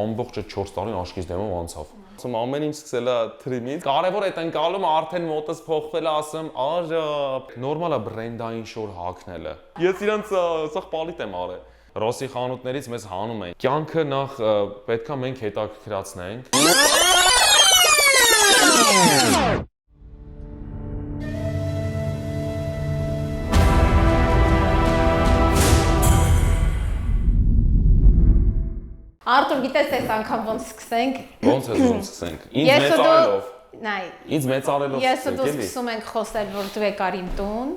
ամբողջը 4 տարին աչքից դեմով անցավ։ Ասում ամեն ինչ սկսել է թրիմից։ Կարևոր է տնկալումը արդեն մոտս փոխվել է, ասում, «Արա, նորմալ է բրենդային շոր հագնելը»։ Ես իրանց սա պալիտ եմ արել։ Ռոսի խանութներից մեզ հանում են։ Կյանքը նախ պետքա մենք հետաքրքրացնենք։ Արտուր, գիտես այս անգամ ոնց սկսենք։ Ոնց ես սկսենք։ Ինձ մեծարելով։ Նայ։ Ինձ մեծարելով Ես ու դու սկսում ենք խոսել, որ դու եկար իմ տուն,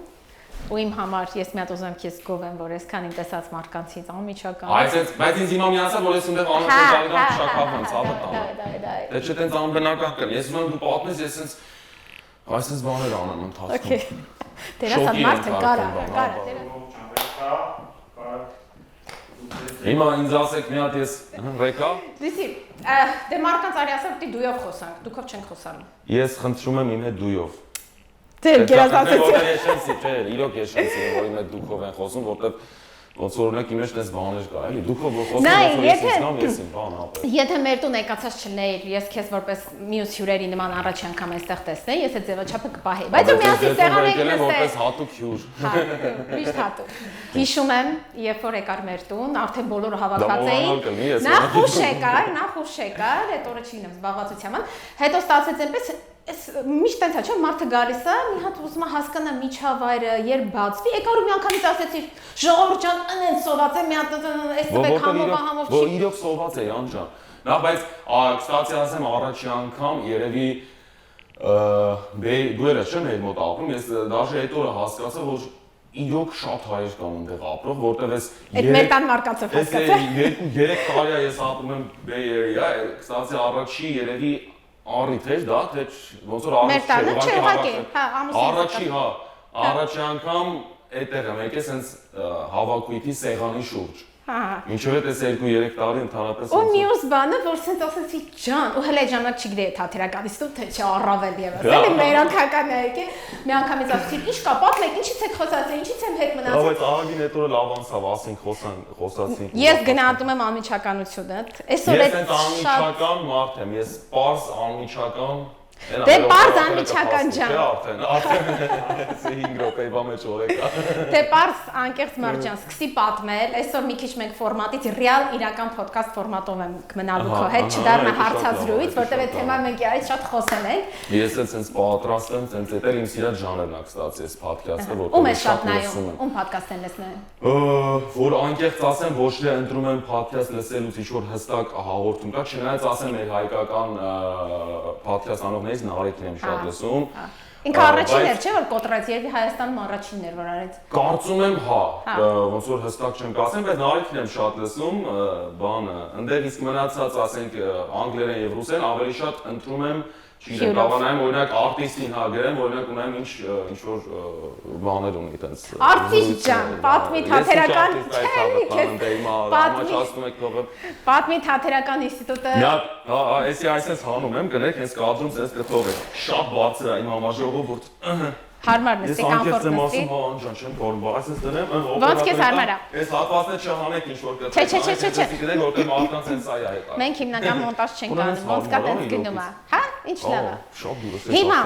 ու իմ համար ես մի հատ ուզում քեզ գովեմ, որ այսքան իմ տեսած մարկանցից անմիջական։ Բայց ինձ հիմա միացա, որ ես ունեղ անհատական շակավն ցավը տամ։ Դա։ Դե չէ տենց անբնական կան։ Ես ուզում դու պատմես, ես այսպես բաներ անեմ ընթացքում։ Okay։ Դերասան մարդը կարա։ Հիմա ինձ ասեք մի հատ ես ռեկա։ Դիսի, դե մարկանց արի ասա, որ դույով խոսանք, դուքով չենք խոսանում։ Ես խնդրում եմ իմ հետ դույով։ Ձեր գերազանցեցի։ Չէ, իրոք ես շենսի, որ իմ հետ դուքով են խոսում, որտեվ ոնց որ օրինակ իմ մեջ դες բաներ կա, էլի դուքով որ խոսում ես ես իմ բան ապրել։ Եթե մեր տուն եկածած չլեիր, ես քեզ որպես մյուս հյուրերի նման առաջ անգամ այստեղ տեսնեի, ես այդ ձևաչափը կպահեի։ Բայց ու միասին սեղան եք նստել։ Որպես հատուկ հյուր։ Միշտ հատուկ։ Հիշում եմ, երբ որ եկար մեր տուն, արդեն բոլորը հավաքված էին։ Նախ ուշ եկար, այդ օրը չգիտեմ, զբաղվածությամբ։ Հետո ստացեց այնպես միշտ տենց է, չէ՞, մարդը գալիս է, մի հատ ուզում է հասկանա միջավայրը, երբ բացվի, եկար ու մի անգամից ասեցի, ժողովուրդ ջան, այնց սոված է, մի հատ այս տվեք համով չի։ Որ իրոք սոված է, Յան ջան։ Նա բայց, կստացի ասեմ, առաջի անգամ երևի դու ես չէ՞ մեր մոտ ապրում, ես դաժե այդ օրը հասկացա, որ իրոք շատ հայեր կան այնտեղ ապրող, որտեղ ես այդ մեր տան մարկանցով հասկացա։ 2-3 տարի է ես ապրում եմ Bay Area, կստացի առաջի երևի Արիթ էր դա, թե ոնց որ առաջի անգամ այդտեղ եմ եկել սենց հավաքույթի սեղանի շուրջ։ Ինչու՞ է դες 2-3 տարի ընդհանրապես։ Ու մյուս բանը, որ սենց ասեցի ջան, ու հələ ժամանակ չգիտեի թատերականից դու թե չէ առավել եւս։ Էլի մեր անկականն է եկել, մի անգամից ասեցի, ի՞նչ կա, պատմեք, ինչից եք խոսացել, ինչից եմ հետ մնացել։ Բայց ահագին այդ օրը լավ անցավ, ասենք խոսացինք։ Ես գնահատում եմ անմիջականությունը։ Այսօր այդ անմիջական մարդ եմ, ես պարզ անմիջական Դե պարզ անմիջական ջան։ Արդեն 5 րոպեվա մեջ օրեկա։ Դե պարզ անկեղծ մարդ ջան, սկսի պատմել, այսօր մի քիչ մենք ֆորմատից ռեալ իրական ոդքասթ ֆորմատով եմ գնալու քո հետ, չդառնա հարցազրույց, որտեղ այդ թեման մենք իրարից շատ խոսել ենք։ Ես էլ sense պատրաստ եմ, sense դա իմ սիրած ժանրն է, կստացի այս ոդքասթը, որտեղ ում է շատ նայում, ում ոդքասթ են լսում։ Որ անկեղծ ասեմ, ոչ թե ընտրում եմ ոդքասթ լսելուց ինչ-որ հստակ հաղորդում կա, չնայած ասեմ մեր հայկական ոդքասթ անողներից Նարեկին եմ շատ լսում։ Ինքը առաջինն էր, չէ՞ որ կոտրեց, երևի Հայաստանում առաջինն էր, որ արեց։ Կարծում եմ, հա, ոնց որ հստակ չեմ ասեմ, բայց Նարեկին եմ շատ լսում, բանը, ընդեղ իսկ մնացած, ասենք, անգլերեն եւ ռուսերեն ավելի շատ ընտրում եմ, չգիտեմ, կավանայում օրինակ արտիստին հա գրեմ, օրինակ ունեմ ինչ որ բաներ ունի այտենց։ Արտիստ ջան, պատմի թատերական, չէ՞ պատմի թատերական ինստիտուտը։ Հա, այսպես հանում եմ, գնեք, հենց կադրում sense կթողեք։ Շատ բարձր է իմ համաժողովուրդ։ Հարմար նստի, կոմֆորտ նստի։ Ես անկեղծ եմ ասում, հա, ջան, չեմ թողնում, այսպես դնեմ, ոնց քեզ հարմար է։ Այս հատվածները չհանեք ինչ որ կտրեք։ Չէ։ Գիտեք, որտեղ մարդկանց sense այ է։ Մենք հիմնական մոնտաժ չենք անում, ոնց կա տենց գնում է։ Հա, ինչ լավ է։ Շատ դուրս է։ Հիմա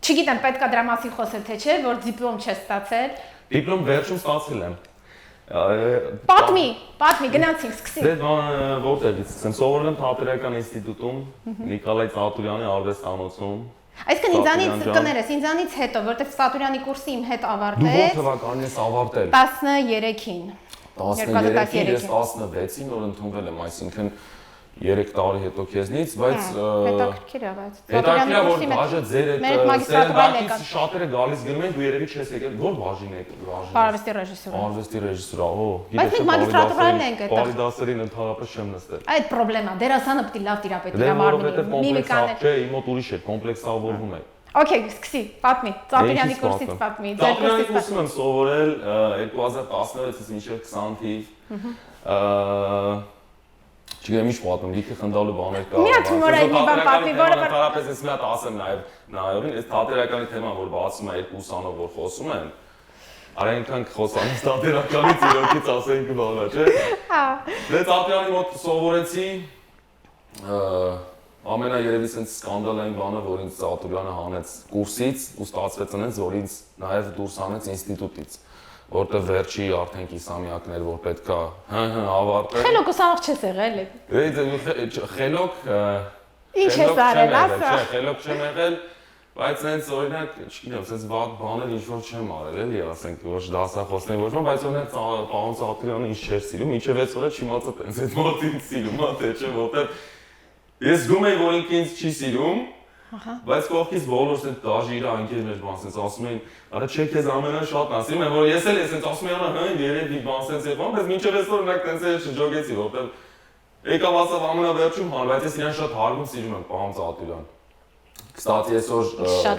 չգիտեմ, պետքա դրա մասին խոսել թե չէ, որ դիպլոմ չես ստացել։ Դիպլոմ վերջում ստացել եմ։ Պատմի, գնացինք, սկսի։ Դե որտեղից սկսեմ, սովորել եմ Թատերական ինստիտուտում, Նիկոլայ Ծատուրյանի արվեստանոցում։ Այսինքն ինձանից կներես, ինձանից հետո, որտեղ Ծատուրյանի կուրսի իմ հետ ավարտեց։ Դու ո՞ր թվականին ես ավարտել։ 13-ին։ 13-ին, ես 16-ին որ ընդունվել եմ, այսինքն 3 տարի հետո քեզնից, բայց հետաքրքիր է, բայց Ծատուրյանի կուրսի մեջ ձեր այդ շատերը գալիս գնում են, դու երևի չես եկել, որ բաժին եք, Արվեստի ռեժիսուրա։ Արվեստի ռեժիսուրա, օ, բայց մենք մագիստրատուրային ենք այդտեղ։ Բարի դասերին ընդհանրապես չեմ նստել։ Այդ պրոբլեմա, դերասանը պետք է լավ տիրապետի Դե մարմնին, միմիկան։ Չէ, իմ մոտ ուրիշ է, կոմպլեքսավորվում է։ Okay, սկսի, պատմի, Ծատուրյանի կուրսից պատմի, ձեր կուրսից պատմի։ Եմ սովորել 2016-ից մինչև 20 թիվ։ Չգիտեմ ինչ պատմեմ, լիքը խնդալու բաներ կա։ Մի հատ հումորային մի բան պատմի, որը ընդհանրապես ես մի հատ ասեմ նայողին, այս թատերականի թեման, որ բացում է այդ ուսանող, որ խոսում են, արա ինքան խոսանից թատերականից իրոքից ասենք բանա, չէ՞։ Հա։ Դե Ծատուրյանի մոտ սովորեցի, Ամենաերևի sense սկանդալային բանը, որ ինձ Ծատուրյանը հանեց կուրսից ու ստացվեց այնպես, որ ինձ նաև դուրս հանեց ինստիտուտից, որտեղ վերջի արդեն կիսամյակներ, որ պետքա ավարտել։ Խելոք ուսանող չես եղել։ Խելոք Ինչ ես արել, ասա։ Խելոք չեմ եղել, բայց այնց օրինակ, չգիտեմ, sense վատ բաներ ինչ որ չեմ արել, էլի, ասենք, ոչ դասախոսներ ոչ բան, բայց օրինակ պարոն Ծատուրյանը ինչ չէր սիրում, ինչև 6 օր չիմացա տենց այդ մոտին սիրում, թե չէ, որտեղ ես զգում եմ, որ ինքը ինձ չի սիրում, բայց կողքից բոլորս այդ դաժի իր անկերներ բան sense ասում էին, արա չէ քեզ ամենաշատն ասում եմ, որ ես էլ sense ասում եմ, հա, երևի բան sense եւ բան, բայց մինչև այսօր օրինակ տենց է շրջոգեցի, որտեղ եկավ ասավ ամենավերջում հան, բայց ես իրան շատ հարգում սիրում եմ պարոն Ծատուրյան։ Կստացի այսօր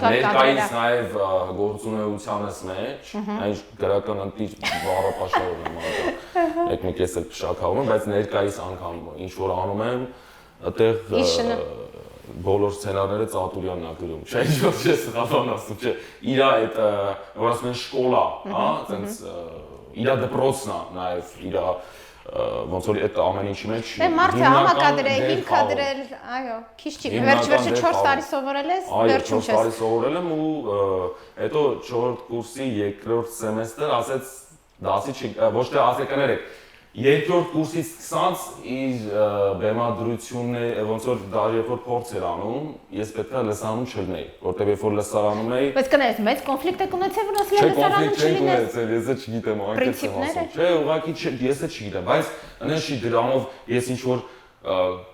ներկայիս նաև գործունեությանս մեջ, այն գրական ընտիր բառապաշարով եմ անում, մեկ-մեկ էլ փշակավում եմ, բայց ներկայիս անգամ ինչ որ անում եմ, այդտեղ բոլոր սցենարները Ծատուրյանն է գրում, չէ՞ ինչ որ չես խափան ասում, չէ, իր այդ որ ասում են շկոլա, հա, այնց իր դպրոցն է նաև իր ոնց որ այդ ամեն ինչի մեջ մարդը համակադրել, հիմքադրել, այո, քիչ չի, վերջ-վերջը 4 տարի սովորել ես, վերջում չես։ 4 տարի սովորել եմ ու հետո 4-րդ կուրսի 2-րդ սեմեստր ասեց դասի ոչ թե ասեք կներեք, 2-րդ կուրսից սկսած իր բեմադրությունն է ոնց որ դա երբ որ փորձ էր անում, ես պետք է լսանում չլինեի, որտեղ երբ որ լսարանում էի, բայց կներես մեծ կոնֆլիկտ եք ունեցել, որ ասել լսարանում չլինես։ Ես է չգիտեմ, անկեղծ եմ ասում։ Չէ, ուղղակի ես է չգիտեմ, բայց այնպես չի դրանով ես ինչ որ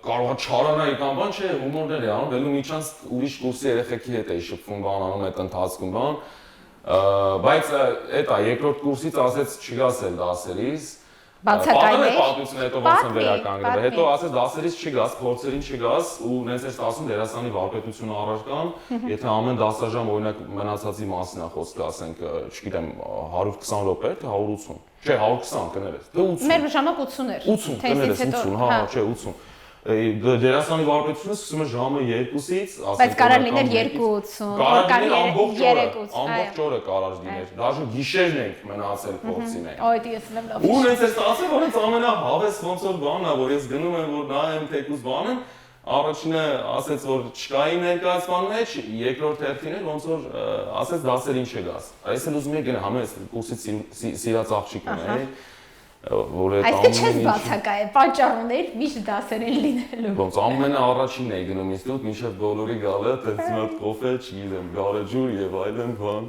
կարող է չարանայի կամ բան, չէ, հումորներ է անում, ելու միջանց ուրիշ կուրսի երեխեքի հետ էի շփվում, բան անում այդ ընթացքում բան, բայց այդ է 2-րդ կուրսից ասեց չգասել դասերից Բացակայել է պատմությունը հետո ոնց են վերականգնել։ Հետո ասես դասերից չգաս, փորձերին չգաս ու նենց էր ասում դերասանի վարպետությունը առարկան, եթե ամեն դասաժամ օրինակ մնացածի մասին է խոսքը, ասենք, չգիտեմ, 120 րոպե, թե 180։ Չէ, 120 կներես։ Թե 80։ Մեր ժամանակ 80 էր։ 80, կներես 80, հա, չէ, 80։ Դերասանի վարպետությունը սկսում է ժամը 2-ից, ասենք, բայց կարող լիներ 2:80, կարող լիներ 3:80, ամբողջ օրը կարող լիներ, դաժե գիշերն ենք մնացել փորձի մեջ։ Այդ ես եմ լավ։ Ու նենց է ասել, որ հենց ամենահավես ոնց որ բանն է, որ ես գնում եմ որ նայեմ թեկուզ բանը, առաջինը ասեց որ չկայի ներկայացման մեջ, երկրորդ հերթին էր ոնց որ ասեց դասեր ինչ եկաս։ Այս էլ ուզում եմ գնա համես կուրսից սիրած աղջիկ ունեի, որ այդ ամեն ինչ չես բացակայել, պատճառ ուներ միշտ դասեր են լինելու։ Ոնց ամենաառաջինն էի գնում ինստիտուտ, մինչև բոլորի գալը, տենց մի հատ կոֆե, չգիտեմ, գարեջուր եւ այլն բան։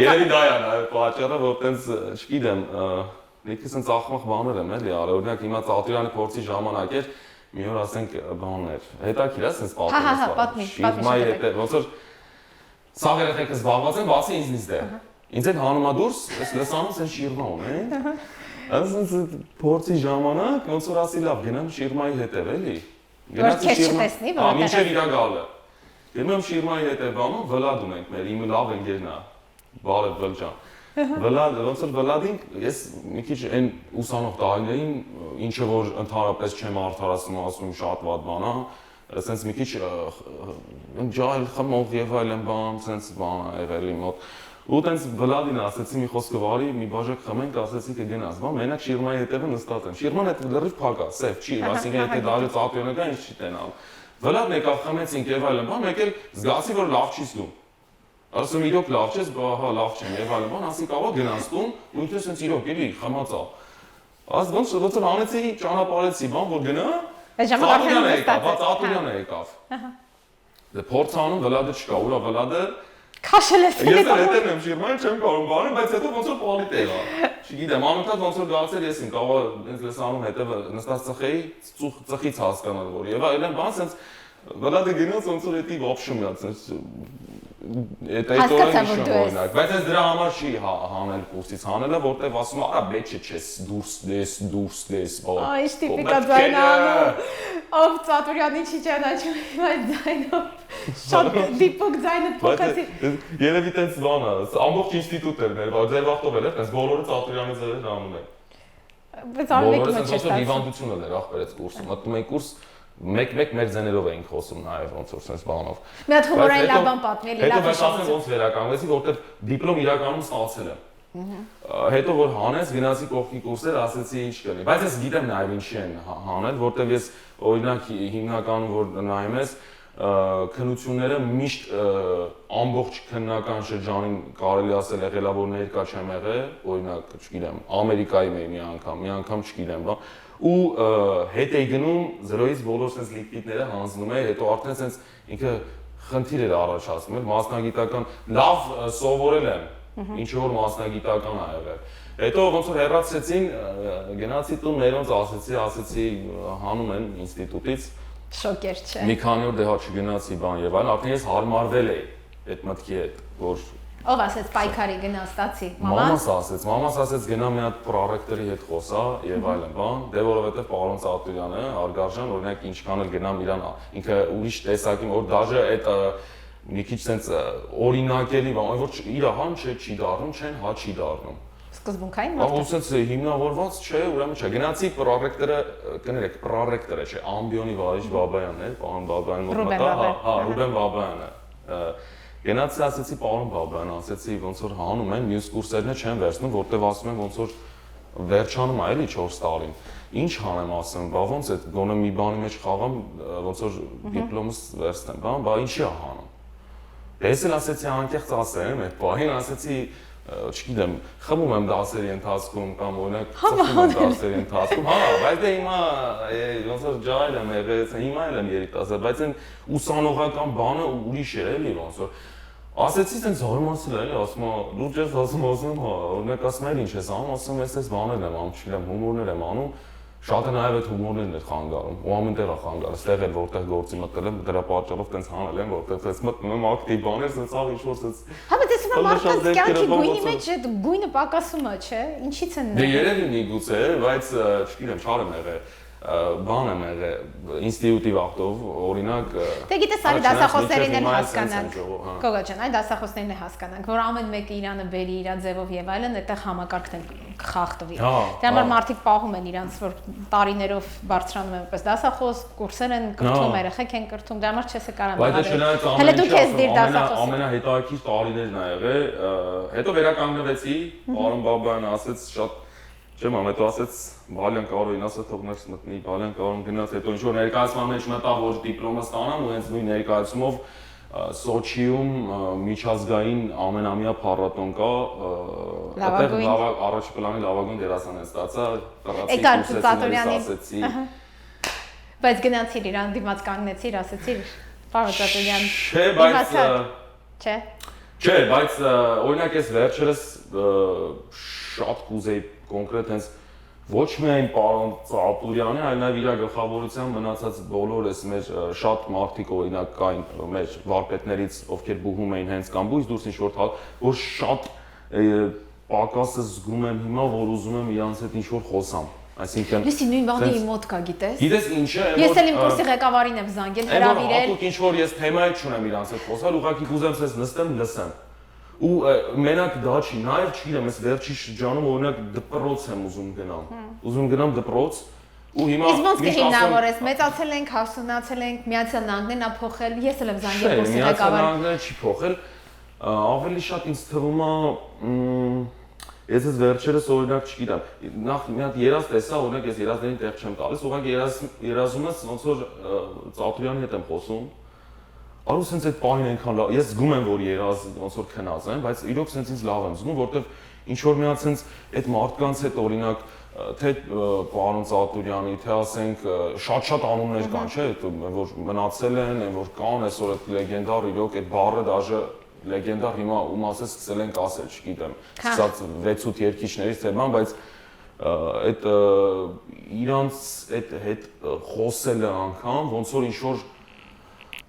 Երևի դա է նաեւ պատճառը, որ տենց չգիտեմ, լիքը սենց ախմախ բաներ եմ էլի արել, օրինակ հիմա Ծատուրյանի փորձի ժամանակ էր, մի օր ասենք բաններ, հետաքրքիր է սենց պատմել։ Շիրմայի հետ ոնց որ սաղ երեխեքը զբաղված են, բացի ինձնից դե։ Ինձ էլ հանում է դուրս, ես լսանում սեն շիրմա ունեն։ Այսինքն փորձի ժամանակ ոնց որ ասի լավ, գնամ շիրմայի հետև էլի։ Գնացի շիրմա։ Հա, մինչև իրա գալը։ Գնում եմ շիրմայի հետև բանում, Վլադ ունենք մեր, իմ լավ ընկերն է։ Բարև Վլջան։ Վլադ, ոնց որ Վլադին ես մի քիչ այն ուսանող տարիներին, ինչը որ ընդհանրապես չեմ արդարացնում, ասում շատ վատ բան է, ասենց մի քիչ ջահել խմող եւ այլն բան, ասենց բան ա եղել իմ մոտ։ Ու տենց Վլադին ասեցի մի խոսքը վարի, մի բաժակ խմենք, ասեցի կգնաս, բան, մենակ շիրմայի հետևը նստած եմ։ Շիրման այդ լրիվ փակ է, սև չի, այսինքն եթե դաժե Ծատուրյանը գա, ինչ չի տենալ։ Վլադն եկավ խմեցինք եւ այլն բան, մեկ էլ զգացի որ լավ չի զգում։ Ասում իրոք լավ չես, հա լավ չեմ եւ այլն բան, ասի կարող գնաս տուն, ու ինքը ասենց իրոք էլի խմած է։ Աս ոնց որ անեցի ճանապարհեցի, բան որ գնա։ Ծատուրյանը եկավ։ Դե փորձ անում Վլադը չկա, ուրա Վլադը քաշել ես։ Ես էլ հետևն եմ շիրմային, չեմ կարող բանը, բայց հետո ոնց որ պալիտ եղա։ Չգիտեմ, անընդհատ ոնց որ գալցել ես իմ, կարող ինձ լսանում հետևը նստած ծխեի, ծխից հասկանալ որ եւ այլն բան, sense Վլադը գնաց ոնց որ էդի ոբշում է, sense այդ օրը նշում օրինակ, բայց այս դրա համար չի հանել կուրսից հանելը, որտեվ ասում արա բեչը չես դուրս դես, Այ տիպիկա ձայնանում, ով Ծատուրյանի չի ճանաչում, բայց ձայնով շատ դիպուկ ձայնը փոխեցի։ Երևի տենց բան է, ամբողջ ինստիտուտ էր մեր, բայց ձեր վախտով էր, տենց բոլորը Ծատուրյանի ձեր անում են։ Բայց ամենը չէ։ Բոլորը հիվանդություն էր ախպերեց կուրսը, մտնում էի կուրս մեկ մեր ձեներով էինք խոսում նաև ոնց որ sense բանով։ Մի հատ հումորային լավ բան պատմի, էլի լավ Հետո ասեմ ոնց վերականգնեցի, որտեղ դիպլոմ իրականում ստացել եմ։ Հետո որ հանես, գնացի կողքի կուրսեր, ասեցի ինչ կլինի։ Բայց ես գիտեմ նաև ինչի են հանել, որտեղ ես օրինակ հիմնականում որ նայում ես քննությունները միշտ ամբողջ քննական շրջանին կարելի ասել եղելա որ ներկա չեմ եղել, օրինակ, չգիտեմ, Ամերիկայի մի անգամ չգիտեմ, բա ու հետ էի գնում 0-ից բոլոր sense լիքվիդները հանձնում էի, հետո արդեն sense ինքը խնդիր էր առաջացնում, մասնագիտական լավ սովորել եմ, ինչ որ մասնագիտական ա եղել։ Հետո ոնց որ հեռացեցին, գնացի տուն ներոնց ասեցի հանում են ինստիտուտից։ Շոկեր չէ։ Մի քանի օր դե հա չգնացի բան եւ այլն, արդեն ես հարմարվել էի այդ մտքի հետ, որ ով ասեց պայքարի գնա ստացի, մամաս ասեց գնա մի հատ պրոռեկտորի հետ խոսա եւ այլն բան, դե որովհետեւ պարոն Ծատուրյանը Արգարժան օրինակ ինչքան էլ գնամ իրան ինքը ուրիշ տեսակի որ դաժե այդ մի քիչ sense օրինակելի բան, որ իր հան չի դառնում, չեն հա չի դառնում։ Սկզբունքային մարդ։ Ահա sense հիմնավորված չէ, ուրեմն չէ։ Գնացի պրոռեկտորը, կներեք, պրոռեկտորը չէ, ամբիոնի վարիչ Բաբայանն էր, պարոն Բաբայան մոտ մտա, հա, Ռուբեն Բաբայանը։ Գնացի ասեցի պարոն Բաբայան, ասեցի ոնց որ հանում են, մյուս կուրսերն չեն վերցնում, որտեվ ասում են ոնց որ վերջանում է էլի 4 տարին։ Ինչ հանեմ ասեմ, բա ոնց է գոնե մի բանի մեջ խաղամ, ոնց որ դիպլոմս վերցնեմ, բա ինչի է հանում։ Ես էլ ասեցի անկեղծ ասեմ, այդ պահին ասեցի չգիտեմ, խմում եմ դասերի ընթացքում կամ օրինակ ծխում եմ դասերի ընթացքում, հա, բայց դե հիմա ոնց որ ջահել եմ եղել, հիմա էլ եմ երիտասարդ, բայց այն ուսանողական բանը ուրիշ է էլի ոնց որ ասեցի տենց զարմացել էլի, ասում եմ, լուրջ ես ասում, հա, օրինակ ասում եմ ինչ ես անում, ասում եմ, ես բաներ եմ անում, չգիտեմ, հումորներ եմ անում, շատ նաև այդ հումորներն է խանգարում, ու ամեն տեղ է խանգարում, ստեղ էլ որտեղ գործի մտել եմ, դրա պատճառով տենց հանել եմ, որտեղ ես մտնում եմ ակտիվ բաներ, սենց աղ ինչ-որ սենց։ Հա, բայց ես մարդկանց կյանքի գույնի մեջ այդ գույնը պակասում է, չէ։ Ինչի՞ց են։ Դե երևի միգուցե, բայց չգիտեմ, չարեմ եղել, բան եմ եղել, ինստիտուտի վախտով, օրինակ։ Դե գիտես, արի դասախոսներին էլ հասկանանք։ Գոգա ջան, այ դասախոսներին էլ հասկանանք, որ ամեն մեկը իրանը բերի իր ձևով եւ այլն, այդտեղ համակարգն էլ խախտվի։ Դրա համար մարդիկ պահում են իրանց, որ տարիներով բարձրանում են որպես դասախոս, կուրսեր են կրթում, երեխեք են կրթում, դրա համար չես կարամ բավարարել։ Հələ դու քեզ դիր դասախոս։ Ամենահետաքրքիր տարիներն ա եղել, հետո վերականգնվեցի, պարոն Բաբայանը ասեց շատ Չեմ ամենը ասեց բալյան կարողին ասա թողնես մտնի բալյան կարող գնաց հետո ինչ որ ներկայացման մեջ մտա որ դիպլոմը ստանամ ու հենց նույն ներկայացումով Սոչիում միջազգային ամենամյա փառատոն կա այդտեղ առաջ պլանի լավագույն դերասան են ստացա ասեցի բայց գնացիր իրան դիմաց կանգնեցիր ասեցիր պարոն Ծատուրյան չէ բայց օրինակ ես վերջերս շատ կուզեի կոնկրետ հենց ոչ միայն պարոն Ծատուրյանի, այլ նաև իր գլխավորությամբ մնացած բոլոր էս մեր շատ մարդիկ օրինակ կային մեր վարպետներից, ովքեր բուհում էին հենց կամ բույս դուրս ինչ-որ թալ, որ շատ պակասը զգում եմ հիմա, որ ուզում եմ իրանց հետ ինչ-որ խոսամ։ Այսինքն Լսի նույն բանը իմ մոտ կա, գիտես։ Գիտես ինչ է, ես էլ իմ կուրսի ղեկավարին եմ զանգել, հրավիրել։ Հատուկ ինչ-որ ես թեմայի չունեմ իրանց հետ խոսալ, ուղղակի կուզեմ սենց նստեմ, լսեմ։ Ու մենակ դա չի, նաև չգիտեմ, ես վերջի շրջանում օրինակ դպրոց եմ ուզում գնամ։ Ուզում գնամ դպրոց ու հիմա Իսկ ոնց կհիմնավորես, մեծացել ենք, հասունացել ենք, Միացյալ Նահանգներն ա փոխել, ես էլ եմ զանգել կուրսի ղեկավարին։ Միացյալ Նահանգները չի փոխել, ավելի շատ ինձ թվում է ես ես վերջերս օրինակ չգիտեմ, նախ մի հատ երազ տեսա, օրինակ ես երազներին տեղ չեմ տալիս, ուղղակի երազումս ոնց որ Ծատուրյանի հետ եմ խոսում Արու սենց այդ պահին այնքան լավ, ես զգում եմ, որ երազ ոնց որ քնած եմ, բայց իրոք սենց ինձ լավ եմ զգում, որտեվ ինչ որ մի հատ սենց այդ մարդկանց հետ օրինակ թե պարոն Ծատուրյանի, թե ասենք շատ անուններ կան, չէ, որ մնացել են, որ կան այսօր այդ լեգենդար իրոք այդ բառը դաժե լեգենդար հիմա ում ասես սկսել ենք ասել, չգիտեմ, սկսած 6-8 երգիչներից թե բան, բայց այդ իրանց այդ հետ խոսելը անգամ ոնց որ ինչ որ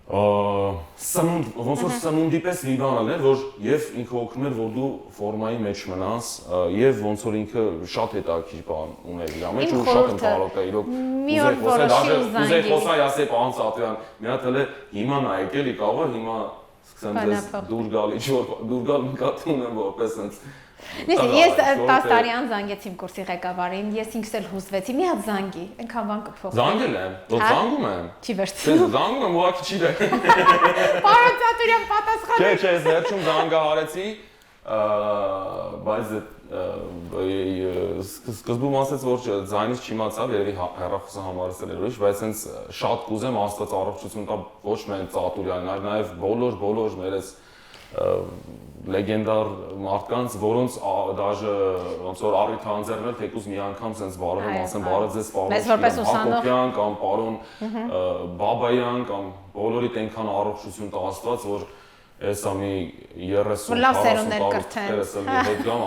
սնունդ, ոնց որ սնունդի պես լիվանալ էր, որ և ինքը օգնում էր, որ դու ֆորմայի մեջ մնաս, և ոնց որ ինքը շատ հետաքրքիր բան ուներ իր մեջ ու շատ եմ կարողա իրոք ուզեի խոսալ ասել պարոն Ծատուրյան, մի հատ էլ հիմա նայեք էլի կարող հիմա սկսեմ ձեզ դուր գալ նկատում եմ որպես հենց Ես 10 տարի անց զանգեցի իմ կուրսի ղեկավարին, ես ինքս էլ հուզվեցի, մի հատ զանգի, այնքան բան կփոխվի։ Զանգել եմ, դու զանգում եմ։ Չի վերցնում։ Զանգում եմ, ուղղակի չի դե։ Պարոն Ծատուրյան պատասխան։ Չէ, ես վերջում զանգահարեցի, բայց սկզբում ասեց, որ ձայնից չիմացավ, երևի հեռախոսը համարեցել էր ուրիշ, բայց հենց շատ կուզեմ Աստված առողջություն տա ոչ միայն Ծատուրյանին, այլ նաև բոլոր մեր այս լեգենդար մարդկանց, որոնց դաժե ոնց որ առիթ անձեռնել, թեկուզ մի անգամ sense բարև եմ ասեմ, բարև ձեզ պարոն Հակոբյան կամ պարոն Բաբայան կամ բոլորիդ այնքան առողջություն տա Աստված, որ Էսա մի 30-40 տարի հետ գամ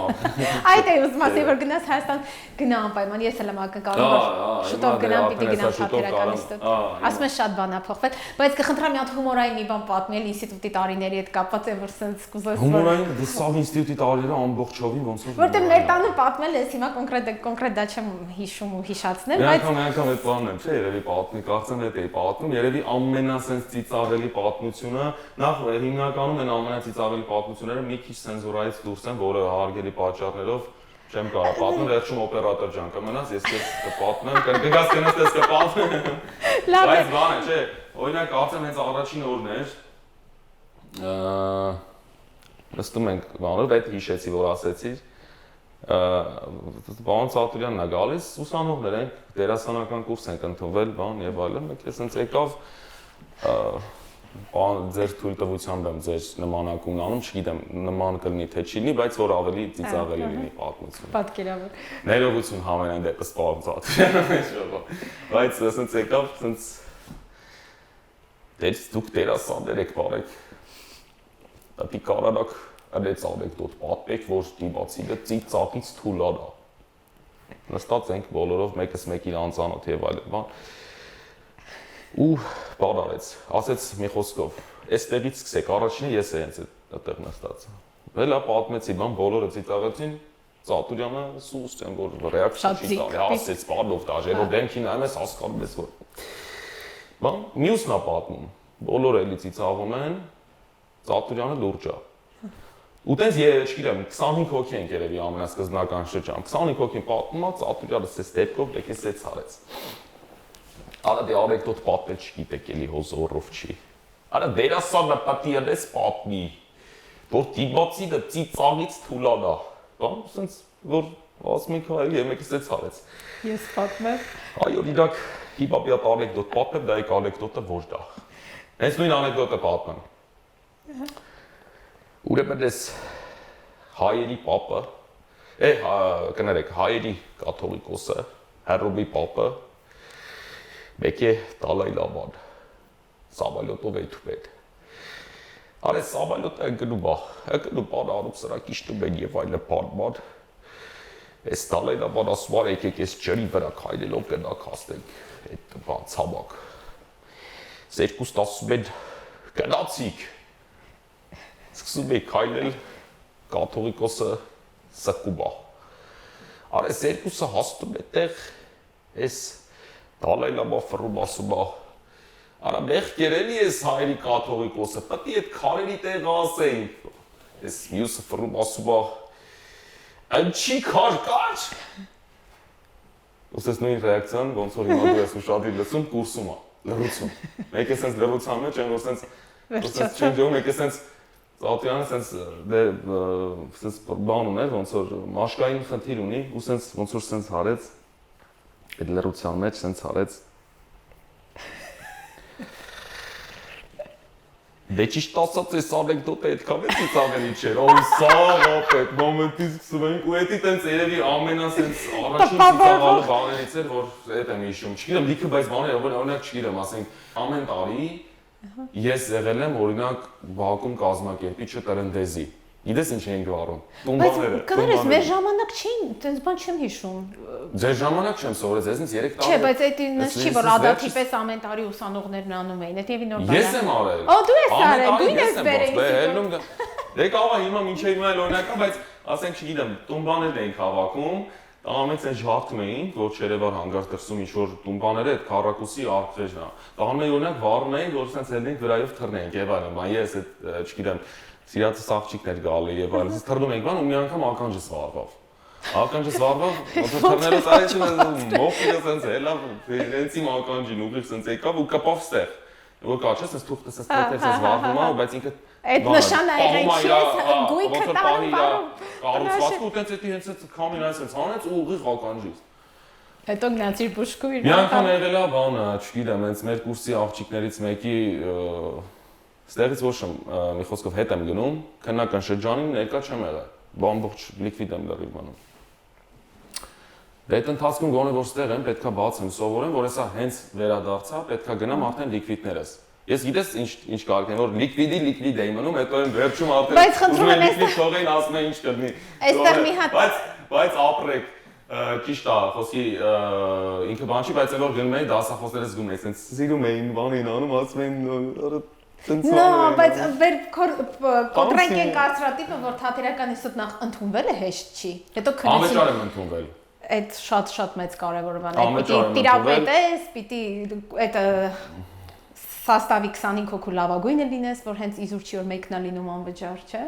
Այդ է ուզում ասի, որ գնաս Հայաստան գնա անպայման, ես էլ եմ ակնկալում, որ շուտով գնամ, պիտի գնամ թատերականիստոտ ասում են շատ բան ա փոխվել, բայց կխնդրեմ մի հատ հումորային մի բան պատմել ինստիտուտի տարիների հետ կապված է, որ սենց կուզես Հումորային դու սաղ ինստիտուտի տարիները ամբողջովին ոնց որ Որտեղ մեր տանը պատմել ես, հիմա կոնկրետ դա չեմ հիշում ու հիշացնել, բայց անգամ այդ բանն եմ, չէ, երևի պատմի, կարծեմ դա էի պատմում, երևի ամենասենց ծիծաղելի պատմությունը նախ հիմնականում են ամենածիծաղելի պատմությունները մի քիչ սենզուրայից դուրս են, որը հարգելի պատճառներով չեմ կարող պատմել, վերջում օպերատոր ջան կմնաս, ես քեզ կպատմեմ, կգաս կնես դες կպատմեմ։ Բայց բան է, չէ, օրինակ կարծեմ հենց առաջին օրն էր նստում ենք բանով, այդ հիշեցի, որ ասեցիր Պարոն Ծատուրյանն է գալիս, ուսանողներ ենք, դերասանական կուրս ենք ընդունվել, բան եւ այլն, մեկ էս հենց եկավ ձեր թույլտվությամբ եմ ձեր նմանակումն անում, չգիտեմ, նման կլինի թե չլինի, բայց որ ավելի ծիծաղելի լինի պատմությունը։ Պատկերավոր։ Ներողություն համենայն դեպս պարոն Ծատուրյան, բայց ասենց եկավ, ասենց դուք դերասաններ եք բարեք։ Դատի կարանակ Ալեց անեկդոտ պատմեք, որ դիպացիլը ծիծաղից թուլան է։ Նստած ենք բոլորով մեկս մեկին անծանոթ եւ այլն, բան։ Ու բան արեց, ասեց մի խոսքով, այստեղից սկսեք, առաջինը ես եմ այդտեղ նստած։ Վելա պատմեցի, բան բոլորը ծիծաղեցին, Ծատուրյանը սուստ են, որ ռեակցիա չի տալի, ասեց բանով դաժե, որ դեմքին նայում ես հասկանում ես, որ բան մյուսն է պատմում, բոլորը էլի ծիծաղում են, Ծատուրյանը լուրջ է։ Ու տենց չգիտեմ 25 հոգի ենք երևի ամենասկզբնական շրջան 25 հոգին պատմում է Ծատուրյանը սես դեպքով եկես էց արեց Արա դե անեկդոտ պատմել չգիտեք էլի հոզորով չի Արա դերասանը պատի էս պատմի որ դիպացիդը ծիծաղից թուլանա բան սենց որ ասում եք այլ եկես էց արեց Ես պատմեմ Այո իրակ հիպապիատ անեկդոտ պատմեմ դա է անեկդոտը ոչ դա Հենց նույն անեկդոտը պատմեմ Ուրեմն ես հայերի պապը, կներեք, հայերի կաթողիկոսը, Հռոմի պապը, մեկ է Դալայ Լաման, Սամալյոտով էթուպետ։ Արե Սամալյոտը ընկնում բան անում սրակ իշտում են եւ այլը բանման։ Այս Դալայ Լաման ասում է եկեք ես ջրի վրա քայլելով գնանք հասնենք այդ բան ցամաք։ Երկուստ ասում են գնացիք Սկսում է քայլել կաթողիկոսը սկում է։ Արես երկուսը հասնում է տեղ, այս Դալայ Լամա ֆռում ասում է։ Արա մեղքեր էլի ես հայերի կաթողիկոսը, պետք է այդ քարերի տեղը ասենք։ Այս մյուսը ֆռում ասում է։ Ինչի քար կար։ Ոսես նույն ռեակցիան, ոնց որ հիմա դու ես ուշադիր լսում, կուրսում է, լռություն։ Մեկ է սենց լռության մեջ են, որ սենց չենջում, մեկ է սենց Ծատուրյանը սենց բան ուներ, ոնց որ մաշկային խնդիր ունի ու սենց ոնց որ սենց հարեց այդ լռության մեջ սենց հարեց Դե ճիշտ ասած այս անեկդոտը այդքան է ծիծաղելի չէր, սաղ ապետ մոմենտից սկսում ենք ու էդի տենց երևի ամենասենց առաջին ծիծաղալու բաներից էր, որ էդ եմ հիշում, չգիտեմ լիքը բայց բաներ, օրինակ չգիտեմ, ասենք ամեն տարի Ես եղել եմ օրինակ Բաքվում կազմակերպիչը Տրնդեզի։ Գիտես ինչ էին վարում։ Տումբաները։ Բայց կներես մեր ժամանակ չէին, այդպես բան չեմ հիշում։ Ձեր ժամանակ չեմ սովորել, ես 3 տարի։ Չէ, բայց այդ ինձ չի որ ադաթի պես ամեն տարի ուսանողներն անում էին, դա եւի նորմալ է։ Ես եմ արել։ Օ դու ես արել, դու ես բերել։ Հելնում դե կարող հիմա ինչեի մայլ օրինակա, բայց ասենք չգիտեմ, տումբաներն էին հավաքում, Տանամից են ժարդում էին, որ չերևար հանգար դրսում ինչ-որ տումբաները այդ քառակուսի արկղերն է։ Տանում էին օրինակ վառում էին, որ սենց ելնենք վրայով թռնենք եւ այլն, բան ես այդ չգիտեմ, սիրածս աղջիկներ գալի եւ այլն, ես թռնում ենք, բան ու մի անգամ ականջս վառվավ։ Ականջս վառվավ, ոնց թռներս այդպես մոխիրը սենց հելավ, հենց իմ ականջին ուղիղ սենց եկավ ու կպավ ստեղ։ որ կա չէ, ասես թուղթը ասես տես վառվում է, բայց ինքը այդ նշանը եղել չի, գույքը տանում բարում։ Կառուցվածքը ու տենց էդի հենց այդ քամին այսպես հանեց ու ուղիղ ականջից։ Հետո գնացիր բուժքույր։ Մի անգամ եղել է բանը, չգիտեմ, հենց մեր կուրսի աղջիկներից մեկի ստեղից ոչ մի խոսքով հետ եմ գնում, քննական շրջանին ներկա չեմ եղել։ Բամբողջ լիկվիդ եմ լրիվ մնում։ Այդ ընթացքում գոնե որ ստեղ եմ, պետքա բացեմ, սովորեմ, որ հեսա հենց վերադարձա, պետքա գնամ արդեն լիկվիդներս։ Ես գիտես ինչ կարելի է, որ լիկվիդ էի մնում, հետո եմ վերջում արդեն բայց խնդրում եմ լիկվիդ թողեին ասում են ինչ կլինի։ Այստեղ մի հատ բայց ապրեք ճիշտ է, խոսքի ինքը բան չի, բայց որ գնում էի դասախոսներս գնում էի, ասենց սիրում էին բանին անում, ասում էին No, բայց վեր կոտրենկեն կարծրատիպը, որ թատերական ինստիտուտ նախ ընդունվել է հեշտ չի։ Հետո քննեցին։ Անմեջար եմ ընդունվել։ Այդ շատ մեծ կարևոր բան է։ Պիտի տիրապետ ես, պիտի այդ սաստավի 25 հոգու լավագույնը լինես, որ հենց իզուր չի որ մեկն է լինում անվճար, չէ՞։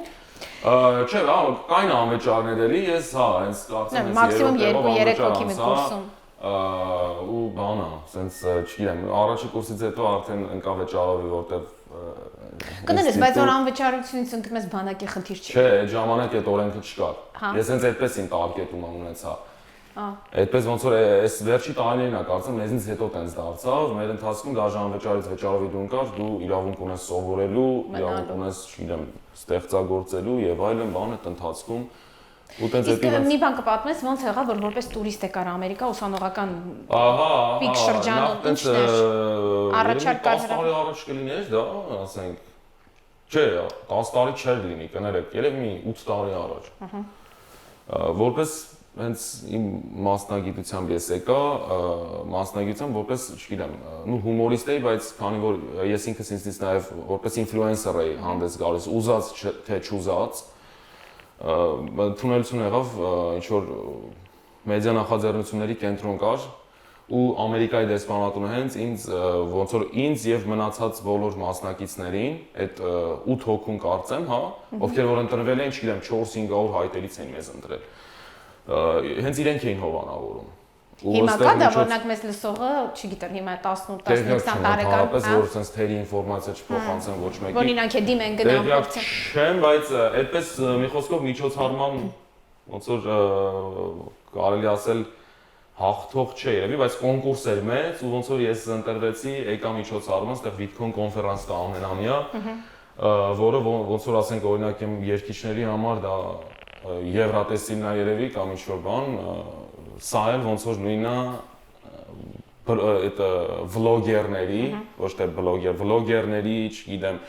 Չէ, կային անվճարներ էլի, ես հա, հենց կարծեմ ես մաքսիմում 2-3 հոգի մի կուրսում։ Ու բանա, ասենց չգիտեմ, առաջի կուրսից հետո արդեն ընկա վճարովի, որտեվ կներես, բայց որ անվճարությունից ընդգրկում ես բանակի խնդիր չի։ Չէ, այդ ժամանակ այդ օրենքը չկար։ Ես հենց այդպես իմ տարկետում ունեցա։ Այդպես ոնց որ այս վերջի տարիներին է կարծեմ, մեզնից հետո տենց դարձավ, մեր ընթացքում դաժե անվճարից վճարովի դու ընկար, դու իրավունք ունես սովորելու, իրավունք ունես, չգիտեմ, ստեղծագործելու եւ այլն բան այդ ընթացքում։ Ու տենց էդի մի բան կպատմես, ոնց եղավ, որ որպես տուրիստ եկար Ամերիկա ուսանողական պիկ շրջանում ինչն էր առաջարկած 10 տարի առաջ կլիներ, դա, ասենք, չէ, 10 տարի չէր լինի, կներեք, երևի մի 8 տարի առաջ։ Որպես հենց իմ մասնագիտությամբ ես եկա, մասնագիտությամբ որպես, չգիտեմ, նու հումորիստ էի, բայց քանի որ ես ինքս ինձնից նաև որպես ինֆլուենսեր էի հանդես գալիս, ուզած թե չուզած, թունելություն եղավ ինչ որ մեդիա նախաձեռնությունների կենտրոն կար ու Ամերիկայի դեսպանատունը հենց ինձ ոնց որ ինձ եւ մնացած բոլոր մասնակիցներին այդ 8 հոգուն կարծեմ, հա, ովքեր որ ընտրվել էին, չգիտեմ, 4-500 հայտերից էին մեզ ընտրել։ Հենց իրենք էին հովանավորում։ Հիմա կա դա օրինակ մեզ լսողը, չգիտեմ, հիմա 18-19 տարեկան, հա, որ sense թերի ինֆորմացիա չփոխանցեն ոչ մեկի։ Որ իրանք է դիմեն գնան փոխեն։ Չեմ, բայց այդպես մի խոսքով միջոցառման ոնց որ կարելի ասել հաղթող չէ երևի, բայց կոնկուրս էր մեծ ու ոնց որ ես ընտրվեցի, եկա միջոցառման, այդտեղ Վիտքոն կոնֆերանս կա ամենամյա, որը ոնց որ ասենք օրինակ իմ երկիչների համար դա Եվրատեսիլն է երևի կամ ինչ-որ բան, սա էլ ոնց որ նույնն է այդ վլոգերների, ոչ թե վլոգերների, չգիտեմ,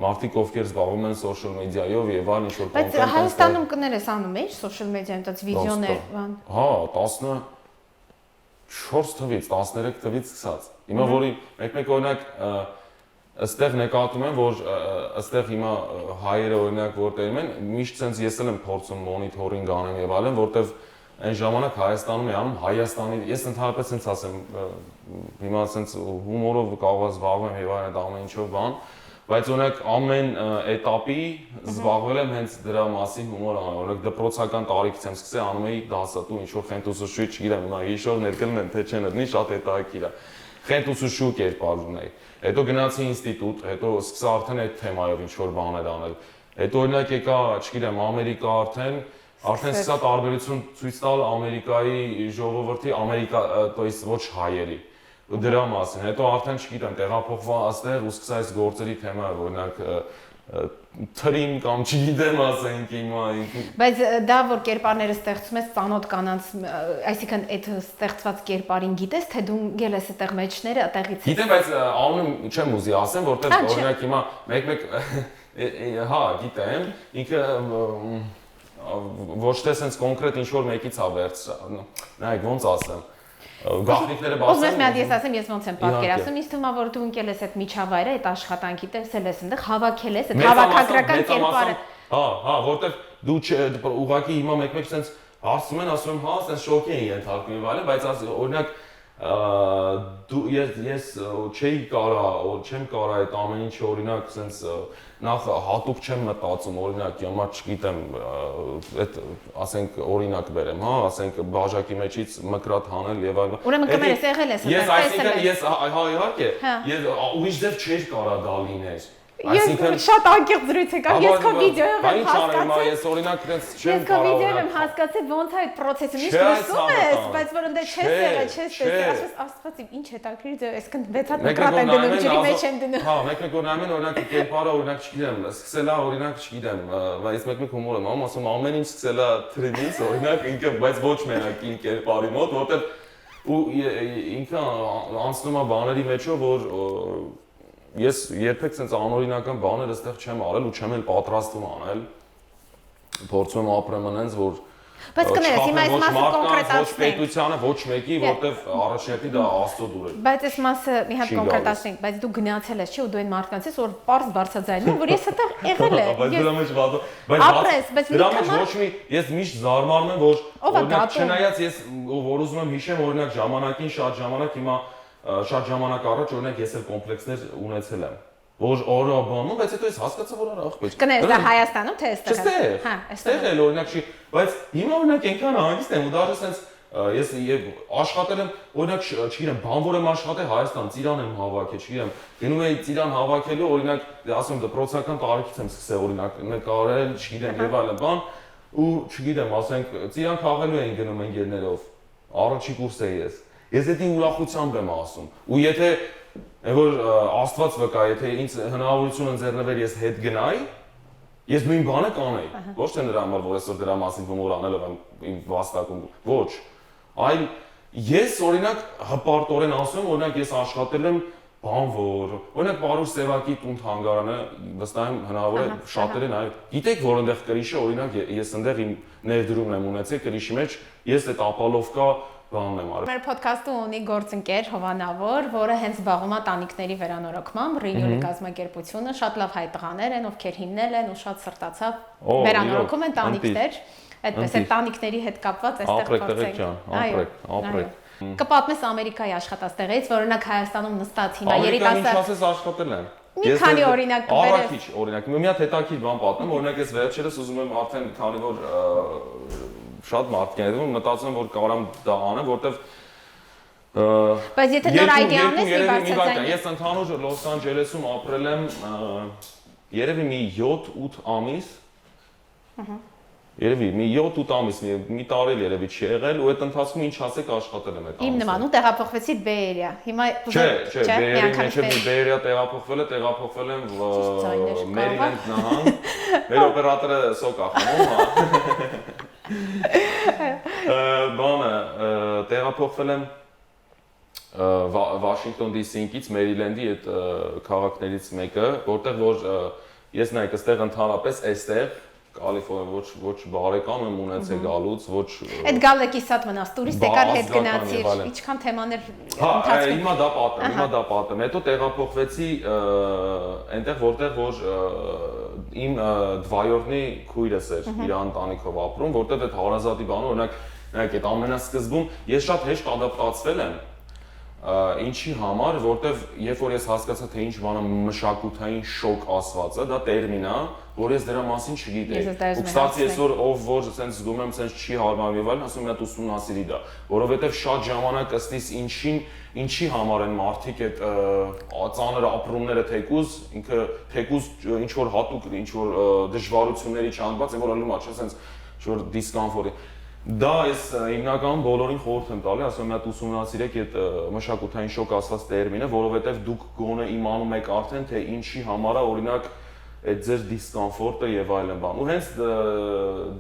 մարդիկ ովքեր զբաղվում են social media-ով եւ այլ ինչ-որ կոնտենտ։ Բայց Հայաստանում կներես անում ես social media-ն, այդպես վիդեոներ, բան։ Հա, 14 թվից, 13 թվից սկսած։ Հիմա որի մեկ օրինակ Այստեղ նկատում եմ, որ այստեղ հիմա հայերը օրինակ որտեղում են, միշտ sense ես էլ եմ փորձում մոնիթորինգ անեմ եւ այլն, որտեվ այն ժամանակ Հայաստանում է անում Հայաստանի, ես ընդհանրապես sense ասեմ, հիմա sense հումորով կարող եմ զբաղվում եւ այլն դա ամեն ինչով բան, բայց օրինակ ամեն этаպի զբաղվել եմ հենց դրա մասին հումոր անեմ, օրինակ դպրոցական տարիքից եմ սկսել անում էի դասատու ինչ որ խենթուսուշի, չգիտեմ, հիմա հիշող ներկելն են թե չեն, դնի շատ հետաքրքիր է։ Խենթուսուշու կերպար ունեի։ Հետո գնացի ինստիտուտ, հետո սկսա արդեն այդ թեմայով ինչ որ բաներ անել։ Հետո օրինակ եկա, չգիտեմ, Ամերիկա արդեն սկսա տարբերություն ցույց տալ Ամերիկայի ժողովրդի, Ամերիկա, то есть ոչ հայերի։ Ու դրա մասին։ Հետո արդեն չգիտեմ, տեղափոխվա այստեղ ու սկսա այս գործերի թեմայով, օրինակ թրին կամ չգիտեմ ասենք հիմա բայց դա որ կերպարները ստեղծում ես ծանոթ կանանց այսինքն այդ ստեղծված կերպարին գիտես թե դու գել ես այդտեղ մեջները այդտեղից գիտեմ բայց անունը չեմ ուզի ասեմ որտեղ օրինակ հիմա մեկ հա գիտեմ ինքը ոչ թե sense կոնկրետ ինչ որ մեկից է վերցրել նայեք ոնց ասեմ գաղտնիքները բացեմ։ Ոնց մի հատ ես ասեմ, ես ոնց եմ պատկերացնում, ինձ թվում է որ դու ընկել ես այդ միջավայրը, այդ աշխատանքի տեսել ես այնտեղ, հավաքել ես, այդ հավաքագրական կերպարը։ Հա, որտեվ դու ուղղակի հիմա մեկ-մեկ sense հարցում են, ասում եմ, հա, sense շոկի են ենթարկվում եւ այլն, բայց օրինակ ես չէի կարա, չեմ կարա այդ ամեն ինչ օրինակ sense նախ հատուկ չեմ մտածում օրինակ հիմա չգիտեմ այդ ասենք օրինակ բերեմ, հա, ասենք բաժակի մեջից մկրատ հանել եւ այլն։ Ուրեմն կներես եղել ես Ես այսինքն ես հա իհարկե ես ուրիշ ձև չէր կարա դա լիներ։ Ես շատ անկեղծ զրույց եկավ, ես քո վիդեոյով եմ հասկացել։ Ես օրինակ այդպես չեմ Ես քո վիդեոյով եմ հասկացել ոնց է այդ process-ը, միշտ լսում ես, բայց որ ընդ չես եղել, չես տեսել, ասես ինչ հետաքրքիր է, այսքան 6 հատ մկրատ են դնում, ջրի մեջ են դնում։ Հա, մեկ-մեկ որ նայում են օրինակ կերպարը օրինակ չգիտեմ, սկսելա օրինակ չգիտեմ, բայց մեկ-մեկ հումոր եմ ասում ամեն ինչ սկսելա թրիմից օրինակ ինքը, բայց ոչ մենակ ին կերպարի մոտ, որտեղ ու ինքը անցնում է բաների մեջով, որ ես երբեք sense անօրինական բաներ այստեղ չեմ արել ու չեմ էլ պատրաստվում անել։ Փորձում եմ ապրեմ այնպես, որ բայց կներես, հիմա այս մասը կոնկրետացնենք։ Ոչ պետությանը, ոչ մեկի, որտեվ առաջնորդի դա Աստծո դուր է։ Բայց այս մասը մի հատ կոնկրետացնենք, բայց դու գնացել ես, չէ՞, ու դու այն մարդկանց ես, որ པարզ բարձրաձայնում, որ ես այդտեղ եղել եմ։ Բայց դրա մեջ ես միշտ զարմանում եմ, որ օրինակ չնայած ես որ ուզում եմ հիշեմ օրինակ ժամանակին շատ ժամանակ հիմա շատ ժամանակ առաջ օրինակ ես էլ կոմպլեքսներ ունեցել եմ որ օրը բանում բայց հետո ես հասկացա որ արա ախպեջ կներես դա Հայաստանում թե այստեղ հա այստեղ էլ օրինակ չի բայց հիմա օրինակ այնքան հանգիստ եմ ու դաժե sense ես աշխատել եմ օրինակ չգիտեմ բանվոր եմ աշխատել Հայաստան ծիրան եմ հավաքել չգիտեմ գնում էի ծիրան հավաքելու օրինակ ասում դպրոցական տարիքից եմ սկսել օրինակ նկարել չգիտեմ եւ այլն բան ու չգիտեմ ասենք ծիրան քաղելու էին գնում ընկերներով առաջի կուրս էի ես դա ուրախությամբ եմ ասում ու եթե որ Աստված վկա եթե ինձ հնարավորություն ընձեռնվեր ես հետ գնայի ես նույն բանը կանեի ոչ թե նրա համար որ այսօր դրա մասին հումոր անելով եմ իմ վաստակում ոչ այլ ես օրինակ հպարտորեն ասում եմ օրինակ ես աշխատել եմ բանվոր օրինակ Պարուշ Սևակի տուն թանգարանը վստահ եմ հնարավոր է շատերը նայել գիտեք որ այնտեղ կրիշը օրինակ ես այնտեղ իմ ներդրումն եմ ունեցել կրիշի մեջ ես այդ ապալովկա բանն եմ արել։ Մեր ոդքասթը ունի գործընկեր Հովանավոր, որը հենց զբաղվում է տանիքների վերանորոգմամբ, Ռինյուլի կազմակերպությունը, շատ լավ հայ տղաներ են, ովքեր հիմնել են ու շատ սրտացավ վերանորոգում են տանիքներ, այդպես է տանիքների հետ կապված այստեղ փորձենք։ Ապրեք։ Կպատմես Ամերիկայի աշխատաստեղից, որ օրինակ Հայաստանում նստած հիմա երիտասարդ։ Ինչ ասես աշխատել են։ Մի քանի օրինակ կբերես։ Առաքիչ օրինակ, մի հատ հետաքրքիր բան պատմեմ, օրինակ ես վերջերս ուզում եմ արդեն քանի որ շատ մարդիկ են դու մտածում որ կարամ դա անեմ որտեվ բայց եթե նոր այդեան ես բարձրացնեմ ես ընդհանուր Լոս Անջելեսում ապրել եմ երևի մի 7-8 ամիս երևի մի 7-8 ամիս մի տարի երևի չի եղել ու այդ ընթացքում ինչ ասեք աշխատել եմ այդ իմ նման ու տեղափոխվեցի Բեյերիա հիմա չէ Բեյերիա տեղափոխվել եմ Մերիլենդ նահանգ մեր օպերատորը սոկ ախմում բանը տեղափոխվել եմ Վաշինգտոն DC-ից Մերիլենդի այդ քաղաքներից մեկը, որտեղ որ ես նայեք այստեղ ընդհանրապես այստեղ Կալիֆոռնիա ոչ բարեկամ եմ ունեցել գալուց, ոչ Այդ գալը կիսատ մնաց, տուրիստ եկար հետ գնացիր, ինչքան թեմաներ ընթացքում։ Հիմա դա պատեմ, հետո տեղափոխվեցի այնտեղ որտեղ որ իմ դվայորդնի քույրս էր իր ընտանիքով ապրում, որտեղ այդ հարազատի բանը օրինակ նայեք այդ ամենասկզբում ես շատ հեշտ ադապտացվել եմ ինչի համար, որտեվ երբ որ ես հասկացա թե ինչ բան է մշակութային շոկ ասվածը, դա տերմին է, որ ես դրա մասին չգիտեի։ Ու կստացի այսօր ով որ sense զգում եմ sense չի հարմարվում եւ այլն, ասում եմ դա ուսումնասիրի դա, որովհետեւ շատ ժամանակ ըստիս ինչի համար են մարդիկ այդ ծանր ապրումները թեկուզ, ինքը թեկուզ ինչ որ հատուկ, ինչ որ դժվարությունների չհանդված, այն որ ալում է, չէ, sense ինչ որ դիսկոմֆորտի Դա ես հիմնականում բոլորին խորհուրդ եմ տալի, ասում եմ մի հատ ուսումնասիրեք այդ մշակութային շոկ ասված տերմինը, որովհետև դուք գոնե իմանում եք արդեն թե ինչի համար է օրինակ այդ ձեր դիսկոմֆորտը եւ այլն բան։ Ու հենց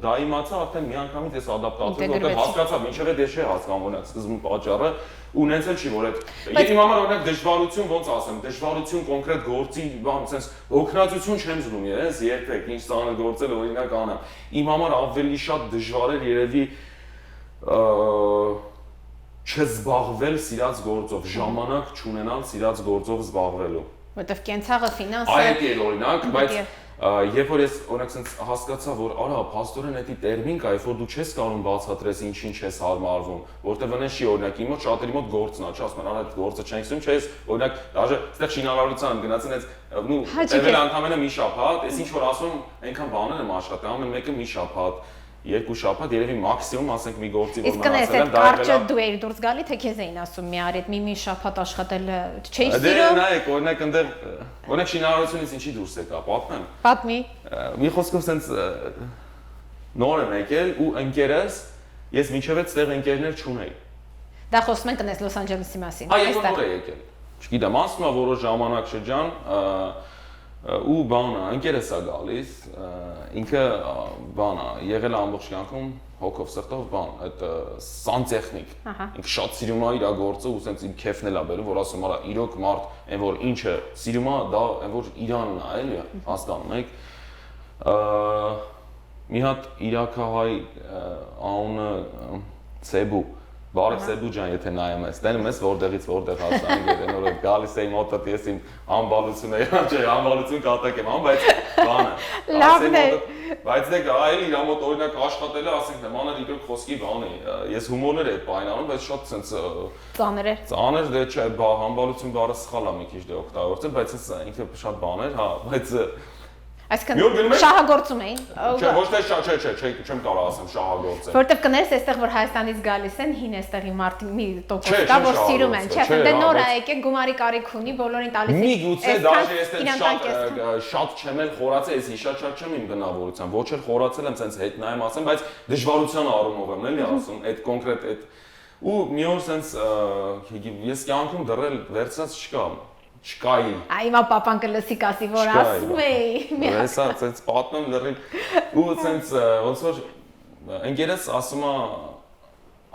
դա իմացա արդեն միանգամից ես ադապտացա, որտեղ հասկացա, ինչեւ է դե չի հասկանում օրինակ սկզբում պատճառը ու նենց էլ չի որ այդ իմ համար օրինակ դժվարություն ոնց ասեմ, դժվարություն կոնկրետ գործի բան, sense օգնածություն չեմ զգում ես երբեք ինչ ծանր գործել օրինակ անեմ։ Իմ համար ավելի շատ դժվար էր երևի չզբաղվել սիրած գործով, ժամանակ չունենալ սիրած գործով զբաղվելու։ Որտեվ կենցաղը ֆինանսը Այդ է օրինակ, բայց Երբ որ ես օրինակ sense հասկացա, որ արա, փաստորեն դա տերմին կա, երբ որ դու չես կարող բացատրես ինչին չես հարմարվում, որտեղ վնես չի օրինակ իմ մոտ շատերի մոտ գործն է, չասում են, արա այդ գործը չենք սում, չէ, օրինակ դաժե այստեղ շինարարության գնացին այս նու տևել անգամենը մի շաբաթ, այս ինչ որ ասում այնքան բաներ եմ աշխատել, ամեն մեկը մի շաբաթ, երկու շաբաթ, երևի մաքսիմում ասենք մի գործի որ մնացել եմ, դա կարճը դու էիր դուրս գալի, թե քեզ էին ասում մի արիդ մի շաբաթ աշխատել չէի սիրում։ Դե նայեք, օրինակ այնտեղ օրինակ շինարարությունից ինչի դուրս եկա, պատմեմ։ Պատմի։ Մի խոսքով sense նոր եմ եկել ու ընկերս ես մինչև այդտեղ ընկերներ չունեի։ Դա խոսում ենք այնպես Լոս Անջելեսի մասին, այստեղ։ Այո, նոր է եկել։ Չգիտեմ, ասում եմ որոշ ժամանակ շրջան ու բանը ընկերս է գալիս, ինքը բանը եղել է ամբողջ կյանքում հոգով սրտով բան, այդ սանտեխնիկ։ Ինքը շատ սիրում է իր գործը ու sense իմ քեֆն էլ է բերում, որ ասում արա իրոք մարդ, այն որ ինչը սիրում է, դա այն որ Իրանն է, էլի, հասկանում եք։ Մի հատ իրաքահայ անունը Սեբու Բարև Սեբու ջան, եթե նայում ես, տենում ես որտեղից որտեղ հասանք, եթե նոր գալիս էի մոտդ ես իմ անբալությունը, չէ, անբալություն կատակ եմ անում, բայց բանը։ Լավն է։ Բայց դե այլ իր մոտ օրինակ աշխատելը, ասենք նմանր իրոք խոսքի բան է։ Ես հումորներ եմ պայնանում, բայց շատ sense ծանր է։ Ծանր դե չէ, անբալություն բառը սխալ է մի քիչ դե օգտագործել, բայց ինքը շատ բան էր, հա, բայց Այսինքն շահագործում էին։ Չէ, ոչ թե չէ, չեմ կարող ասեմ շահագործել։ Որտեվ կներես, այստեղ որ Հայաստանից գալիս են, հին այստեղի մարդի մի տոկոս կա, որ սիրում են, չէ՞, դե նոր է եկել, գումարի կարիք ունի, բոլորին տալիս են։ Միգուցե դաժե այստեղ շատ չեմ էլ խորացել, ես շատ չեմ իմ բնավորությամբ, ոչ էլ խորացել եմ, sense հետ նայեմ ասեմ, բայց դժվարության առումով եմ էլի ասում, այդ կոնկրետ այդ ու մի օր sense ես կյանքում դեռ վերցրած չկայի։ Այ հիմա papan կլսի կասի, որ ասում էի։ Հեսա sense պատմեմ լրիվ ու sense ոնց որ ընկերս ասում է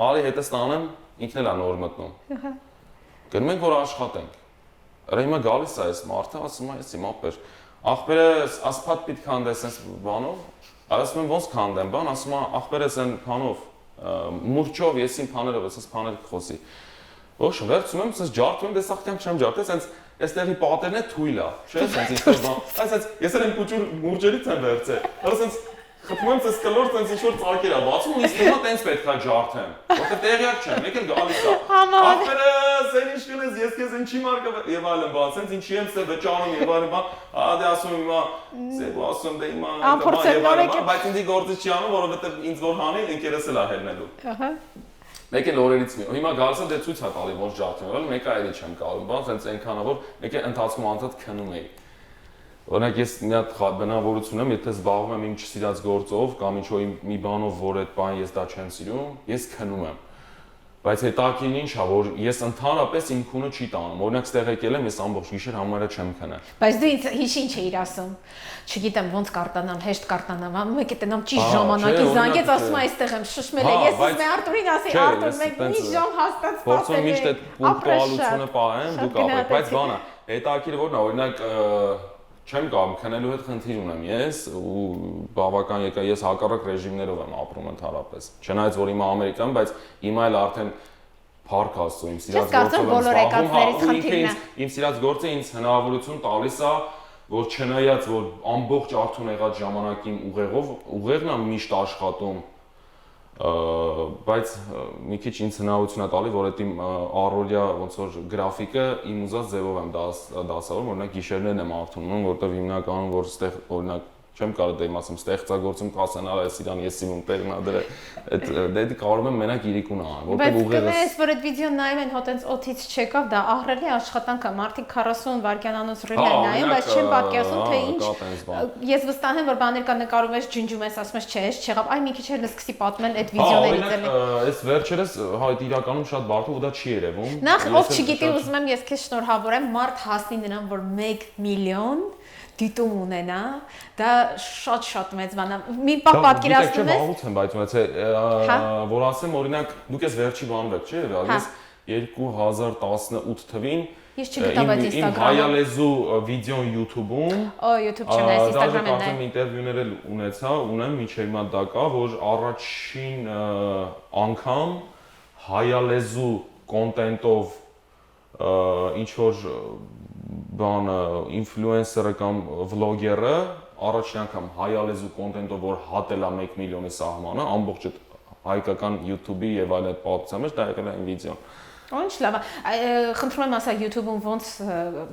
արի հետս տանեմ, ինքն էլ է նոր մտնում։ Գնում ենք որ աշխատենք։ Արա հիմա գալիս է այս մարդը, ասում է, «Ես իմ ապեր, ախպերը ասփատ պիտ քանդես sense բանով»։ Ասում եմ ոնց քանդեմ, բան, ասում է, ախպերս են բանով, մուրճով, ես իմ բաներով, ես բաներ կխոսի։ Ոչ, վերցում եմ, sense ջարդում, դե սա կյանք չեմ ջարդել, sense այստեղի պատերն է թույլ է, չէ՞, sense ինչ-որ բան։ Այսինքն ես էլ եմ կուճուր մուրճերից եմ վերցել։ Հələ sense խփում եմ sense կլոր sense ինչ-որ ծակեր է բացում ու ինձ թվում է տենց պետք է ջարդեմ, որտեղ տեղյակ չեմ, եկել գալիս է։ Ախպերը, սեն ինչ կնես, ես քեզ ինչի մարկա եւ այլն բան, sense ինչի եմ սե վճարում եւ այլն բան։ Դե ասում եմ հիմա, սեբ ասում դե հիմա եւ այլն, բայց ինձ գործը չի անում, որովհետեւ ինձ որ հանի ընկերս էլ է հելնելու։ Ահա։ Մեկ էլ օրերից մի։ Հիմա գալիս եմ դե ցույց է տալի ոնց ջարդում եմ, մեկը այլի չեմ կարող, բան, sense այնքան որ մեկ էլ ընթացքում անդադ քնում էի։ Օրինակ ես մի հատ բնավորություն եմ, եթե զբաղվում եմ իմ չսիրած գործով կամ ինչ-որ մի բանով, որ այդ բանը ես դա չեմ սիրում, ես քնում եմ։ Բայց հետաքրքիրն ինչ է, որ ես ընդհանրապես իմ քունը չի տանում։ Օրինակ ստեղ եկել եմ, ես ամբողջ գիշեր համարը չեմ քնել։ Բայց դու ինձ ինչ էիր ասում։ Չգիտեմ ոնց կարտանամ, հեշտ կարտանամ, մեկ է տենամ ճիշտ ժամանակի զանգեց, ասում այստեղ եմ շշմել եմ։ Ես ուզում եմ Արտուրին ասի, Արտուր, մեկ մի ժամ հաստատ սպասել եմ։ Փորձում միշտ այդ պունկտուալությունը պահեմ, դու կապեք, բայց բանը, հետաքրքիր որն է, օրինակ չեմ կարող քնելու հետ խնդիր ունեմ ես ու բավական եկա ես հակառակ ռեժիմներով եմ ապրում ընդհանրապես չնայած որ հիմա Ամերիկան բայց հիմա էլ արդեն փառք Աստծո իմ սիրած գործով իմ սիրած գործը ինձ հնարավորություն տալիս է որ չնայած որ ամբողջ արթուն եղած ժամանակին ուղեղն է միշտ աշխատում բայց մի քիչ ինձ հնարավորություն է տալի որ այդ իմ առօրյա ոնց որ գրաֆիկը իմ ուզած ձևով եմ դասավորում օրինակ գիշերներն եմ արթունում որտեվ հիմնականում որ ստեղ օրինակ չեմ կարող դեմ ասեմ ստեղծագործում կասենալ այս իրան ես իմ տեղն ա դրել այդ կարող եմ մենակ իրիկուն անել որտեվ ուղեղը բայց որ այդ վիդեոն նայում են հոտ այնց օթից չեկավ դա ահռելի աշխատանք է մարդիկ 40 վայրկյանանոց ռիլ են նայում բայց չեմ պատկերացնում թե ինչ ես վստահ եմ որ բաներ կա նկարում ես ջնջում ես ասում ես չէ ես չեղավ այ մի քիչ էլ սկսի պատմել այդ վիդեոներից էլի այս վերջերս հա այդ իրականում շատ բարդ ու դա չի երևում նախ ով չգիտի ուզում եմ ես քեզ շնորհավորեմ մարդ հասնի նրան որ 1 միլիոն դիտում ունենա, դա շատ մեծ բան է։ Մի պահ պատկերացնում ես։ Բաղուց եմ բայց ունեցել, որ ասեմ օրինակ դուք ես վերջի բանով եք, չէ՞, ես 2018 թվին Ես չգիտեմ այդ Instagram-ը։ Իմ հայալեզու վիդեոն YouTube-ում։ YouTube չեմ նայել, Instagram-ում եմ նայել։ Ինտերվյուներ էլ ունեմ, մինչև հիմա դա կա, որ առաջին անգամ հայալեզու կոնտենտով ինչ որ բանը ինֆլուենսերը կամ վլոգերը առաջին անգամ հայալեզու կոնտենտով որ հատել է 1 միլիոնի սահմանը, ամբողջ այդ հայկական YouTube-ի եւ այլ այդ պատմության մեջ դա եղել է այն վիդեոն։ Ինչ լավ է։ Խնդրում եմ ասա YouTube-ում ոնց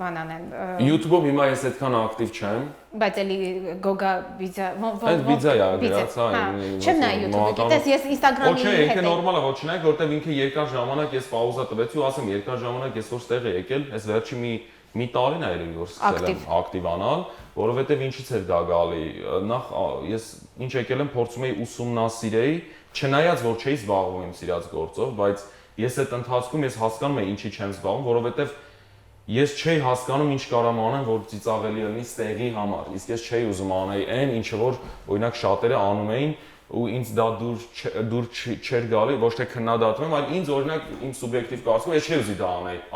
բան անեն։ YouTube-ում հիմա ես այդքան ակտիվ չեմ։ Բայց էլի Գոգա վիդեո այդ վիդեո է գրած, հա։ Չեմ նայ YouTube-ը, գիտես, ես Instagram-ի հետ եմ։ Ոչ, ինքը եմ։ նորմալ է, ոչ չնայեք, որտեվ ինքը երկար ժամանակ ես պաուզա տվեցի ու ասեմ երկար ժամանակ ես որ ստեղ է եկել, այս վերջի մի տարին է երևի որ սկսել եմ ակտիվանալ, որովհետև ինչից էր դա գալի։ Նախ ես ինչ եկել եմ փորձում էի ուսումնասիրեի, չնայած որ չէի զբաղվում իմ սիրած գործով, բայց ես այդ ընթացքում ես հասկանում եմ ինչի չեմ զբաղվում, որովհետև ես չէի հասկանում ինչ կարամ անեմ, որ ծիծաղելի լինի ստեղի համար։ Իսկ ես չէի ուզում անեի այն, ինչը որ օրինակ շատերը անում էին ու ինձ դա դուր չէր գալի, ոչ թե քննադատում, այլ ինձ օրինակ իմ սուբյեկտիվ կարծիքով ես չէի ուզի դա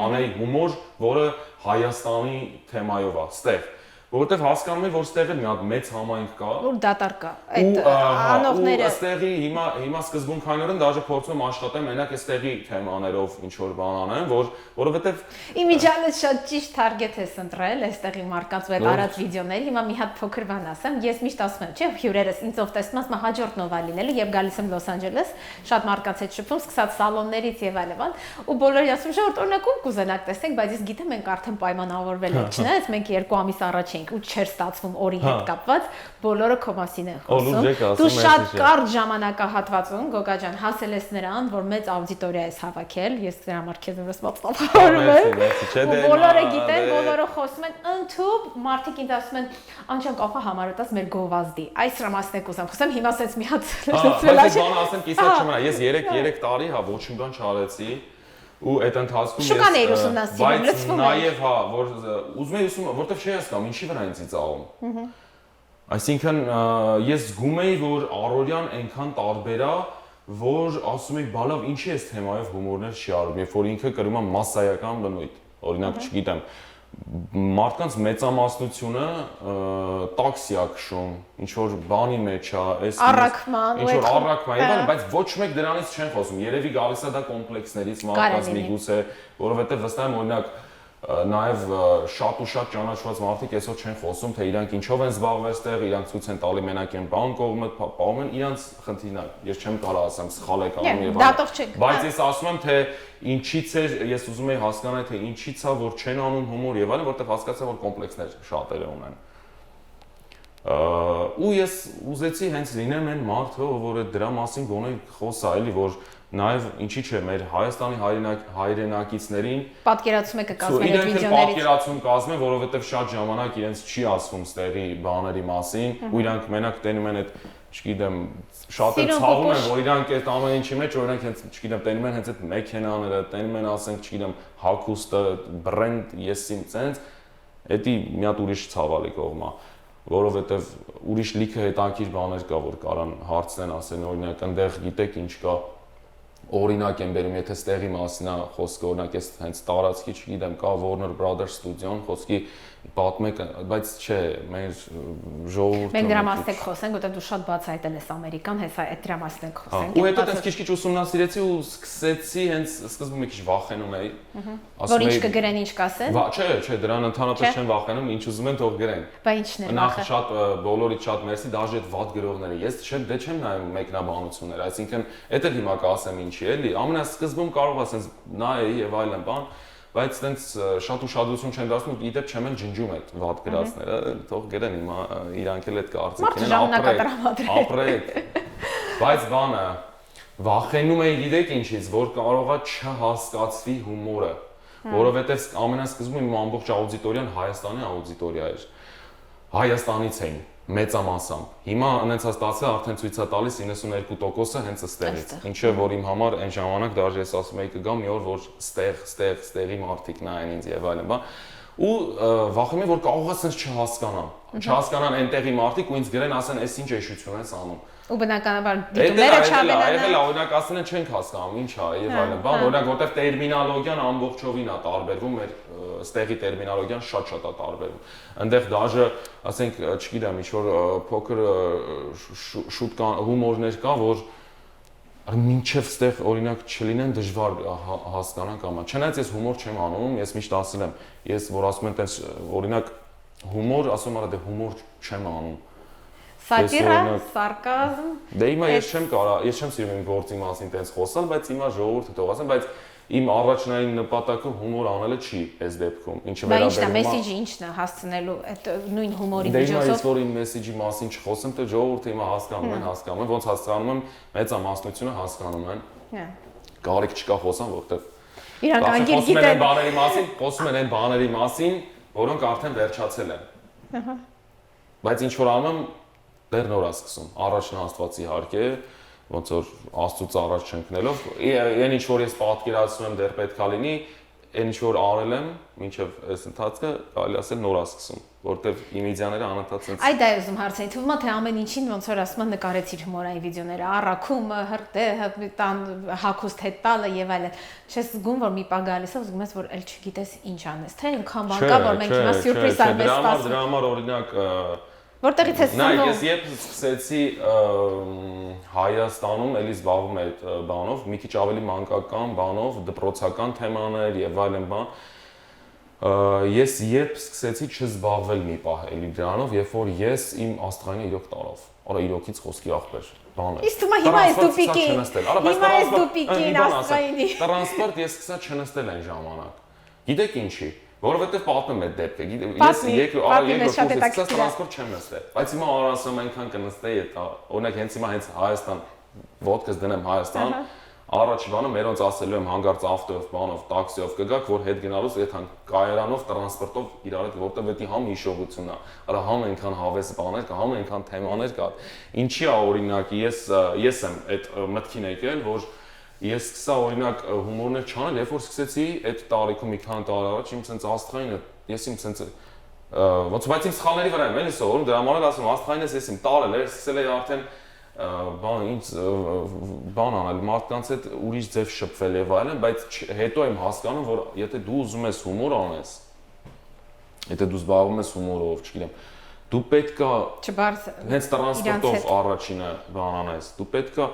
անեի հումոր, որը Հայաստանի թեմայով է, ստեղ որովհետև հասկանում եմ որ ստեղ էլ մի հատ մեծ համայնք կա որ դատար կա այդ անողները ու ստեղի հիմա սկզբունքայինորեն դաժե փորձում եմ աշխատեմ մենակ այստեղի թեմաներով ինչ որ բան անեմ որովհետև իմիջիալից շատ ճիշտ target ես ընտրել այստեղի մարկած վեբ արած վիդեոների հիմա մի հատ փոքր բան ասեմ ես միշտ ասում եմ չէ հյուրերս ինձով տեսնում ասում հաջորդ նովա լինելու եւ գալիս եմ Լոս Անջելես շատ մարդկանց հետ շփվում սկսած սալոններից եւ այլն ու բոլորը ասում շորտ օրինակ ում կուզենաք տեսնենք բայց ես գիտեմ մենք արդեն պայմանավորվել ենք չնայած մենք 2 ամիս առաջ ու չէր ստացվում օրի հետ կապված, բոլորը քո մասին են խոսում։ Դու շատ կարճ ժամանակահատվածում Գոգա ջան հասել ես նրան, որ մեծ աուդիտորիա ես հավաքել, ես դրա համար քեզ ուրս մոծավորում եմ։ Բոլորը գիտեն, բոլորը խոսում են, ընդհուպ մարդիկ ինձ ասում են, անչափ կապա համարոտած մեր գովազդի։ Այս ռամասնեք ուզեմ խոսեմ, հիմա ասեց մի հատ լսել է։ Բան ասեմ, կիսա չմնա, ես 3 տարի հա ոչ մի բան չարեցի։ Ու այդ ընթացքում ես բայց նաև հա որ ուզում եի ուսում որտեվ չի հասկանում ինչի վրա ինձ ծաղում այսինքն ես զգում էի որ առօրյան այնքան տարբեր է որ ասում եի բալավ ինչի էս թեմայով հումորներ չի արում երբ որ ինքը կրում է մասսայական բնույթ օրինակ չգիտեմ մարդկանց մեծամասնությունը տաքսի է քշում, ինչ որ բանի մեջ է, այս առաքման, ինչ որ առաքման, եւ այլն, բայց ոչ մեկ դրանից չեն խոսում։ Երևի գալիս է դա կոմպլեքսներից մարդկանց միգուցե, որովհետեւ վստահ եմ օրինակ նաև շատ ու շատ ճանաչված մարդիկ այսօր չեն խոսում, թե իրանք ինչով են զբաղվել այստեղ, իրանք ցույց են տալի մենակ են բան կողմը, պահում են իրանք խնդիրն է։ Ես չեմ կարող ասեմ սխալ եք անում եւ այլն։ Բայց ես ասում եմ, թե ինչից է, ես ուզում եի հասկանալ, թե ինչից է, որ չեն անում հումոր եւ այլն, որտեղ հասկացա, որ կոմպլեքսներ շատերը ունեն։ Ու ես ուզեցի հենց լինեմ այն մարդը, որ դրա մասին գոնե խոսա, էլի, որ նաև ինչի՞ չէ մեր Հայաստանի հայրենակիցներին պատկերացում եք կազմել այդ վիդեոներից պատկերացում կազմեն, որովհետև շատ ժամանակ իրենց չի ասվում ստեղի բաների մասին, ու իրանք մենակ տենում են այդ, չգիտեմ, շատ են ցավում են, որ իրանք այդ ամեն ինչի մեջ օրինակ հենց, չգիտեմ, տենում են հենց այդ մեքենաները, տենում են, ասենք, չգիտեմ, հագուստը, բրենդ, եսիմ ցենց, դա մի հատ ուրիշ ցավալի կողմ է, որովհետև ուրիշ լիքը հետաքրքիր բաներ կա, որ կարան հարցնեն, ասեն, օրինակ, այնտեղ գիտեք ինչ կա օրինակ եմ բերում, եթե ստեղի մասին է խոսքը, օրինակ ես հենց տարածքի, չգիտեմ, կա Warner Brothers ստուդիոն, խոսքի պատմեք, բայց չէ, մեր ժողովուրդը մենք դրա մասին ենք խոսենք, որտեղ դու շատ բացահայտել ես Ամերիկան, հեսա այդ դրա մասին ենք խոսենք։ Ու հետո տես քիչ-քիչ ուսումնասիրեցի ու սկսեցի հենց սկզբում մի քիչ վախենում էի։ Որ ինչ կգրեն, ինչ կասեն։ Չէ, դրան ընդհանրապես չեն վախենում, ինչ ուզում են թող գրեն։ Բա ինչն է վախը։ Նախ շատ բոլորից շատ մերսի, դաժե այդ վատ գրողները։ Ես չեմ նայում մեկնաբանություններ, այսինքն դա էլ հիմա կասեմ ինչի էլի։ Ամենասկզբում կարող ասես նայեի եւ այլն բան, բայց այտենց շատ ուշադրություն չեն դարձնում, իդեպ չեմ էլ ջնջում այդ վատ գրածները, թող գրեն հիմա իրանք էլ այդ կարծիքին են ապրեք։ Բայց բանը վախենում էի գիտեք ինչից, որ կարողա չհասկացվի հումորը, որովհետեւ ամենասկզբում իմ ամբողջ աուդիտորիան Հայաստանի աուդիտորիա էր։ Հայաստանից էին մեծամասամբ։ Հիմա այնց ստացել արդեն ցույց է տալիս 92%-ը հենց այստեղից։ Ինչը որ իմ համար այն ժամանակ դաժե ես ասում եի կգամ մի օր որ ստեղի մարդիկ նայեն ինձ եւ այլն, բա ու վախում եմ որ կարող է sense չհասկանան այնտեղի մարդիկ ու ինձ գրեն ասեն էս ինչ էշություն ես անում։ Ու բնականաբար դիտումները չավելանան։ Այդել է օրինակ ասեն են չենք հասկանում ինչ է եւ այլն, բան օրինակ որտեվ տերմինոլոգիան ամբողջովին է տարբերվում, մեր ստեղի տերմինոլոգիան շատ է տարբերվում։ Այնտեղ դաժե, ասենք, չգիտեմ, ինչ որ փոքր շուտ հումորներ կա, որ մինչև ստեղ օրինակ չլինեն դժվար հասկանան կամ չնայած ես հումոր չեմ անում, ես միշտ ասել եմ, ես որ ասում եմ տես օրինակ Հումոր, ասում եմ, դե հումոր չեմ անում։ Սատիրա, սարկազմ։ Դե հիմա ես չեմ սիրում իմ գործի մասին տենց խոսալ, բայց հիմա ժողովուրդը թող ասեն, բայց իմ առաջնային նպատակը հումոր անելը չի այս դեպքում։ Ինչը վերաբերում է մեսեջը ինչն է հասցնելու այդ նույն հումորի միջոցով։ Դե հիմա ես որ իմ մեսեջի մասին չխոսեմ, թե ժողովուրդը հիմա հասկանում են, ոնց հասկանում եմ, մեծամասնությունը հասկանում են։ Կարիք չկա խոսան, որտեղ իրանք անգիր գիտեն բաների մասին, խոսում են այն բաների մասին, որոնք արդեն վերջացել են։ Ահա։ Բայց ինչ որ անում եմ, դեռ նոր է սկսում։ Առաջն Աստվածի հարկ է, ոնց որ Աստծուց առաջ չընկնելով, այն ինչ որ ես պատկերացնում եմ դեռ պետքա լինի, այն ինչ որ արել եմ, մինչև այս ընթացքը կարելի ասել նոր է սկսում, որտեվ իմիդիաները անընդհատ sense։ Այդ դա ուզում հարցնել, թվում է թե ամեն ինչին ոնց որ ասում են նկարեցիր հումորային վիդեոները, առաքումը, հրտե, տան հագուստ հետ տալը եւ այլն։ Չես զգում որ մի պա գալիս է, ուզում ես որ էլ չգիտես ինչ անես, թե այնքան բան կա որ մենք հիմա սյուրպրիզ արվես սպասում։ Դրա համար օրինակ Որտեղից ես սնվում։ Նա ես երբ սկսեցի Հայաստանում էլի զբաղվում այդ բանով, մի քիչ ավելի մանկական բանով, դպրոցական թեմաներ եւ այլն բան, ես երբ սկսեցի չզբաղվել մի պահ էլի դրանով, երբ որ ես իմ աստղայինը իրոք տարավ, արա իրոքից խոսքի ախպեր բան է։ Իսկ հիմա ես դուպիկին։ Հիմա ես դուպիկին աստղայինի։ Տրանսպորտ ես սկսա չնստել այն ժամանակ։ Գիտեք ինչի։ Որովհետև պատմեմ այդ դեպքը։ Ես երկրորդ տրանսպորտ չեմ նստել։ Բայց հիմա ասում այնքան կնստեի այդ, օրինակ հենց հիմա հենց Հայաստան ոդկաս դնեմ Հայաստան, առաջի բանը մերոնց ասելու եմ հանգարց ավտոյով, բանով, տաքսիով կգաք, որ հետ գնալուց այդքան կայարանով, տրանսպորտով իրար հետ, որտեղ դա համ հիշողությունն է։ Արա համ այնքան հավես բաներ կա, համ այնքան թեմաներ կա։ Ինչի է օրինակ ես եմ այդ մտքին եկել, որ ես սկսա օրինակ հումորներ չանել, երբ որ սկսեցի այդ տարիքում մի քանի տարի առաջ իմ sense աստղայինը, ես իմ sense ոնց բայց իմ սխալների վրա եմ էլի սովորում, դրա համար ասում աստղայինս ես իմ տարել էր, սկսել էի արդեն բան ինձ բան անել, մարդկանց հետ ուրիշ ձև շփվել եւ այլն, բայց հետո եմ հասկանում, որ եթե դու ուզում ես հումոր անես, եթե դու զբաղվում ես հումորով, չգիտեմ, դու պետքա հենց տրանսպորտով առաջինը բան անես, դու պետքա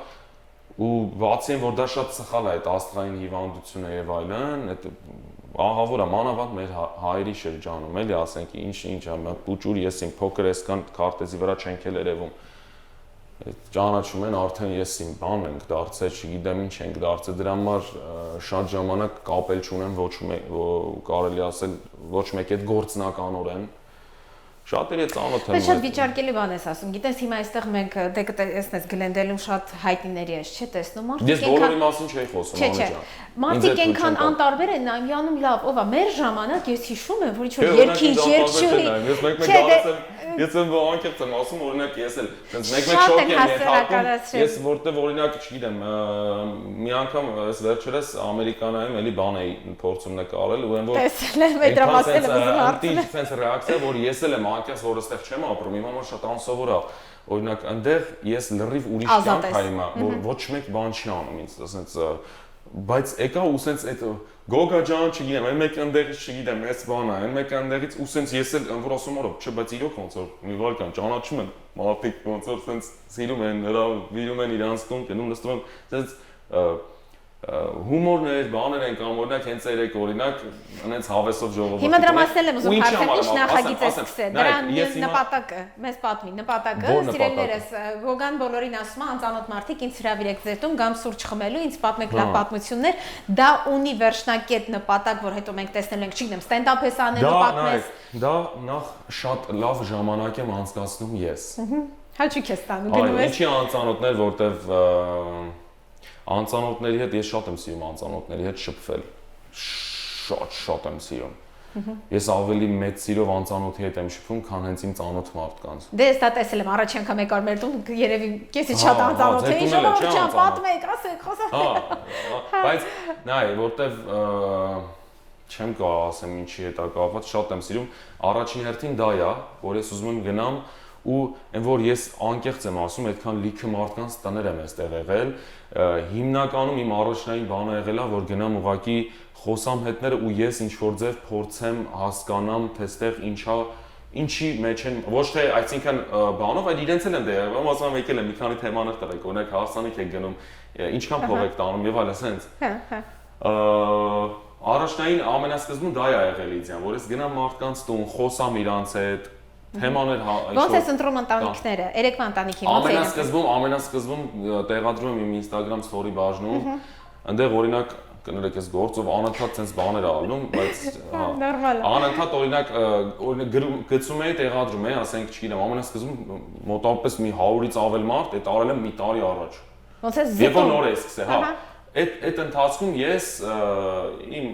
ու բացի այն որ դա շատ սխալ է այդ աստղային հիվանդությունը եւ այլն, այդ ահավոր է մանավանդ մեր հայերի շրջանում, էլի ասենք ինչ է, պուճուր ես իմ փոքր էսքան քարտեզի վրա չենք էլ երևում։ Ճանաչում են արդեն ես իմ բան ենք դարձել, չգիտեմ ինչ ենք դարձել, դրա համար շատ ժամանակ կապել չունեմ ոչ կարելի ասել ոչ մեկ այդ գործնականորեն Շատերի հետ ծանոթ եմ։ Շատ վիճարկելի բան ես ասում։ Գիտես հիմա այստեղ մենք դե կտեսնես Գլենդելում շատ հայտնիների ես, չէ՞, տեսնում մարդիկ։ Ես բոլորի մասին չէի խոսում, Անիջան։ Մարդիկ այնքան անտարբեր են նայում, յանում լավ, ով է, մեր ժամանակ ես հիշում եմ, որ ինչ որ երկիչ, երկչուհի։ Ես եմ անկեղծ եմ ասում, օրինակ ես էլ մեկ-մեկ շոկ եմ ենթարկում։ Ես որտեվ օրինակ չգիտեմ, մի անգամ այս վերջերս Ամերիկանայում էլի բան էի փորձում նկարել ու այն որ տեսել եմ այդ դրամասել եմ ուզում հարցնել։ Sense ռեակցիա, որ ես էլ եմ անկեղծ, որ այստեղ չեմ ապրում, իմ համար շատ անսովոր է։ Օրինակ այնտեղ ես լրիվ ուրիշ կյանք եմ հիմա, որ ոչ մեկ բան չի անում ինձ, ասենց բայց եկա ու սենց այդ գոգա ջան չգիտեմ, այն մեկ ընդեղից չգիտեմ, այս բանը, այն մեկ ընդեղից ու սենց ես էլ որ ասում եմ, չէ, բայց իրոք ոնց որ մի վարքան ճանաչում են, մարդիկ ոնց որ սենց սիրում են, հրավիրում են իրանց տուն, գնում նստում են, սենց հումորներ, բաներ են կամ օրինակ հենց երեք օրինակ այնց հավեսով ժողովուրդ։ Հիմա դրա մասն եմ ուզում հարցնել, ինչ նախագիծ է սկսել։ Դրա նպատակը, մեզ պատմի, նպատակը սիրելիներս Գոգան բոլորին ասում է անծանոթ մարդիկ ինձ հրավիրեք ձեր տուն, գամ սուրճ խմելու, ինձ պատմեք լավ պատմություններ, դա ունի վերջնակետ նպատակ, որ հետո մենք տեսնել ենք, չգիտեմ, ստենդափ ես անելու պատմես։ Դա նախ շատ լավ ժամանակ եմ անցկացնում ես։ Հաճույք ես ստանում, գնում ես։ Ինչի անծանոթներ, որտեվ անծանոթների հետ ես շատ եմ սիրում անծանոթների հետ շփվել։ Շատ եմ սիրում։ Ես ավելի մեծ սիրով անծանոթի հետ եմ շփվում, քան հենց իմ ծանոթ մարդկանց։ Դե ես դա տեսել եմ, առաջ անգամ եկար մեր տուն, երևի քեզից շատ անծանոթ էի, ժողովուրդ ջան, պատմեք, ասեք, խոսեք։ Բայց նայ, որտեվ չեմ կարող ասեմ ինչի հետ է կապված, շատ եմ սիրում։ Առաջին հերթին դա է, որ ես ուզում եմ գնամ ու այն որ ես անկեղծ եմ ասում, այդքան լիքը մարդկանց տներ եմ այստեղ եղել, հիմնականում իմ առաջնային բանը եղել է, որ գնամ ուղակի խոսամ հետները ու ես ինչ որ ձև փորձեմ հասկանամ, թե այստեղ ինչա, ինչի մեջ են, ոչ թե այսինքն բանով, այլ իրենց էլ են դե եղել, ասում եմ եկել եմ մի քանի թեմաներ տվեք, օրինակ հարսանիք եք գնում, ինչքան փող եք տանում եւ այլն, ասենց։ Առաջնային ամենասկզբում դա է եղել իդեան, որ ես գնամ մարդկանց տուն, խոսամ իրանց հետ, թեմաներ ոնց է ընտրում ընտանիքները, երեկվա ընտանիքի ամենասկզբում տեղադրում եմ իմ Instagram story բաժնում, այնտեղ օրինակ կներեք ես գործով անընդհատ sense բաներ ալնում, բայց անընդհատ օրինակ գծում էի տեղադրում էի, ասենք չգիտեմ, ամենասկզբում մոտավորապես մի 100-ից ավել մարդ, այդ արել եմ մի տարի առաջ։ Ոնց է զտում։ Եվ նոր է սկսել, հա։ Այդ ընթացքում ես իմ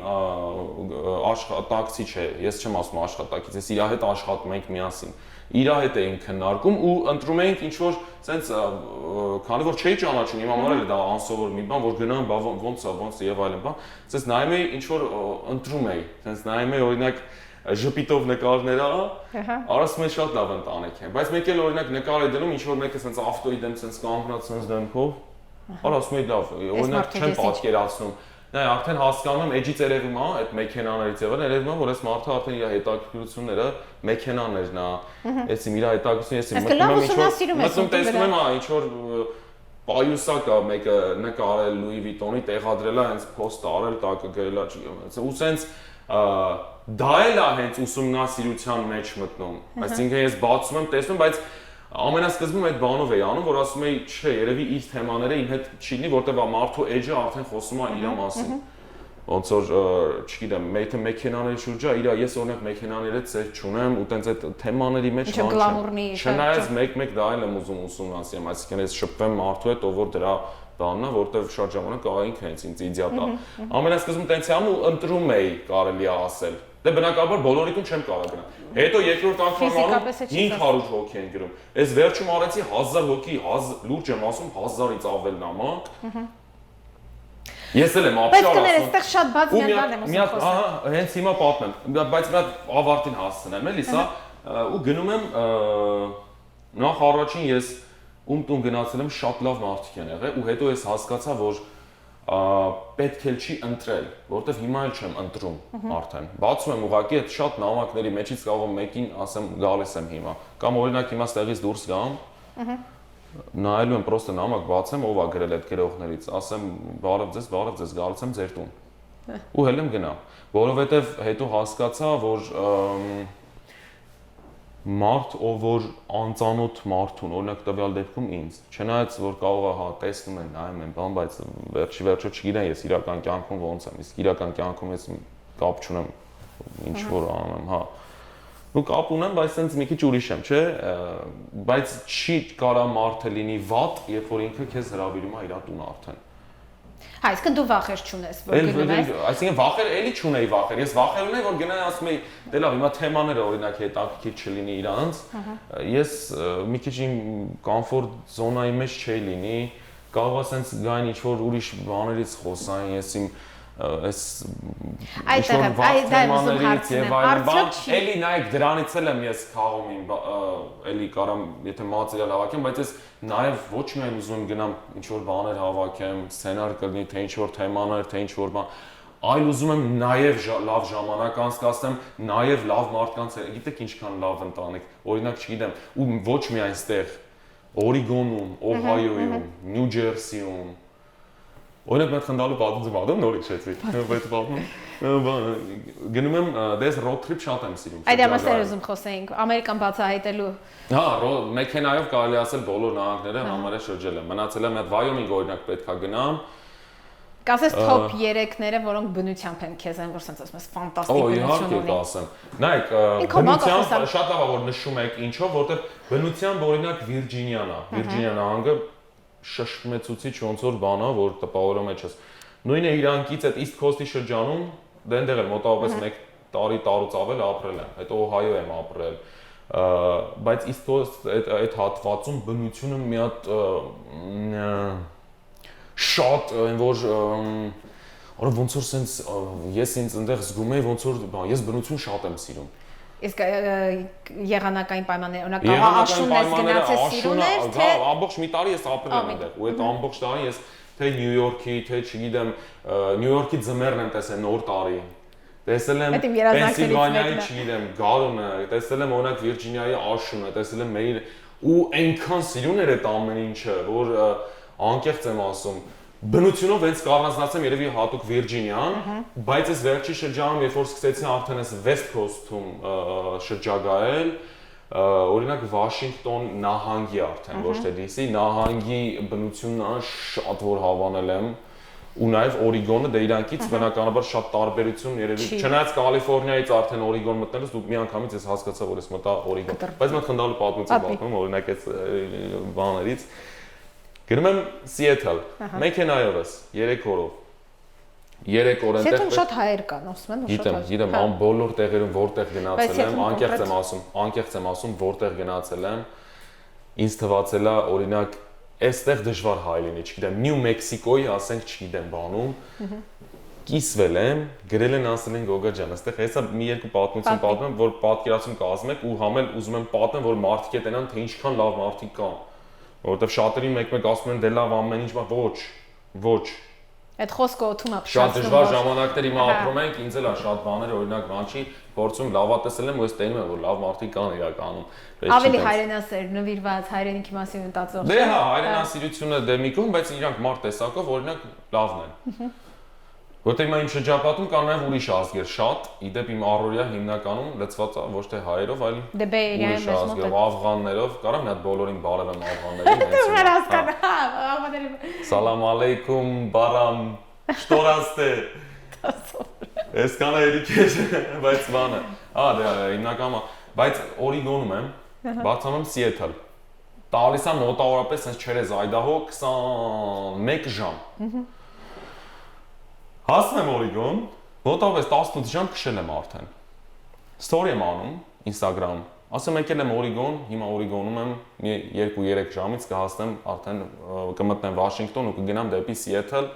աշխատակցի չէ, ես չեմ ասում աշխատակից, ես իր հետ աշխատում ենք միասին։ Իր հետ էինք քննարկում ու ընտրում էինք ինչ որ sense քանի որ չէի ճանաչում, իմ համար էլ դա անսովոր մի բան, որ գնամ, ոնց եւ այլն, բան, sense նայում էի ինչ որ ընտրում էի, sense նայում էի օրինակ ժպիտով նկարները, արածում էի շատ լավ ընտանիք են, բայց մեկ էլ օրինակ նկար է դնում, ինչ որ մեկը sense ավտոյի դեմ sense կանգնած sense դեմքով, արածում էի լավ, օրինակ չեմ պատկերացնում։ Նա արդեն հասկանում եմ, էջից երևում է, այդ մեքենաներից եղել, երևում է, որ այս մարդը արդեն իր հետաքրքրությունները մեքենաներն է, այս իր հետաքրքրությունը, ես տեսնում եմ ինչ որ պայուսա կա մեկը նկարել Լուի Վիտոնի տեղադրել է, հենց post արել, տակը գրել է, ու սենց դա էլ է հենց ուսումնասիրության մեջ մտնում, այսինքն ես բացում եմ, տեսնում, բայց ամենասկզբում այդ բանով էի անում, որ ասում էի, չէ, երևի իր թեմաները իմ հետ չի լինի, որտեղ մարդու էջը արդեն խոսում է իր մասին։ Ոնց որ, չգիտեմ, եթե մեքենաների շուրջ է, ես օրինակ մեքենաների հետ ծեր չունեմ ու տենց այդ թեմաների մեջ չնայած մեկ-մեկ դա էլ եմ ուզում ուսումնասիրեմ, այսինքն ես շփվեմ մարդու հետ, ով որ դրա բանն է, որտեղ շատ ժամանակ ինքը հենց ինձ իդիա տա։ Ամենասկզբում տենց եմ ու ընտրում էի, կարելի է ասել։ Դե բնականաբար բոլորիկում չեմ կարող գնալ։ Հետո երկրորդ անգամ անում 500 հոգի են գրում։ Այս վերջում արեցի 1000 հոգի, լուրջ եմ ասում 1000-ից ավել նամակ։ Ես էլ եմ ապշար ասում։ Բայց կներես, այդտեղ շատ բաց մի բան եմ ուզում խոսել։ Ահա, հենց հիմա պատմեմ, բայց մի հատ ավարտին հասցնեմ, էլի սա, ու գնում եմ նախ առաջին ես ում տուն գնացել եմ շատ լավ մարդիկ են եղել ու հետո ես հասկացա, որ պետք էլ չի ընտրել, որովհետև հիմա էլ չեմ ընտրում արդեն։ Բացում եմ ուղղակի այդ շատ նամակների մեջից կարող եմ մեկին ասեմ գալիս եմ հիմա։ Կամ օրինակ հիմա ստեղից դուրս գամ, նայելու եմ պրոստը նամակ բացեմ, ով է գրել այդ գրողներից, ասեմ բարև ձեզ, գալիս եմ ձեր տուն։ Ու հել եմ գնամ, որովհետև հետո հասկացա, որ մարդ, ով որ անծանոթ մարդուն, օրինակ տվյալ դեպքում ինձ, չնայած որ կարող է հա տեսնում են, նայում են, բան, բայց վերջի չգիտեն ես իրական կյանքում ոնց եմ, իսկ իրական կյանքում ես կապ չունեմ, ինչ որ անում եմ, հա։ Ու կապ ունեմ, բայց sense մի քիչ ուրիշ եմ, չէ՞, բայց չի կարա մարդը լինի վատ, երբ որ ինքը քեզ հրավիրում է իր տուն արդեն։ Հա, իսկ դու վախեր չունես, որ գնում ես։ Այսինքն վախեր էլի չունեի վախեր։ Ես վախեր ունեի, որ գնայի ասում էի, դե լավ, հիմա թեմաները օրինակ հետաքրքիր չլինի իրանց։ Ես մի քիչ իմ կոմֆորտ զոնայի մեջ չէի լինի, կարող է sense գային ինչ որ ուրիշ բաներից խոսային, ես իմ այս այդտեղ դա եմ ուզում հարցնել։ Էլի նայեք դրանից էլ եմ ես խաղում իմ էլի կարամ եթե մատերիալ հավաքեմ, բայց ես նաև ոչ միայն ուզում եմ գնամ ինչ որ բաներ հավաքեմ, սցենար կլինի, թե ինչ որ թեմաներ, թե ինչ որ բան, այլ ուզում եմ նաև լավ ժամանակ անցկացնեմ, նաև լավ մարդկանց հետ, գիտեք ինչքան լավ ընտանիք, օրինակ չգիտեմ, ու ոչ միայն այստեղ, Օրիգոնում, Օհայոյում, Նյու Ջերսիում Օրինակ մենք խնդալու պատմում նորից շեցի, բայց պատմում գնում եմ դες road trip շատ եմ սիրում։ Այդ ամասեր ուզում խոսեինք, Ամերիկան բացահայտելու։ Հա, մեքենայով կարելի ասել բոլոր նահանգները համարը շրջել եմ։ Մնացել եմ այդ Վայոմինգ օրինակ պետքա գնամ։ Կասես top 3-ները, որոնք բնությամբ են քեզ են, որ sense ասում ես ֆանտաստիկ բնություն ունի։ Իհարկե կասեմ։ Նայեք, բնությամբ շատ լավ է որ նշում եք ինչով, որտեղ բնությամբ օրինակ Վիրջինիան է։ Վիրջինիա նահանգը շշմեցուցիչ ոնց որ բան է, որ տպավորում է չես։ Նույնը իրանքից այդ East Coast-ի շրջանում, դա այնտեղ էլ մոտավորապես 1 տարի տարուց ավել ապրել եմ, հետո Օհայո եմ ապրել, բայց East Coast այդ հատվածում բնությունը մի հատ շատ այն որ Արա ոնց որ sense ես ինձ այնտեղ զգում եմ ոնց որ ես բնություն շատ եմ սիրում։ Իսկ եղանակային պայմաններ, օրինակ կարող աշունն ես գնացես սիրուն ես, թե ամբողջ մի տարի ես ապրել եմ այնտեղ, ու այդ ամբողջ տարի ես թե Նյու Յորքի, թե չգիտեմ, Նյու Յորքի ձմեռն եմ տեսել նոր տարի։ Տեսել եմ Պենսիլվանիայի, չգիտեմ, գարունը, տեսել եմ օրինակ Վիրջինիայի աշունը, տեսել եմ մեր ու այնքան սիրուն էր այդ ամեն ինչը, որ անկեղծ եմ ասում, բնությունով հենց կառանձնացեմ երևի հատուկ Վիրջինիան, բայց այս վերջի շրջանում, երբ որ սկսեցի արդեն այս West Coast-ում շրջագայել, օրինակ Վաշինգտոն նահանգի արդեն, ոչ թե DC, նահանգի բնությունն շատ որ հավանել եմ, ու նաև Օրիգոնը դե իրանքից բնականաբար շատ տարբերություն երևի, չնայած Կալիֆոռնիայից արդեն Օրիգոն մտնելուց դուք միանգամից ես հասկացա, որ ես մտա Օրիգոն, բայց մտ խնդալու պատմություն պատմում, օրինակ այս բաներից գնում եմ Սիեթլ, մեքենայովս 3 օրով 3 օր այնտեղ Սիեթլում շատ հայեր կան, ասում են, շատ հայեր։ Գիտեմ, ան բոլոր տեղերում որտեղ գնացել եմ, անկեղծ եմ ասում, որտեղ գնացել եմ, ինձ թվացել է օրինակ այստեղ դժվար հայ լինի, չգիտեմ, Նյու Մեքսիկոյի, ասենք, չգիտեմ, բանում կիսվել եմ, գրել են ասել են Գոգա ջան, այստեղ հեսա մի երկու պատմություն պատմեմ, որ պատկերացում կազմեք ու համել ուզում եմ պատմեմ, որ մարդիկ է տենան, թե ինչքան լավ մարդիկ կան, որովհետև շատերին մեկ-մեկ ասում են դե լավ ամեն ինչ, ոչ Այդ խոսքը օթում է շատ դժվար ժամանակներ հիմա ապրում ենք, ինձ էլ է շատ բաներ, օրինակ բանչի փորձում լավատեսել եմ ու ես տենում եմ, որ լավ մարդիկ կան իրականում։ Ավելի հայրենասեր, նվիրված, հայրենիքի մասին մտածող։ Դե հա, հայրենասիրությունը դե մի կողմ, բայց իրանք մարդ տեսակով օրինակ լավն են։ Որտեղ հիմա իմ շրջապատում կան նաև ուրիշ ազգեր շատ, իդեպ իմ առօրյա հիմնականում լցված է ոչ թե հայերով, այլ դե բեյերիայում ես մոտ աֆղաններով, կարամ մի հատ բոլորին բարևեմ աֆղաններին, Դու մեր հասկան, հա, աֆղաններին։ Սալամ ալեյքում, բարամ, շտորաստե։ Այսքանը երիքեր, բայց բանը։ Դե հիմնականում, բայց Օրիգոնում եմ, բացանում Սիեթլ։ Տալիս եմ մոտավորապես հենց չերեզ Այդահո 21 ժամ։ Հասնում եմ Օրիգոն, մոտավորապես 18 ժամ քշել եմ արդեն։ Story եմ անում Instagram։ Ասում եկել եմ Օրիգոն, հիմա Օրիգոնում եմ, մի 2-3 ժամից կհասնեմ արդեն կմտնեմ Վաշինգտոն ու կգնամ դեպի Սիեթլ։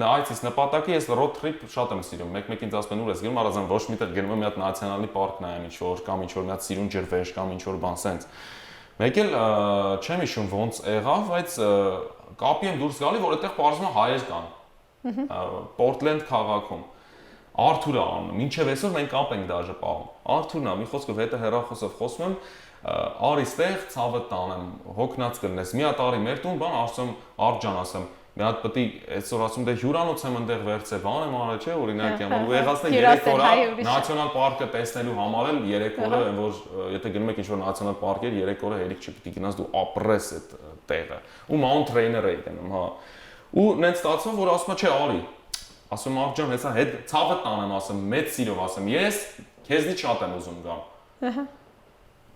Այցից նպատակը ես road trip շատ եմ սիրում։ Մեկ-մեկ ինձ ասում են ուր ես գնում, առանց ոչ միտեղ գնում եմ մի հատ նացիոնալի պարկ նայեմ ինչ-որ կամ ինչ-որ մի հատ սիրուն ջրվեժ կամ ինչ-որ բան սենց։ Մեկ էլ չեմ հիշում ոնց եղավ, բայց կապի եմ դուրս գալի, որ այդտեղ բարձրացնում հայեր կան։ Պորտլենդ քաղաքում Արթուրը անում, մինչև այսօր մենք կապ ենք դաժե պահում։ Արթուրն է, մի խոսքով հետը հեռախոսով խոսում եմ, արիստեղ ցավը տանեմ, հոգնած կլնես։ Մի հատ արի մեր տուն, բան ասում, Արտջան ասեմ, մի հատ պետք է այսօր ասում դե հյուրանոց եմ այնտեղ վերցել, բան եմ արել, չէ, օրինակ եմ, ու եղածն 3 օր նացիոնալ պարկը տեսնելու համար էլ 3 օրը, որ եթե գնում եք ինչ-որ նացիոնալ պարկեր, 3 օրը հերիք չպետք է գնաս դու ապրես այդ տեղը։ Ու Mount Rainier էի գնում, հա։ Ու նենց ստացվավ, որ ասում է, չէ, արի։ Ասում Արտջան, հեսա հետ ցավը տանեմ, ասում, մեծ սիրով ասում, ես քեզնից շատ եմ ուզում գամ։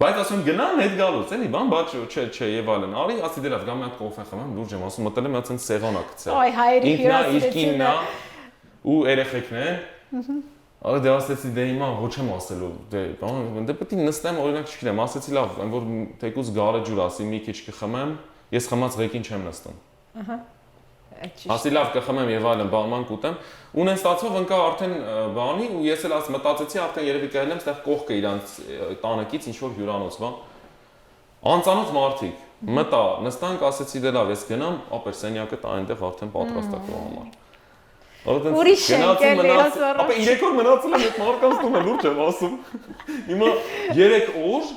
Բայց ասում գնամ հետ գալուց, էլի, բան, բաց չէ, եւ այլն։ Արի, ասի դե լավ, գամ մի հատ կոֆե խմեմ, լուրջ եմ ասում, մտել եմ մի հատ ցենց սեղանա գցել։ Այ հայերի ինքն է ու երեխեքն են։ Արի դե ասեցի դե հիմա ոչ եմ ասելու, դե բան, դե պետք է նստեմ, օրինակ չգիտեմ, ասեցի լավ, այն որ թեկուզ գարեջուր ասի, մի քիչ կխմեմ, ես խմած ղեկին չեմ նստում։ Ասի լավ կխմեմ եւ այլն բանման կուտեմ ու նեն ստացվավ ընկա արդեն բանի ու ես էլ մտածեցի արդեն երևի կհելեմ այդտեղ կողքը իրանց տանեկից ինչ որ հյուրանոց բան անծանոթ մարդիկ մտա նստանք ասեցի դե լավ ես գնամ ապեր սենյակը տա այնտեղ արդեն պատրաստ է քո համար Ուրիշ ենք էլի ապա 3 օր մնացել եմ այդ մարդկանց տունը լուրջ եմ ասում հիմա 3 օր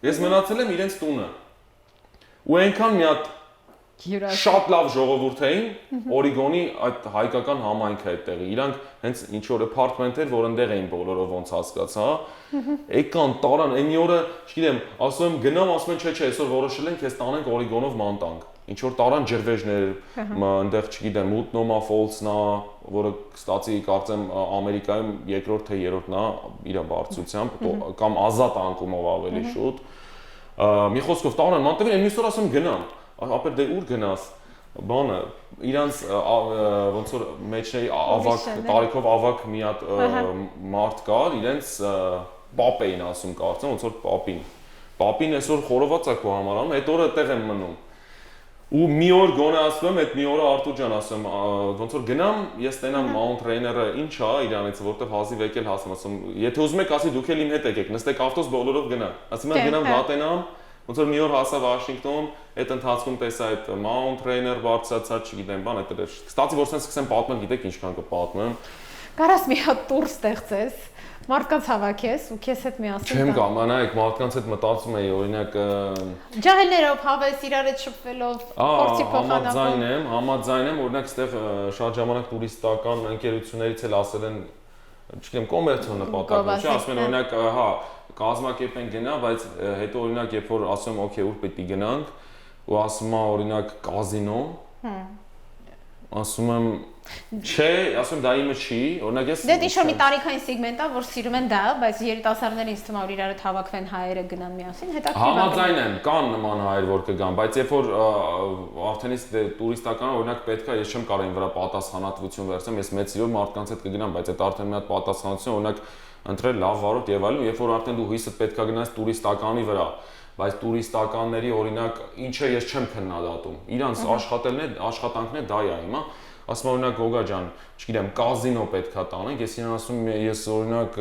ես մնացել եմ իրենց տունը ու այնքան մի հատ շատ լավ ժողովուրդ էին Օրիգոնի այդ հայկական համայնքը այդտեղի իրանք հենց ինչ որ apartment էր որ այնտեղ էին բոլորով ոնց հասկացա եկան տարան այնի օրը չգիտեմ ասում եմ գնամ ասում են չէ այսօր որոշել ենք ես տանենք Օրիգոնով ման տանք ինչ որ տարան ջրվեժներ այնտեղ չգիտեմ Մուտնոմա Ֆոլսն է որը ստացի կարծեմ Ամերիկայում երկրորդ թե երրորդն է իր բարձրությամբ կամ ազատ անկումով ավելի շուտ մի խոսքով տարան ման տվել այնպես որ ասում գնամ ապեր դե ուր գնաս բանը իրանց ոնց որ մեջների ավակ տարիքով ավակ մի հատ մարդ կար իրենց պապ էին ասում կարծեմ ոնց որ պապին այսօր խորոված է քո համար անում այդ օրը այդտեղ եմ մնում ու մի օր գոնե ասում եմ այդ մի օրը Արտուր ջան ասում ոնց որ գնամ ես տենամ Mount Rainier-ը ինչ է իրանից որտեվ հազիվ եկել հասեմ ասում եթե ուզում եք ասի դուք էլ իմ հետ եկեք նստեք ավտոս բոլորով գնա ասում եմ գնամ դատենամ ոնց որ մի օր հասա Վաշինգտոն, այդ ընթացքում տեսա այդ Mount Rainier բարձրացած, չգիտեմ, բան այդ էր։ Ստացի որ sense սկսեմ պատմել, գիտեք ինչքան կպատմեմ։ Կարաս մի հատ տուր ստեղծես, Մարդկանց հավաքես ու քեզ հետ միասին։ Չեմ կամանայք, մարդկանց հետ մտածում էի, օրինակ ջահելներով, հավես իրար հետ շփվելով, փորձի փոխանակում։ Համաձայն եմ, օրինակ այստեղ շատ ժամանակ տուրիստական ընկերություններից էլ ասել են, չգիտեմ, կոմերցիոն նպատակով, չէ՞, ասում են օրինակ, հա, կազմակերպեն գնա, բայց հետո օրինակ երբ որ ասում եմ, օքեյ, ուր պետք է գնանք, ու ասում եմ օրինակ կազինո, ասում եմ չէ, ասում դա իմը չի, օրինակ ես Դե ինչ-որ մի տարիքային սեգմենտ է, որ սիրում են դա, բայց երիտասարդները ինձ թվում է որ իրար հետ հավաքվեն հայերը գնան միասին, հետաքրքիր։ Համաձայն եմ, կան նման հայեր, որ կգան, բայց երբ որ արդեն իսկ տուրիստական օրինակ պետք է, ես չեմ կարող այն վրա պատասխանատվություն վերցնեմ, ես մեծ սիրով մարդկանց հետ կգնամ, բայց այդ արդեն մի հատ պատասխանատվություն, օրինակ ընտրել լավ վարորդ եւ այլն, երբ որ արդեն դու հույսդ պետքա գնաս տուրիստականի վրա, բայց տուրիստականների օրինակ ինչը ես չեմ քննադատում։ Իրանց աշխատանքն է դա է հիմա։ Ասում եմ օրինակ Գոգա ջան, չգիտեմ, կազինո պետքա տանենք, ես իրան ասում եմ, ես օրինակ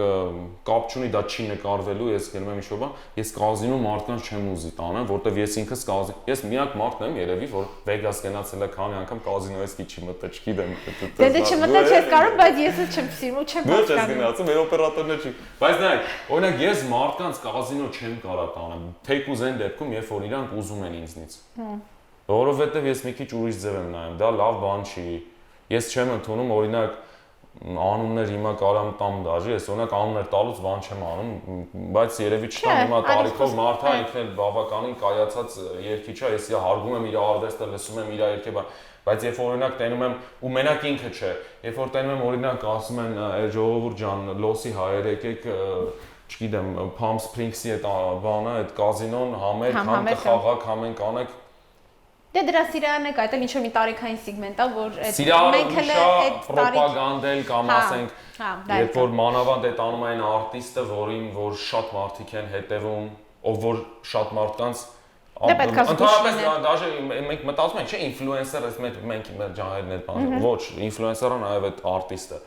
կապ չունի, դա չի նկարվելու, ես գնում եմ ինչ-որ բան, ես կազինո մարդկանց չեմ ուզի տանեմ, որտեվ ես ինքս ես միակ մարդն եմ երևի, որ Վեգաս գնացել է քանի անգամ կազինո էսքի չի մտել, չգիտեմ։ Դե չմտել չես կարող, բայց ես չեմ սիրում ու չեմ հասկանում։ Ոչ ես գնացում, մեր օպերատորն չի։ Բայց նայեք, օրինակ ես մարդկանց կազինո չեմ կարող տանեմ, թեկուզ այն դեպքում, երբ որ իրանք ուզում են ինձնից։ Որովհետև ես մի քիչ ուրիշ ձև եմ նայում, դա լավ բան չի։ Ես չեմ ընդունում օրինակ անուններ հիմա կարամ տամ դաժի, ես օրինակ անուններ տալուց բան չեմ անում, բայց երևի չտամ հիմա տարիքով մարդը ինքն էլ բավականին կայացած երգիչ է, ես հարգում եմ իր արվեստը, լսում եմ իր երգերը, բայց երբ օրինակ տենում եմ ու մենակ ինքը չէ, երբ որ տենում եմ օրինակ ասում են ժողովուրդ ջան, լոսի հայեր եկեք, չգիտեմ, Palm Springs-ի այդ բանը, այդ կազինոն համեր, համ կխաղաք, համ ենք անեք Դե դրա սիրահարն է կայտել ինչ-որ մի տարիքային սեգմենտ է, որ մենք էլ այդ պրոպագանդել կամ ասենք, երբ որ մանավանդ այդ անում այն արտիստը, որին որ շատ մարդիկ են հետևում, ով որ շատ մարդկանց ընդհանրապես դաժե մենք մտածում ենք, չէ, ինֆլուենսերը մենք ջահերն էլ բան, ոչ, ինֆլուենսերը նաև այդ արտիստը,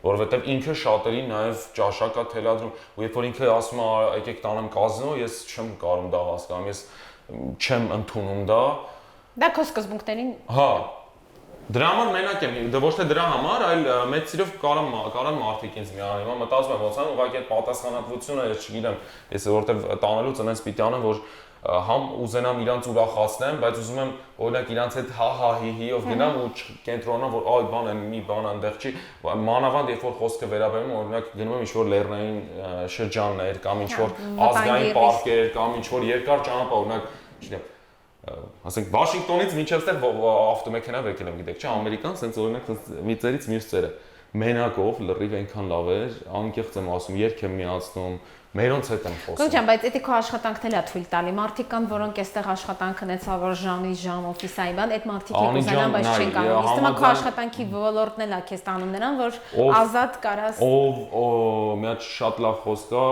որովհետև ինքը շատերին նաև ճաշակ է թելադրում, ու երբ որ ինքը ասում է եկեք տանեմ կազինո, ես չեմ կարող դա հասկանամ, ես չեմ ընդունում դա Դա քո սկզբունքներին Հա Դրա համար մենակ եմ, դա ոչ թե դրա համար, այլ մեծ սիրով կարան մարդիկ ինձ միանան, հիմա մտածում եմ ոնց ആണ്, ուղղակի այդ պատասխանատվությունը, ես չգիտեմ, ես որտեվ տանելուց այնպես պիտի անեմ, որ համ ուզենամ իրանց ուրախացնեմ, բայց ուզում եմ օրինակ իրանց հետ հա հի-հիով գնամ ու կենտրոնանամ, որ այ բան են, մի բան այնտեղ չի, մանավանդ երբ որ խոսքը վերաբերում օրինակ գնում եմ ինչ-որ լեռնային շրջաններ կամ ինչ-որ ազգային պարկեր կամ ինչ-որ երկար ճանապարհ, օրինակ, չգիտեմ ասենք Վաշինգտոնից մինչև ստեղ ավտոմեքենա եկել եմ, գիտեք, չէ, ամերիկան, սենց օրինակ մի ծերից մյուս ծերը մենակով լրիվ այնքան լավ էր, անկեղծ եմ ասում, երգ եմ միացնում, մերոնց հետ եմ խոսում։ Գոջան, բայց դա քո աշխատանքն էլ է թույլ տալի։ Մարդիկ կան, որոնք այստեղ աշխատանք ունեցավ, որ ժամ օֆիսային բան, այդ մարդիկ կուզենան, բայց չեն կարող։ Իսկ հիմա քո աշխատանքի ոլորտն էլ է քեզ տանում նրան, որ ազատ կարաս։ Մի հատ շատ լավ խոսք կա,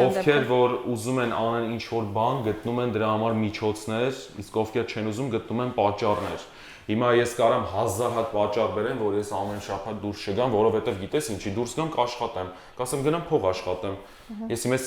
ովքեր որ ուզում են անեն ինչ-որ բան, գտնում են դրա համար միջոցներ, իսկ ովքեր չեն ուզում, գտնում են պատճառներ։ Հիմա ես կարամ 1000 հատ պատճառ բերեմ, որ ես ամեն շաբաթ դուրս չգամ, որովհետև գիտես ինչի դուրս գամ կաշխատեմ, կասեմ գնամ փող աշխատեմ։ Ես հիմա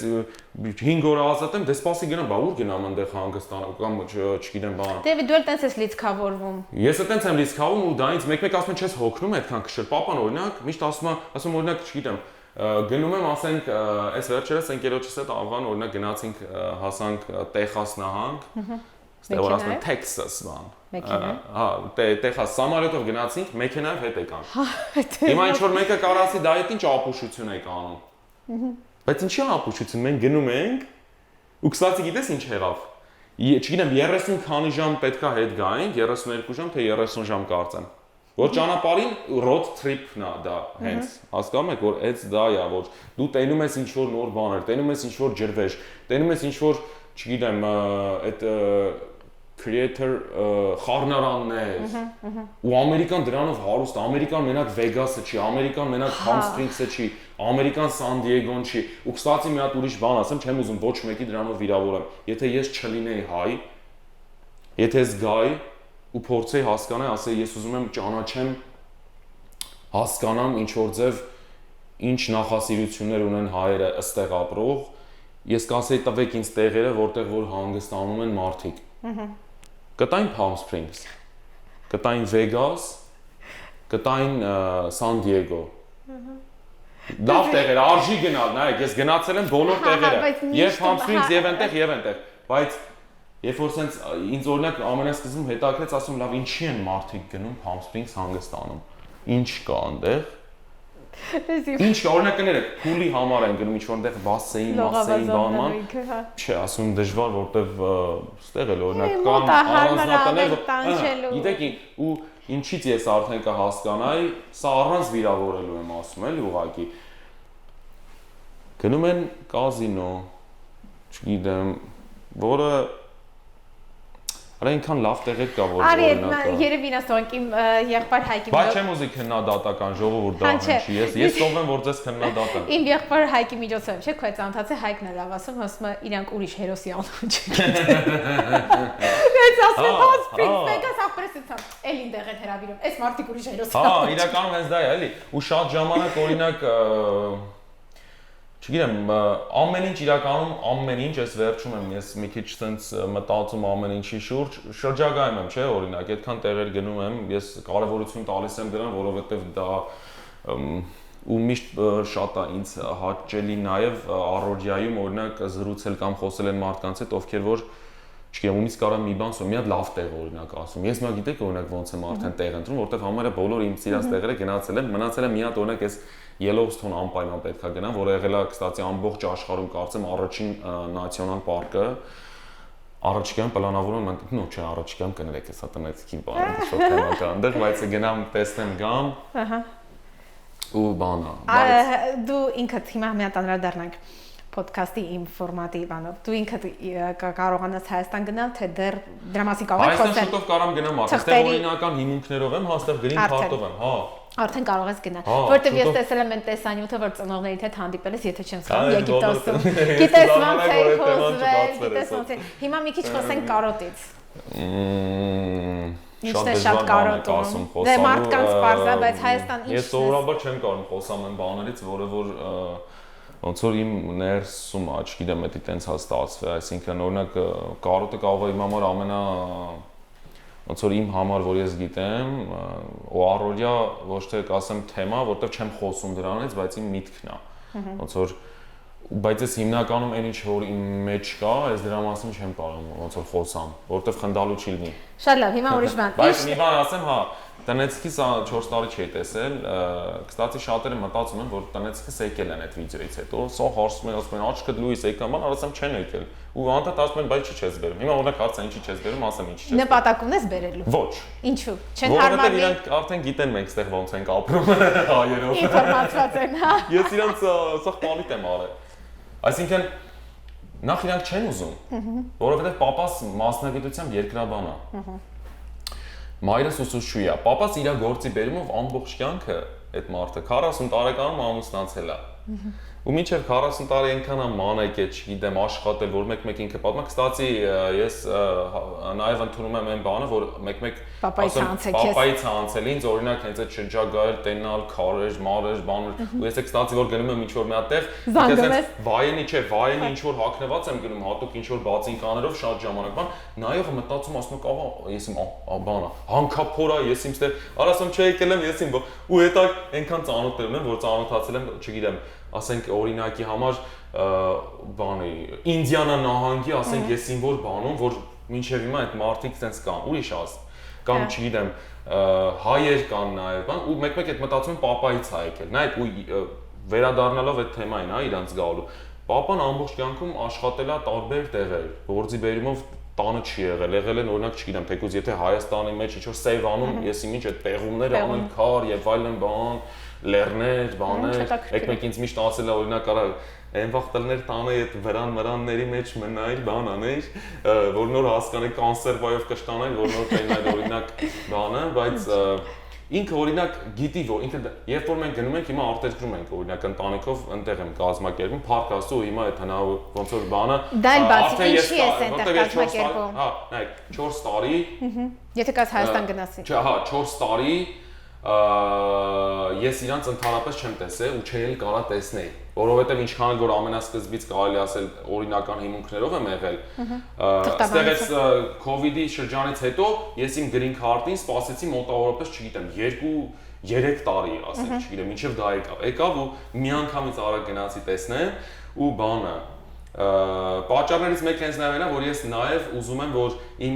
5 օր ազատ եմ, դե սպասի գնամ, բա ուր գնամ այնտեղ հանգստանամ կամ չգիտեմ բան։ Դե դու էլ տենց ես լիցքավորվում։ Ես էլ տենց եմ լիցքավորվում ու դա ինձ մեկ-մեկ ասում են չես հոգնում այդքան քշել։ Պապան օրինակ միշտ ասում օրինակ չգիտեմ, գնում եմ ասենք այս վերջերս ընկերոջս հետ Աղան օրինակ գնացինք հասանք Տեխաս նահանգ Ստեղ ասում են Texas բան։ Մեքենա։ Հա, Տեխաս սամարյոտով գնացինք, մեքենայով հետ եկանք։ Հիմա ինչ որ մեկը կարասի դա այդ ինչ ապուշություն եք անում։ Բայց ինչի ապուշություն, մենք գնում ենք ու կստացի գիտես ինչ եղավ։ Չգիտեմ 30 քանի ժամ պետքա հետ գայինք, 32 ժամ թե 30 ժամ կարծեմ։ Որ ճանապարհին road trip-ն է դա հենց։ Հասկանում եք, որ այդ դա է, որ դու տենում ես ինչ որ նոր բաներ, տենում ես ինչ որ ջրվեժ, տենում ես ինչ որ, չգիտեմ, այդ creator խառնարաններ ու Ամերիկան դրանով հարուստ, Ամերիկան մենակ Վեգասը չի, Ամերիկան մենակ Palm Springs-ը չի, Ամերիկան San Diego-ն չի, ու կստացի մի հատ ուրիշ բան ասեմ, չեմ ուզում ոչ մեկի դրանով վիրավորեմ։ Եթե ես չլինեի հայ, եթե ես գայի ու փորձեի հասկանալ, ասեի ես ուզում եմ ճանաչեմ, հասկանամ ինչ որ ձև ինչ նախասիրություններ ունեն հայերը ըստեղ ապրող, ես կասեի տվեք ինձ տեղերը, որտեղ որ հանգստանում են մարդիկ։ Կտային Palm Springs, կտային Vegas, կտային San Diego։ Լավ տեղեր, արժի գնալ, նայեք, ես գնացել եմ բոլոր տեղերը, եւ Palm եւ այնտեղ, բայց երբ որ sense ինձ օրինակ ամենասկզբում հետաքրեց, ասում լավ, ինչի են մարդիկ գնում Palm Springs հանգստանում։ Ինչ կա այնտեղ։ Ինչ կա, օրինակ կներեք, փուլի համար են գնում, ինչ որ այնտեղ բասեին, բանման։ Չէ, ասում դժվար, որտեվ ստեղ էլ օրինակ կան առանձնատներ, գիտեք, ու ինչից ես արդեն կհասկանայի, սա առանց վիրավորելու եմ ասում, էլի ուղղակի։ Գնում են կազինո, չգիտեմ, որը այնքան լավ տեղեր կա, որ օրինակ։ Երևի ինձ թողնք իմ եղբայր Հայկի միջոցով։ Բայց չեմ ուզի քննադատական ժողովուրդ դառնի, ես ով եմ, որ ձեզ քննադատեմ։ Իմ եղբայր Հայկի միջոցով, չէ՞, քո ծանոթացե Հայկն է լավ ասում, ասում է իրանք ուրիշ հերոսի անուն չգիտեն։ Ես ասում եմ, Palm Springs ախպրեսացա, էլին դեղ է հրավիրում, այս մարդիկ ուրիշ հերոսի անուն։ Հա, իրականում հենց դա է, էլի, ու շատ ժամանակ օրինակ չգիտեմ, ամեն ինչ իրականում ամեն ինչ ես վերջում եմ, ես մի քիչ sense մտածում ամեն ինչի շուրջ, շրջագայում եմ, չէ, օրինակ, այդքան տեղեր գնում եմ, ես կարևորություն տալիս եմ դրան, որովհետև դա ու միշտ շատ է ինձ հաճելի նաև առօրյայում օրինակ զրուցել կամ խոսել են մարդկանց հետ, ովքեր որ չգիտեմ, ումից կարա մի բան ասում, մի հատ լավ տեղ օրինակ ասում։ Ես մա գիտեք օրինակ ոնց եմ արդեն տեղ ընտրում, որտեվ համարը բոլոր իմ սիրած տեղերը գնացել եմ, մնացել է մի հատ օրինակ ես Yellowstone անպայման պետքա գնամ, որը եղել է, կստացի ամբողջ աշխարհում կարծեմ առաջին նացիոնալ պարկը։ Առաջիկայում պլանավորում եմ, նո, չէ, առաջիկայում կներեք, հեսա տնեցիքի բանը, շատ թեմա կա այնտեղ, բայց գնամ, տեսնեմ, գամ։ Ահա։ Ու բանա։ Դու ինքդ հիմա մի հատ անդրադառնանք podcast-ի իմ ֆորմատի բանով։ Դու ինքդ կարողանաս Հայաստան գնալ, թե դեռ դրա մասին կարող ես խոսել։ Հայաստան շուտով կարամ գնամ, այստեղ օրինական հիմունքներով եմ, հաստատ green card-ով եմ, հա։ Արդեն կարող ես գնալ, որտեվ ես տեսել եմ այն տեսանյութը, որ ծնողների հետ հանդիպել ես, եթե չեմ սխալվում, Եգիպտոսում։ Գիտես ոնց է խոսվել, գիտես ոնց է։ Հիմա մի քիչ խոսենք կարոտից։ Ինչն է շատ կարոտում։ Դե մարդկանց պարզա, բայց Հայաստան ինչ։ Ես սովորաբար չեմ կարող խոսամ այն բաներից, որը որ ոնց որ իմ ներսում, չգիտեմ, դա տենց հա ստացվի, այսինքն օրինակ կարոտը կարող է իմ համար ամենա ոնց որ իմ համար, որ ես գիտեմ, ու առօրյա ոչ թե կասեմ թեմա, որտեղ չեմ խոսում դրանից, բայց իմ միտքն է։ Ոնց որ բայց ես հիմնականում այն ինչ որ իմ մեջ կա, ես դրա մասին չեմ կարող ոնց որ խոսամ, որտեղ խնդալու չի լինի։ Շատ լավ, հիմա ուրիշ բան։ Բայց մի բան ասեմ, հա, տնեցիքիս 4 տարի չի տեսել, կստացի շատերը մտածում են, որ տնեցիքս եկել են այդ վիդեոից հետո, սա հարցում են, ասում են, աչքդ լույս եկան, բան, ասեմ չեն եկել։ Ու անդադ ասում են, բայց չի չես բերում։ Հիմա օրինակ հարցը ինչի չես բերում, ասեմ ինչի չես։ Նպատակ ունես բերելու։ Ոչ։ Ինչու։ Չեն հարմարվի։ Որովհետև իրանք արդեն գիտեն մենք այդտեղ ոնց ենք ապրում հայերով։ Ինֆորմացված են, հա։ Ես իրանք սա պալիտ եմ արել։ Այսինքն նախ իրանք չեն ուզում, որովհետև papas մասնագիտությամբ երկրաբան է։ Մայրս ուսուցչուհի է։ Papas իր գործի բերումով ամբողջ կյանքը այդ մարդը 40 տարեկանում ամուսնացել է։ Ու մինչև 40 տարի այնքան ման եկել, չգիտեմ, աշխատել, որ մեկ-մեկ ինքը պատմա, կստացի ես նաև ընդունում եմ այն բանը, որ մեկ-մեկ պապայից անցել ինձ, օրինակ հենց այդ շրջագայել, տենալ, քարեր, մարեր, բաներ, ու ես կստացի որ գնում եմ ինչ-որ մի հատեղ, դες վայենի չէ, վայենի ինչ-որ հագնված եմ գնում, հատուկ ինչ-որ բացինկաներով շատ ժամանակ բան, նայողը մտածում ասում եք, ահա, ես իմ բանը, հանքափորա, ես իմ ստեղ, արասում չէ եկել եմ, ես իմ ու հետո այնքան ծանոթներ ունեմ, որ ծանոթացել եմ, չգիտեմ, ասենք օրինակի համար բանի Ինդիանա նահանգի, ասենք ես իմ որ բանում, որ մինչև հիմա այդ մարդիկ sense կան, ուրիշ կամ չգիտեմ, հայեր կան նաև, բան, ու մեկ-մեկ այդ մտածում եմ պապայից է եկել։ Նայեք ու վերադառնալով այդ թեմային, հա, իրանց գալու։ Պապան ամբողջ կյանքում աշխատել է տարբեր տեղեր, գործի բերումով տանը չի եղել են օրինակ չգիտեմ, թեկուզ եթե Հայաստանի մեջ ինչ-որ սև անում, ես ինչ այդ տեղումներ անել քար եւ այլն բան, լեռներ, բաներ, եկեք ինձ միշտ ասել է օրինակ արա այն վախտելներ տանը այդ վրանների մեջ մնայր, բան աներ, որ նոր հասկանեք կոնսերվայով կշտանել, որ նոր տենայր օրինակ բանը, բայց ինքը օրինակ գիտի որ ինքը երբ որ մենք գնում ենք հիմա արտերկրում ենք օրինակ ընտանիքով այնտեղ եմ կազմակերպում փառք Աստծո հիմա այդ հնա ոնց որ բանը դա էլ բացի ինչի ես այնտեղ կազմակերպում հա նայեք 4 տարի եթե կաս Հայաստան գնացի չէ հա 4 տարի ես իրանց ընդհանրապես չեմ տեսել ու չէի կարա տեսնել որովհետև ինչքան որ ամենասկզբից կարելի ասել օրինական հիմունքներով եմ եղել այստեղ էս COVID-ի շրջանից հետո ես իմ green card-ին սպասեցի մոտավորապես չգիտեմ 2 3 տարի, ասենք, չգիտեմ, մինչև դա եկավ ու մի անգամից արագ գնացի տեսնեմ ու բանը պատճառներից մեկը հենց նաև որ ես նաև ուզում եմ որ իմ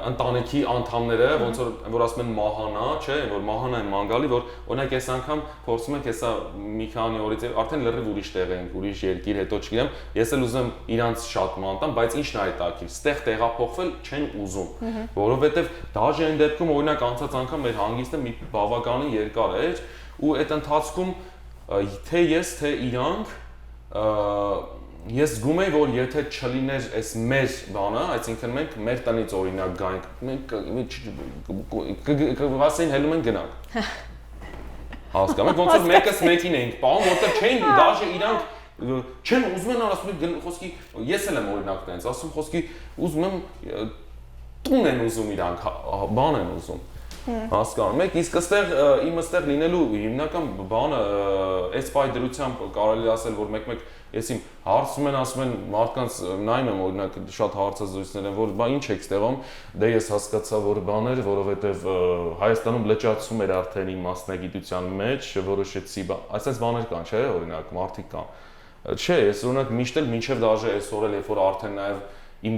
ընտանիքի անդամները ոնց որ ասում են մահանա, չէ, որ մահանա են մանգալի, որ օրինակ այս անգամ փորձում ենք հեսա մի քանի օրից արդեն լրիվ ուրիշ տեղ ենք, ուրիշ երկիր, հետո չգիտեմ, ես էլ ուզում եմ իրանց շատ մանտամ, բայց ինչն է այդակիր, ստեղ տեղափոխվել չեն ուզում, որովհետև դաժե այն դեպքում օրինակ անցած անգամ մեր հանգիստը մի բավականին երկար էր ու այդ ընթացքում թե ես, թե իրանք ես զգում եի, որ եթե չլիներ այս մեր բանը, այսինքն մենք մեր տնից օրինակ գայինք, մենք վասին հելում ենք գնանք։ Հասկանում եք, ոնց որ մեկս մեկին էինք պահում, որտեղ չէին դաժե իրանք չեն ուզում են ասում խոսքի ես էլ եմ օրինակ տենց, ասում խոսքի ուզում եմ տուն են ուզում իրանք, բան են ուզում։ Հասկանում եք, իսկ իմ այստեղ լինելու հիմնական բանը այս պայդրությամբ կարելի ասել, որ մեկ-մեկ ես իմ հարցում են, ասում են մարդկանց նայում եմ օրինակ շատ հարցազրույցներ են, որ բա ինչ եք ստեղում, դե ես հասկացա, որ բաներ, որովհետև Հայաստանում լճացում էր արդեն իմ մասնագիտության մեջ, որոշեցի, այսպես բաներ կան, չէ, օրինակ մարդիկ կան։ Չէ, ես օրինակ միշտ էլ մինչև դաժե այսօր էլ երբ որ արդեն նաև իմ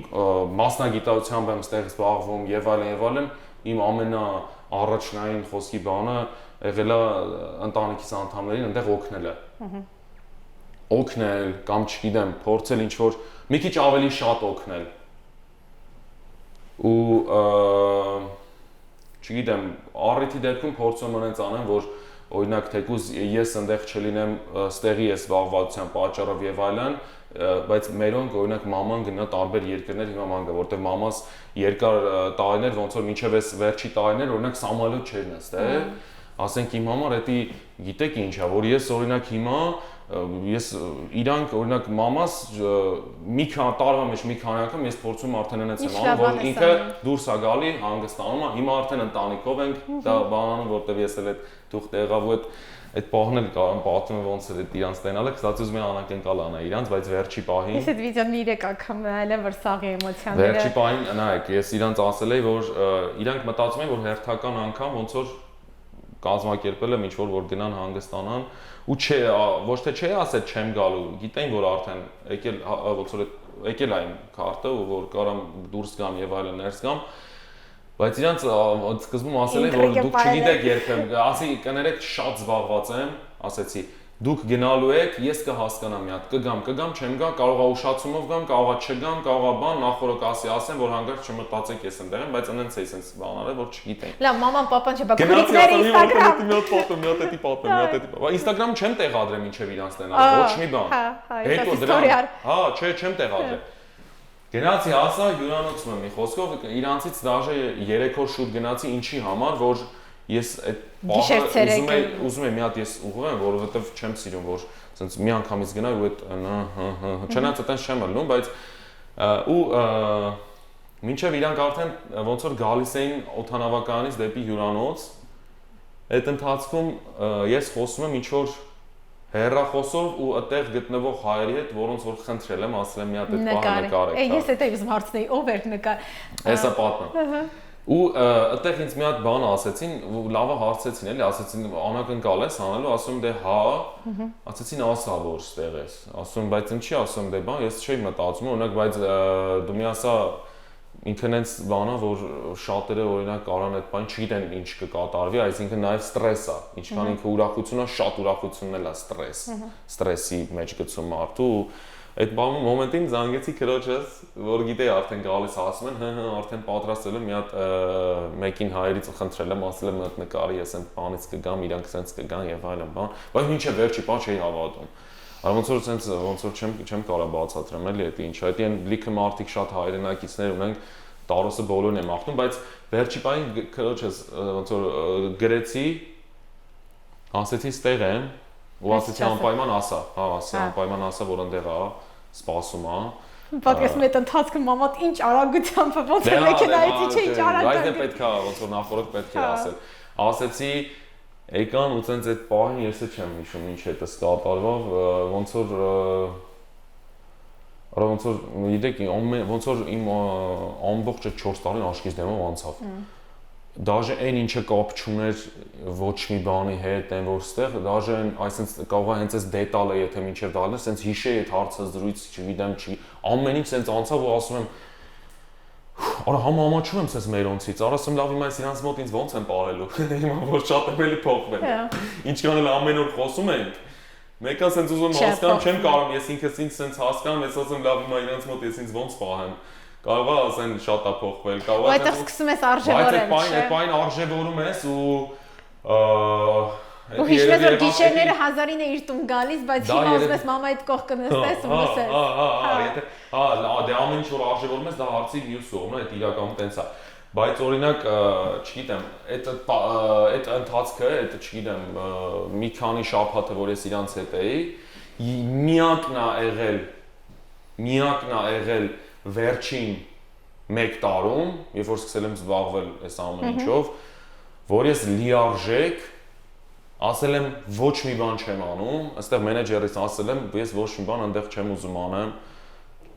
մասնագիտությամբ եմ ստեղ զբաղվում եւ այլն, իմ ամենաառաջնային խոսքի բանը եղել է ընտանիքիս անդամներին այնտեղ օգնելը։ Օգնել կամ չգիտեմ, փորձել ինչ-որ մի քիչ ավելի շատ օգնել։ Ու չգիտեմ, առիթի դեպքում փորձում եմ այնց անեմ, որ օրինակ թեկուզ ես այնտեղ չլինեմ, ստեղի ես զբաղվածության պատճառով եւ այլն, բայց մերոնք օրինակ մաման գնա տարբեր երկրներ հիմա ման գա, որտեղ մամաս երկար տարիներ ոնց որ մինչև այս վերջի տարիներ օրինակ սամալոտ չէր նստել, ասենք իմ համար դա գիտեք ինչ է, որ ես օրինակ հիմա ես իրանք օրինակ մամաս մի քանի տարվա մեջ մի քանի անգամ ես փորձում արդեն այնպես եմ անում, որ ինքը դուրս է գալի, հանգստանում է, հիմա արդեն ընտանիքով ենք, դա բանանում, որտեղ ես էլ այդ դուխ տեղավ ու այդ պահն էլ կարամ պատմում եմ ոնց էր այդ իրանց տենալը, կստացի ուզում եմ անակնկալ անա իրանց, բայց վերջի պահին Ես այդ վիդեոն 3 անգամ նայել եմ, որ սաղի էմոցիաները Վերջի պահին, նայեք, ես իրանց ասել էի, որ իրանք մտածում են, որ հերթական անգամ ոնց որ կազմակերպել եմ ինչ-որ որ գնան հանգստանան ու չէ, ոչ թե չէ ասել չեմ գալու, գիտեին որ արդեն եկել ոնց որ եկել է իմ քարտը ու որ կարամ դուրս գամ եւ այլն ներս գամ, բայց իրանց սկզբում ասել են որ դուք չգիտեք երբեք, ասի կներեք շատ զբաղված եմ, ասեցի դուք գնալու եք, ես կհասկանամ մի հատ, կգամ, չեմ գա, կարող է ուշացումով գամ, կարող է չգամ, կարող է բան, նախորդ ասեմ, որ հանկարծ չմտածեք ես ընդեղ եմ, բայց անենց էի sense բան արել, որ չգիտեն։ Լավ, մաման, պապան չէ, բա քրիկների Instagram։ Մի հատ պատում։ Instagram չեմ տեղադրել մինչև իրանց տենալ, ոչ մի բան։ Հետո դրան։ Հա, չէ, չեմ տեղադրել։ Գնացի հասա հյուրանոցում մի խոսքով իրանցից դաժե 3 օր շուտ գնացի ինչի համար, որ ես այդ ուզում եմ մի հատ ես ուղղեմ, որովհետև չեմ սիրում, որ ասենց մի անգամից գնա ու այդ չնայած այդպես չեմ ելնում, բայց ու մինչև իրանք արդեն ոնց որ գալիս էին օդանավականից դեպի հյուրանոց, այդ ընթացքում ես խոսում եմ ինչ որ հեռախոսով ու այդտեղ գտնվող հայերի հետ, որոնց որ խնդրել եմ, ասել եմ մի հատ այդ բանը նկարեք։ Ես դա ուզում հարցնեի, ով էր նկար։ Հեսա պատմեմ։ Ու այդտեղ ինձ մի հատ բան ասեցին, լավը հարցեցին, էլի, ասեցին անակնկալ ես անելու, ասում դե հա, ասեցին ասա որ ստեղ ես, ասում բայց ինչի ասում դե բան, ես չէի մտածում, օրինակ բայց դու մի ասա ինքն այնց բանա, որ շատերը օրինակ կարան այդ բան չգիտեն ինչ կկատարվի, այսինքն նաև ստրես է, ինչքան ինքը ուրախություն է, շատ ուրախությունն էլ է ստրես, ստրեսի մեջ գցում մարդու Այդ մոմենտին զանգեցի քրոջս, որ գիտեի արդեն գալիս ասում են, արդեն պատրաստել եմ մի հատ մեկին հայերից խնդրել եմ, ասել եմ մի հատ նկարի, ես այն բանից կգամ, իրանք սենց կգան եւ այլն բան, բայց մինչեւ վերջի բան չէի հավատում։ Ոնց որ սենց ոնց որ չեմ կարա բացատրեմ էլի դա ինչ, այդ են լիքը մարդիկ շատ հայրենակիցներ ունենք, տարոսը բոլորն եմ ախտում, բայց վերջի բանին քրոջս ոնց որ գրեցի, ասեցի ստեղ եմ ու ասեցի անպայման ասա, հա, ասա անպայման ասա, որ այնտեղ է, սպասում է։ Պատկերացնում եք ընթացքում մամատ ինչ արագությամբ ոնց է մեքենայից ինչ արագ։ Բայց դա պետք է ոնց որ նախորդ պետք է ասել։ Ասեցի եկան ու ցենց այդ պահին ես չեմ հիշում ինչ հետը կատարվավ, ոնց որ գիտեք ոնց որ իմ ամբողջ 4 տարին աչքից դեմով անցավ։ Դաժե այն ինչը կապ չուներ ոչ մի բանի հետ, այն որ ստեղ, դաժե այսպես կարող է հենց այս դետալը, եթե մինչև դալը, սենց հիշեի այդ հարցազրույց, չգիտեմ, ամեն ինչ սենց անցավ ու ասում եմ արա համաչում եմ սենց մերոնցից, արասում լավ հիմա իրանց մոտ ինձ ոնց եմ պարելու, հիմա որ շատ եմ էլի փոխվել, ինչքան էլ ամեն օր խոսում ենք, մեկը սենց ուզում հասկանամ, չեմ կարող, ես ինքս ինձ սենց հասկանամ, ես ասում լավ հիմա իրանց մոտ ես ինձ ոնց պահեմ, կարող է ասեն շատ է փոխվել, կարող է այդտեղ սկսում ես արժևորել, բայց այդ բանը արժևորում ես ու հիշում ես որ գիշերները 1000-ին է իր տուն գալիս, բայց հիմա ասում ես մամայիդ կողքը նստես ու լսես։ Եթե դե ամեն ինչ որ արժևորում ես, դա հարցի մյուս կողմն է, այդ իրականում տենց է։ Բայց օրինակ, չգիտեմ, այդ ընթացքը, այդ չգիտեմ, մի քանի շաբաթը, որ ես իրանց հետ էի, միակն է եղել վերջին 1 տարում, երբ որ սկսել եմ զբաղվել այս ամեն ինչով, որ ես լիարժեք ասել եմ ոչ մի բան չեմ անում, այստեղ մենեջերից ասել եմ, ես ոչ մի բան այնտեղ չեմ ուզում անեմ,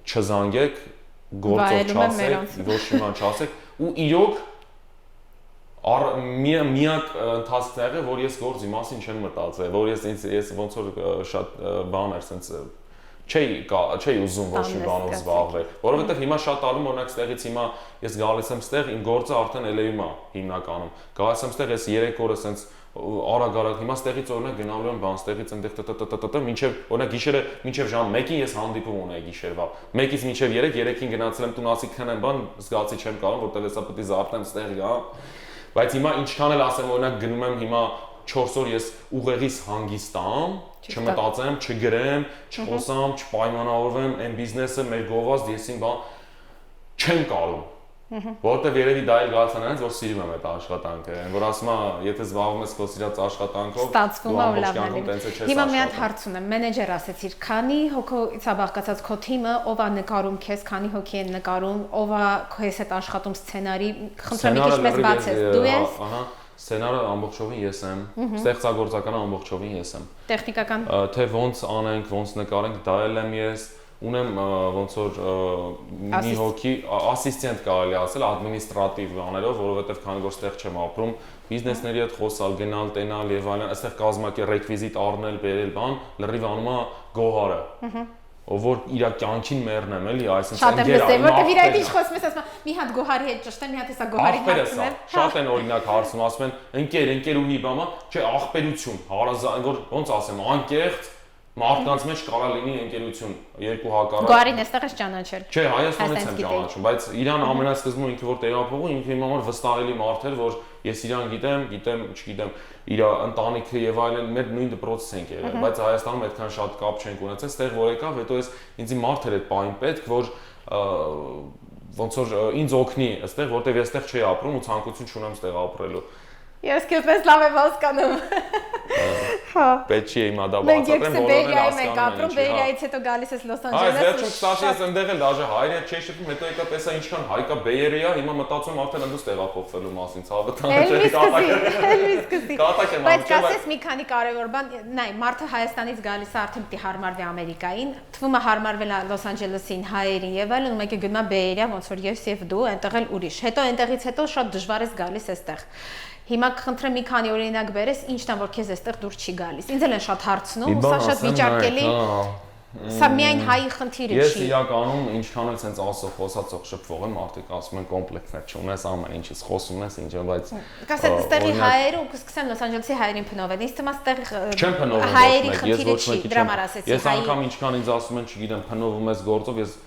չզանգեք, գործով չասեք, ոչ մի բան չասեք, ու իրոք միակ ընթացքն եղել, որ ես գործի մասին չեմ մտածել, որ ես ոնց որ շատ բան էր, սենց չէի ուզում ոչ մի բանով զբաղվել, որովհետև հիմա շատ ալում օրինակ ստեղից հիմա ես գալիս եմ ստեղ, իմ գործը արդեն LA-ում է հիմնականում, գալիս եմ ստեղ ես 3 օրը սենց արագ հիմա ստեղից օրինակ գնալու եմ բան ստեղից այնտեղ մինչև օրինակ գիշերը մինչև ժամ 1-ին ես հանդիպում ունեի գիշերվա 1-ից մինչև 3-ին գնացել եմ տուն ասի քնեմ բան զգացի չեմ կարող որտեղ հեսա պետք է զարթեմ ստեղ գա բայց հիմա ինչքան էլ ասեմ օրինակ գնում եմ հիմա 4 օր ես ուղեղից հանգիստամ չմտածեմ չգրեմ չխոսամ չպայմանավորվեմ այն բիզնեսը մեր գովազդ եսին բան չեմ կարող որտեվ երևի դա էլ գալիս անց որ սիրում եմ այդ աշխատանքը, որ ասում եմ, եթե զբաղվում ես քո սիրած աշխատանքով, ստացվում է լավն է։ Հիմա մի հատ հարց ունեմ, մենեջեր ասեցիր, քանի հոգից է բաղկացած քո թիմը, ով է նկարում քեզ, քանի հոգի են նկարում, ով է քեզ հետ աշխատում սցենարի, խնդրեմ մի քիչ մեզ բացես, դու ես։ Ահա, սցենարը ամբողջովին ես եմ, ստեղծագործականը ամբողջովին ես եմ։ Տեխնիկական։ Թե ոնց անենք, ոնց նկարենք, դա էլ եմ ես։ Ունեմ ոնց որ մի հոգի ասիստենտ կարելի ասել ադմինիստրատիվ բաներով, որովհետև քանի որ ստեղ չեմ ապրում, բիզնեսների հետ խոսալ, գնալ, տենալ եւ այլն, այստեղ կազմակերպել ռեկվիզիտ առնել, բերել բան, լրիվ անում է գոհարը։ Ով որ իր կյանքին մեռնեմ էլի, այսինքն ընկեր որտեվ իր այդ ինչ խոսում ես, ասում եմ մի հատ գոհարի հետ ճշտեմ, մի հատ էսա գոհարի հարցում եմ։ Շատ են օրինակ հարցում, ասում են ընկեր ունի բամա, չէ, աղբերություն, հարազատ, որ ոնց ասեմ, անկեղծ մարդկանց մեջ կարա լինի ընկերություն, երկու հակառակ։ Գարին էստեղ ես ճանաչել։ Չէ, Հայաստանից եմ ճանաչում, բայց իրան ամենասկզբում ինքը որ տեղափոխում, ինքը իմ համար վստահելի մարդ էր, որ ես իրան գիտեմ, չգիտեմ, իր ընտանիքը եւ այլն մեր նույն դպրոցից ենք եղել, բայց Հայաստանում այդքան շատ կապ չենք ունեցել, ստեղ որ եկավ, հետո ես ինձ մարդ էր այդ պահին պետք, որ ոնց որ ինձ օգնի, այստեղ որտեվ ես այստեղ չի ապրում ու ցանկություն չունեմ այստեղ ապրելու։ Ես քեզ լավ եմ հասկանում։ Հա։ Պետք չի հիմա դա բացատրեմ, բոլորը ենք ապրում, Բեյերիայից հետո գալիս ես Լոս Անջելես։ Այս վերջում կստացի ես այնտեղ էլ դաժե հայրը չի շփվում, հետո եկա տեսա ինչքան հայ կա Բեյերիա, հիմա մտածում արդեն ընդուս տեղափոխվելու մասին, ցավը տանը։ Բայց կասես մի քանի կարևոր բան, նայ, մարդը Հայաստանից գալիս է արդեն պիտի հարմարվի Ամերիկային, թվում է հարմարվել է Լոս Անջելեսին, հայերին եւ այլն, ու մեկը գնում է Բեյերիա, ոնց որ ես եւ դու, այնտեղ էլ ուրիշ։ Հետո այնտեղից հետո շատ դժվար է գալիս այստեղ։ Հիմա կխնդրեմ մի քանի օրինակ բերես, ինչն է որ քեզ այստեղ դուր չի գալիս։ Ինձ էլ են շատ հարցնում, սա շատ վիճարկելի։ Սա միայն հայի խնդիրը չի։ Ես իրականում ինչքան էլ sense ասող խոսածող շփվող եմ, մարդիկ ասում են կոմպլեքսներ չունես, ամեն ինչից խոսում ես, ինչ, բայց կասես այստեղի հայերը ու կսկսեն Լոս Անջելեսի հայերին փնովել։ Ինձ թվում է այստեղ չեմ փնովում հայերի խնդիրը չի, դրա համար ասեցի։ Ես անգամ ինչքան ինձ ասում են, չգիտեմ, փնովում ես գործով, ես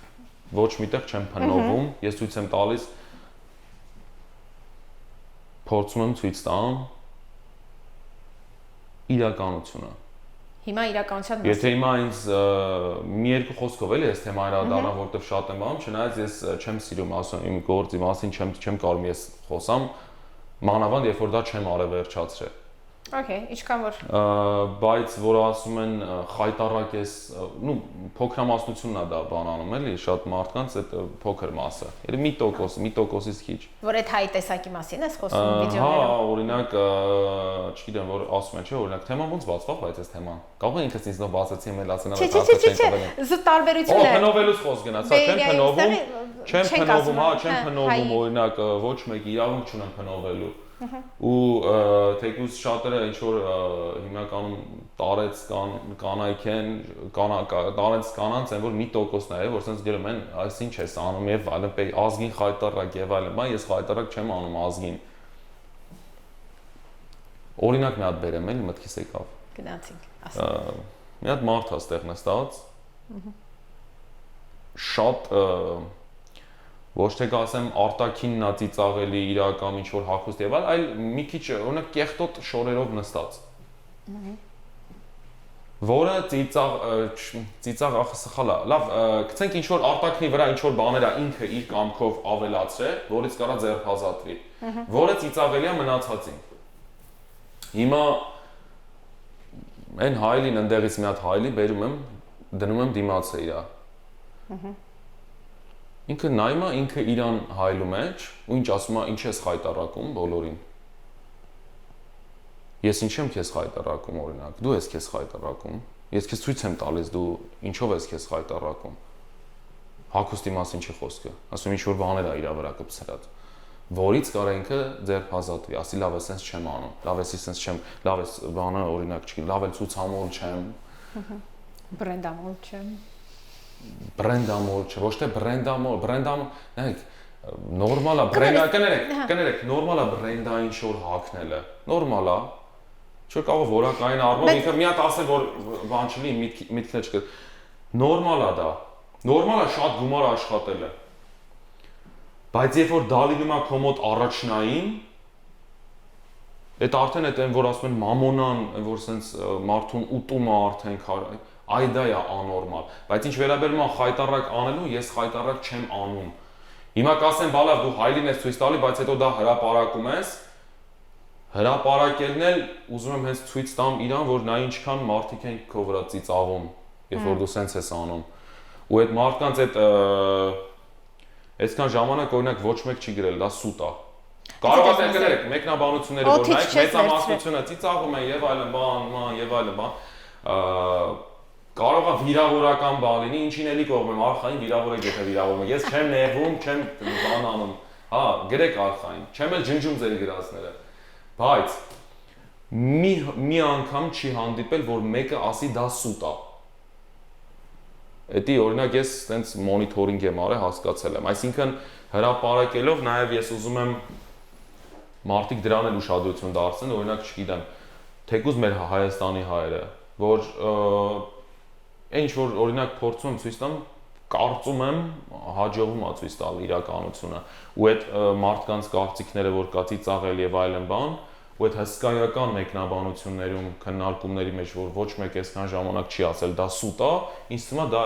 ոչ միտեղ չեմ փնովում, ես ցույց եմ տալիս փորձում եմ ցույց տամ իրականությունը։ Հիմա իրականության մասին։ Եթե հիմա ինձ մի երկու խոսքով էլի այս թեմա հրադառնա, որտեվ շատ եմ անում, չնայած ես չեմ սիրում ասում իմ գործի մասին, չեմ կարող ես խոսամ, մանավանդ երբ որ դա չեմ արել վերջացրել։ Okay, ինչքան որ բայց որ ասում են խայտարակ ես, նու փոքրամասնությունն է դա բանանում էլի, շատ մարդկանց այդ փոքր մասը։ Երբ մի տոկոսից քիչ։ Որ այդ հայ տեսակի մասին ես խոսում վիդեոներում։ Հա, օրինակ, չգիտեմ, որ ասում են, չէ, օրինակ թեման ոնց բացվող, բայց այս թեման։ Կարող է ինքս ինձնով բացեցի, մելացնալ Չէ, զուտ տարբերություն է։ Փնովելուց խոսք գնաց, հա, չեմ փնովում, Չեմ փնովում, չեմ փնովում, օրինակ ոչ մեկ իրավունք չունեմ փնովելու։ Ու թեկուզ շատերը ինչ որ հիմնականում տարեց կանայք են, տարեց կանանց են, որ մի տոկոսն է, որ sense գերում են, այս ինչ ես անում եւ այլն, ազգին խայտարակ եւ այլն, բայց ես խայտարակ չեմ անում ազգին։ Օրինակ մի հատ բերեմ, էլի մտքիս եկավ։ Գնացինք, ասա։ Մի հատ մարդ է ստեղ նստած։ Շատ ոչ թե կասեմ արտաքինն է ծիծաղելի իրական ինչ որ հագուստ եւ այլ մի քիչ օրինակ կեղտոտ շորերով նստած որը ծիծաղ ախ սխալ է լավ գցենք ինչ որ արտաքինի վրա ինչ որ բաներ է ինքը իր կամքով ավելացրել որից կարա ձերբազատվի որը ծիծաղելի է մնացածին հիմա այն հայլին ընդեղից մի հատ հայլի բերում եմ դնում եմ դիմացը իրա Ինքը նայում է, ինքը իրան հայլում մեջ, ու ինչ ասում է, ինչ ես խայտարակում բոլորին։ Ես ինչ եմ քեզ խայտարակում, օրինակ, դու ես քեզ խայտարակում, ես քեզ ցույց եմ տալիս, դու ինչով ես քեզ խայտարակում։ Հագուստի մասին չի խոսքը, ասում ինչ որ բաներ է իր վրա կպցրած։ Որից կարա ինքը ձերբազատվի, ասի լավ է, սենց չեմ անում, լավ է, սենց չեմ, լավ է բանը օրինակ չի, լավ է ցուցամոլ չեմ։ Բրենդամոլ չեմ։ Բրենդամոլ չէ, ոչ թե բրենդամոլ, նայեք, նորմալ է կներեք, նորմալ է բրենդային շոր հագնելը, նորմալ է, չէ կարող որակային առումով ինքը մի հատ ասել, որ բան չլի, միտքն չկա, նորմալ է դա, նորմալ է շատ գումար աշխատելը, բայց երբ որ դա լինում է քո մոտ առաջնային, այդ արդեն այդ են, որ ասում են մամոնան, որ սենց մարդուն ուտում է արդեն Այ դա է անորմալ, բայց ինչ վերաբերում է խայտարակ անելու, ես խայտարակ չեմ անում։ Հիմա կասեմ, բա լավ, դու հայլին ես ցույց տալի, բայց հետո դա հրապարակում ես։ Հրապարակելն էլ ուզում եմ հենց ցույց տամ իրան, որ նա ինչքան մարդիկ են քո վրա ծիծաղում, երբ որ դու սենց ես անում։ Ու այդ մարդկանց այդ այսքան ժամանակ օրինակ ոչ մեկ չի գրել, դա սուտ է։ Կարող է կներեք, մեկնաբանությունները որ նայեք, մեծամասնությունը ծիծաղում են եւ այլն բան, Կարող է վիրավորական բան լինի, ինչին էլի կողմ եմ, արխային վիրավորեք, եթե վիրավորում եք։ Ես չեմ նեղվում, չեմ բան անում։ Հա, գրեք արխային, չեմ էլ ջնջում ձեր գրածները։ Բայց մի անգամ չի հանդիպել, որ մեկը ասի դա սուտ է։ Էդի օրինակ ես տենց մոնիթորինգ եմ արել, հասկացել եմ։ Այսինքն հրապարակելով նաև ես ուզում եմ մարդիկ դրան էլ ուշադրություն դարձնեն, օրինակ չգիտեմ, թեկուզ մեր Հայաստանի հայերը, որ Ինչ որ օրինակ փորձում եմ ցույց տամ, կարծում եմ հաջողվում է ցույց տալ իրականությունը ու այդ մարդկանց կարծիքները որ կա ծիծաղել եւ այլն բան ու այդ հսկայական մեկնաբանություններում քննարկումների մեջ որ ոչ մեկ այսքան ժամանակ չի ասել դա սուտ է, ինձ թվում է դա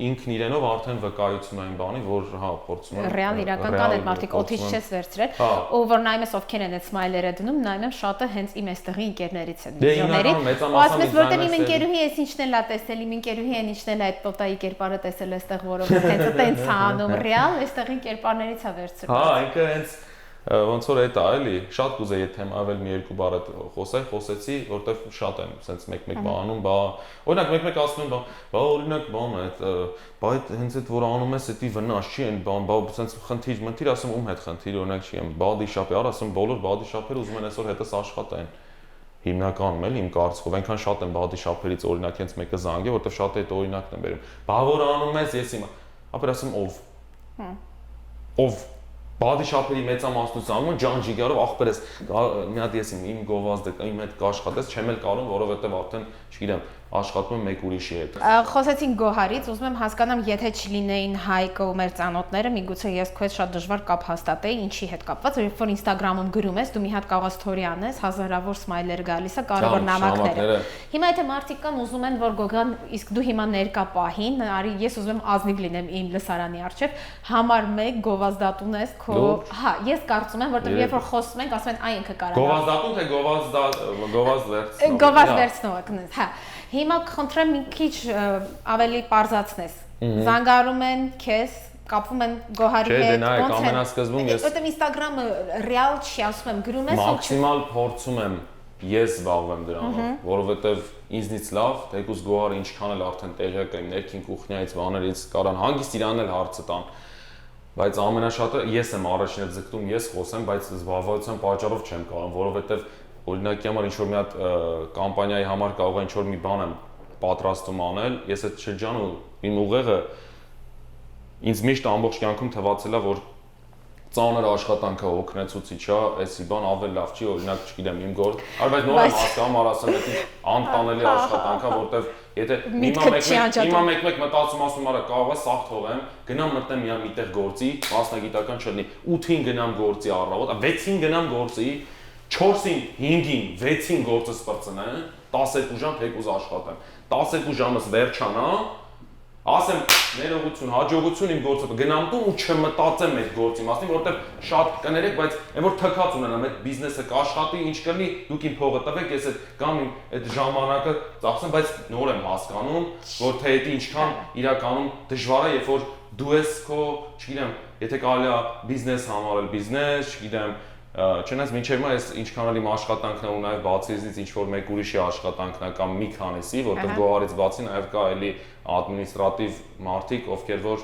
ինքն իրենով արդեն վկայություն այն բանի, որ հա փորձում եմ ռեալ իրական կան այդ մարդիկ օթից չես վերցրել, ու որ նայում ես ովքեր են այդ սմայլերը դնում, նայում եմ շատը հենց իմ այստեղի ընկերներից են վիդեոների։ Ու ասում ես որտեղ իմ ընկերուհի էս ինչն էլ է տեսել, իմ ընկերուհի են ինչն էլ է այդ տոտայի կերպարը տեսել այստեղ, որովհետեւ հենց այտենց է անում, ռեալ այստեղի կերպարներից է վերցրել։ Հա, ինքը հենց ոնց որ այդ է, էլի, շատ կուզեի այդ թեմավել մի երկու բառ խոսեցի, որտեվ շատ եմ սենց մեկ-մեկ բանում, բա օրինակ մեկ-մեկ ասում են, բա օրինակ բան է, բա այդ հենց այդ որ անում ես, էդի վնաս չի են, բա սենց խնդիր, ասում ում հետ խնդիր, օրինակ չի եմ, body shop-ի, արա ասում բոլոր body shop-երը ուզում են այսօր հետս աշխատեն։ Հիմնականում էլ իմ կարծիքով այնքան շատ են body shop-երից օրինակ հենց մեկը զանգե, որտեվ շատ այդ օրինակն են բերում։ Բա որ անում ես, ես հիմա, ապա ասում ով Body shop-երի մեծամասնությունը ջանջիգարով ախպերես մի հատ ես իմ գովազդը իմ հետ կաշխատես չեմ էլ կարող որովհետև արդեն չգիտեմ աշխատում եմ մեկ ուրիշի հետ Խոսեցինք Գոհարից ուզում եմ հասկանամ եթե չլինեին Հայկը ու մեր ծանոթները միգուցե ես քո հետ շատ դժվար կապ հաստատեի ինչի հետ կապված երբ որ Instagram-ում գրում ես դու մի հատ կարող story անես հազարավոր սմայլեր գալիս է կարևոր նամակները Հիմա եթե մարդիկ կան ուզում են որ Գոգան իսկ դու հիմա ներկա պահին արի ես ուզում եմ ազնիվ լինեմ իմ լսարանի առջև համար 1 գովազդատուն ես Հա, ես կարծում եմ, որտեղ երբ որ խոսում ենք, ասում են այ ինքը կարող է։ Գովազդատուն թե գովազդ վերցնող։ Գովազդ վերցնող, հա։ Հիմա կխնդրեմ մի քիչ ավելի պարզացնես։ Զանգարում են քեզ, կապվում են Գոհարի հետ։ Չէ, դե նայեք, ամենասկզբում ես Որտեղ Instagram-ը ռեալ չի, ասում եմ, գրում ես մաքսիմալ փորձում եմ ես զբաղվեմ դրանով, որովհետև ինձնից լավ, թեկուզ Գոհարը ինչքան էլ արդեն տեղյակ է ներքին կուխնյայից բաներից կարան հանգիստ իրան էլ հարցը տան։ Բայց ամենաշատը ես եմ առաջինը ձգտում, ես խոսեմ, բայց զբաղվածության պատճառով չեմ կարող, որովհետև օրինակի համար ինչ-որ մի հատ կամպանիայի համար կարող է ինչ-որ մի բան եմ պատրաստում անել, ես այդ շրջանը իմ ուղեղը ինձ միշտ ամբողջ կյանքում թվացել է, որ ծանր աշխատանքը օգնեցուցիչ է, էսի բան ավելի լավ չի, օրինակ, չգիտեմ, իմ գործ, բայց նոր եմ հասկանում, ասեմ, դա անտանելի աշխատանք է, որտեվ եթե հիմա մեկ մտածում ասում արա կարող է սաղ թողեմ, գնամ մտնեմ մի տեղ գործի, մասնագիտական չլինի, 8-ին գնամ գործի առավոտ, 6-ին գնամ գործի, 4-ին, 5-ին, 6-ին գործս պրծնեմ, 12 ժամ թեկուզ աշխատեմ, 12 ժամս վերջանա, ասեմ ներողություն, հաջողություն իմ գործը գնամ տուն ու չմտածեմ այդ գործի մասին, որովհետև շատ կներեք, բայց այն որ թքած ունենամ այդ բիզնեսը կաշխատի, ինչ կլինի, դուք իմ փողը տվեք, ես այդ կամ այդ ժամանակը ծախսեմ, բայց նոր եմ հասկանում, որ թե դա ինչքան իրականում դժվար է, երբ որ դու ես քո, չգիտեմ, եթե կարելի է բիզնես համարել բիզնես, չգիտեմ, չնայած մինչև հիմա ես ինչքան էլ իմ աշխատանքն է ու նաև բացի իզից ինչ որ մեկ ուրիշի աշխատանքն է կամ մի քանիսի, որտեղ գոհարից բացի նաև կա էլի ադմինիստրատիվ մարդիկ, ովքեր որ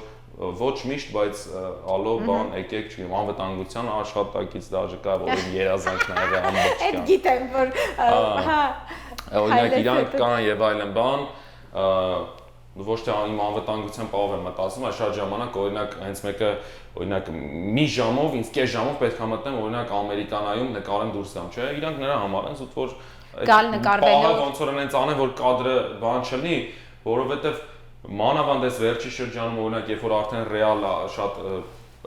ոչ միշտ, բայց ալո բան եկեք, չգիտեմ, անվտանգության աշխատակից դաժե կա, որ երազանքն է եղել ամբողջ կյանքը։ Այդ գիտեմ, որ հա օրինակ իրանք կան եւ այլն բան, ոչ թե իմ անվտանգության պահով եմ մտածում, այլ շատ ժամանակ օրինակ հենց մեկը օրինակ մի ժամով, ինձ կես ժամով պետք է մտնեմ օրինակ Ամերիկանայում նկարեմ դուրս գամ, չէ՞, իրանք նրա համար են զուտ որ գալ նկարվելու ոնց որ այնց անեն որ կադրը բան չլինի, որովհետեւ մանավանդ էս վերջի շրջանում օրինակ երբ որ արդեն ռեալ է շատ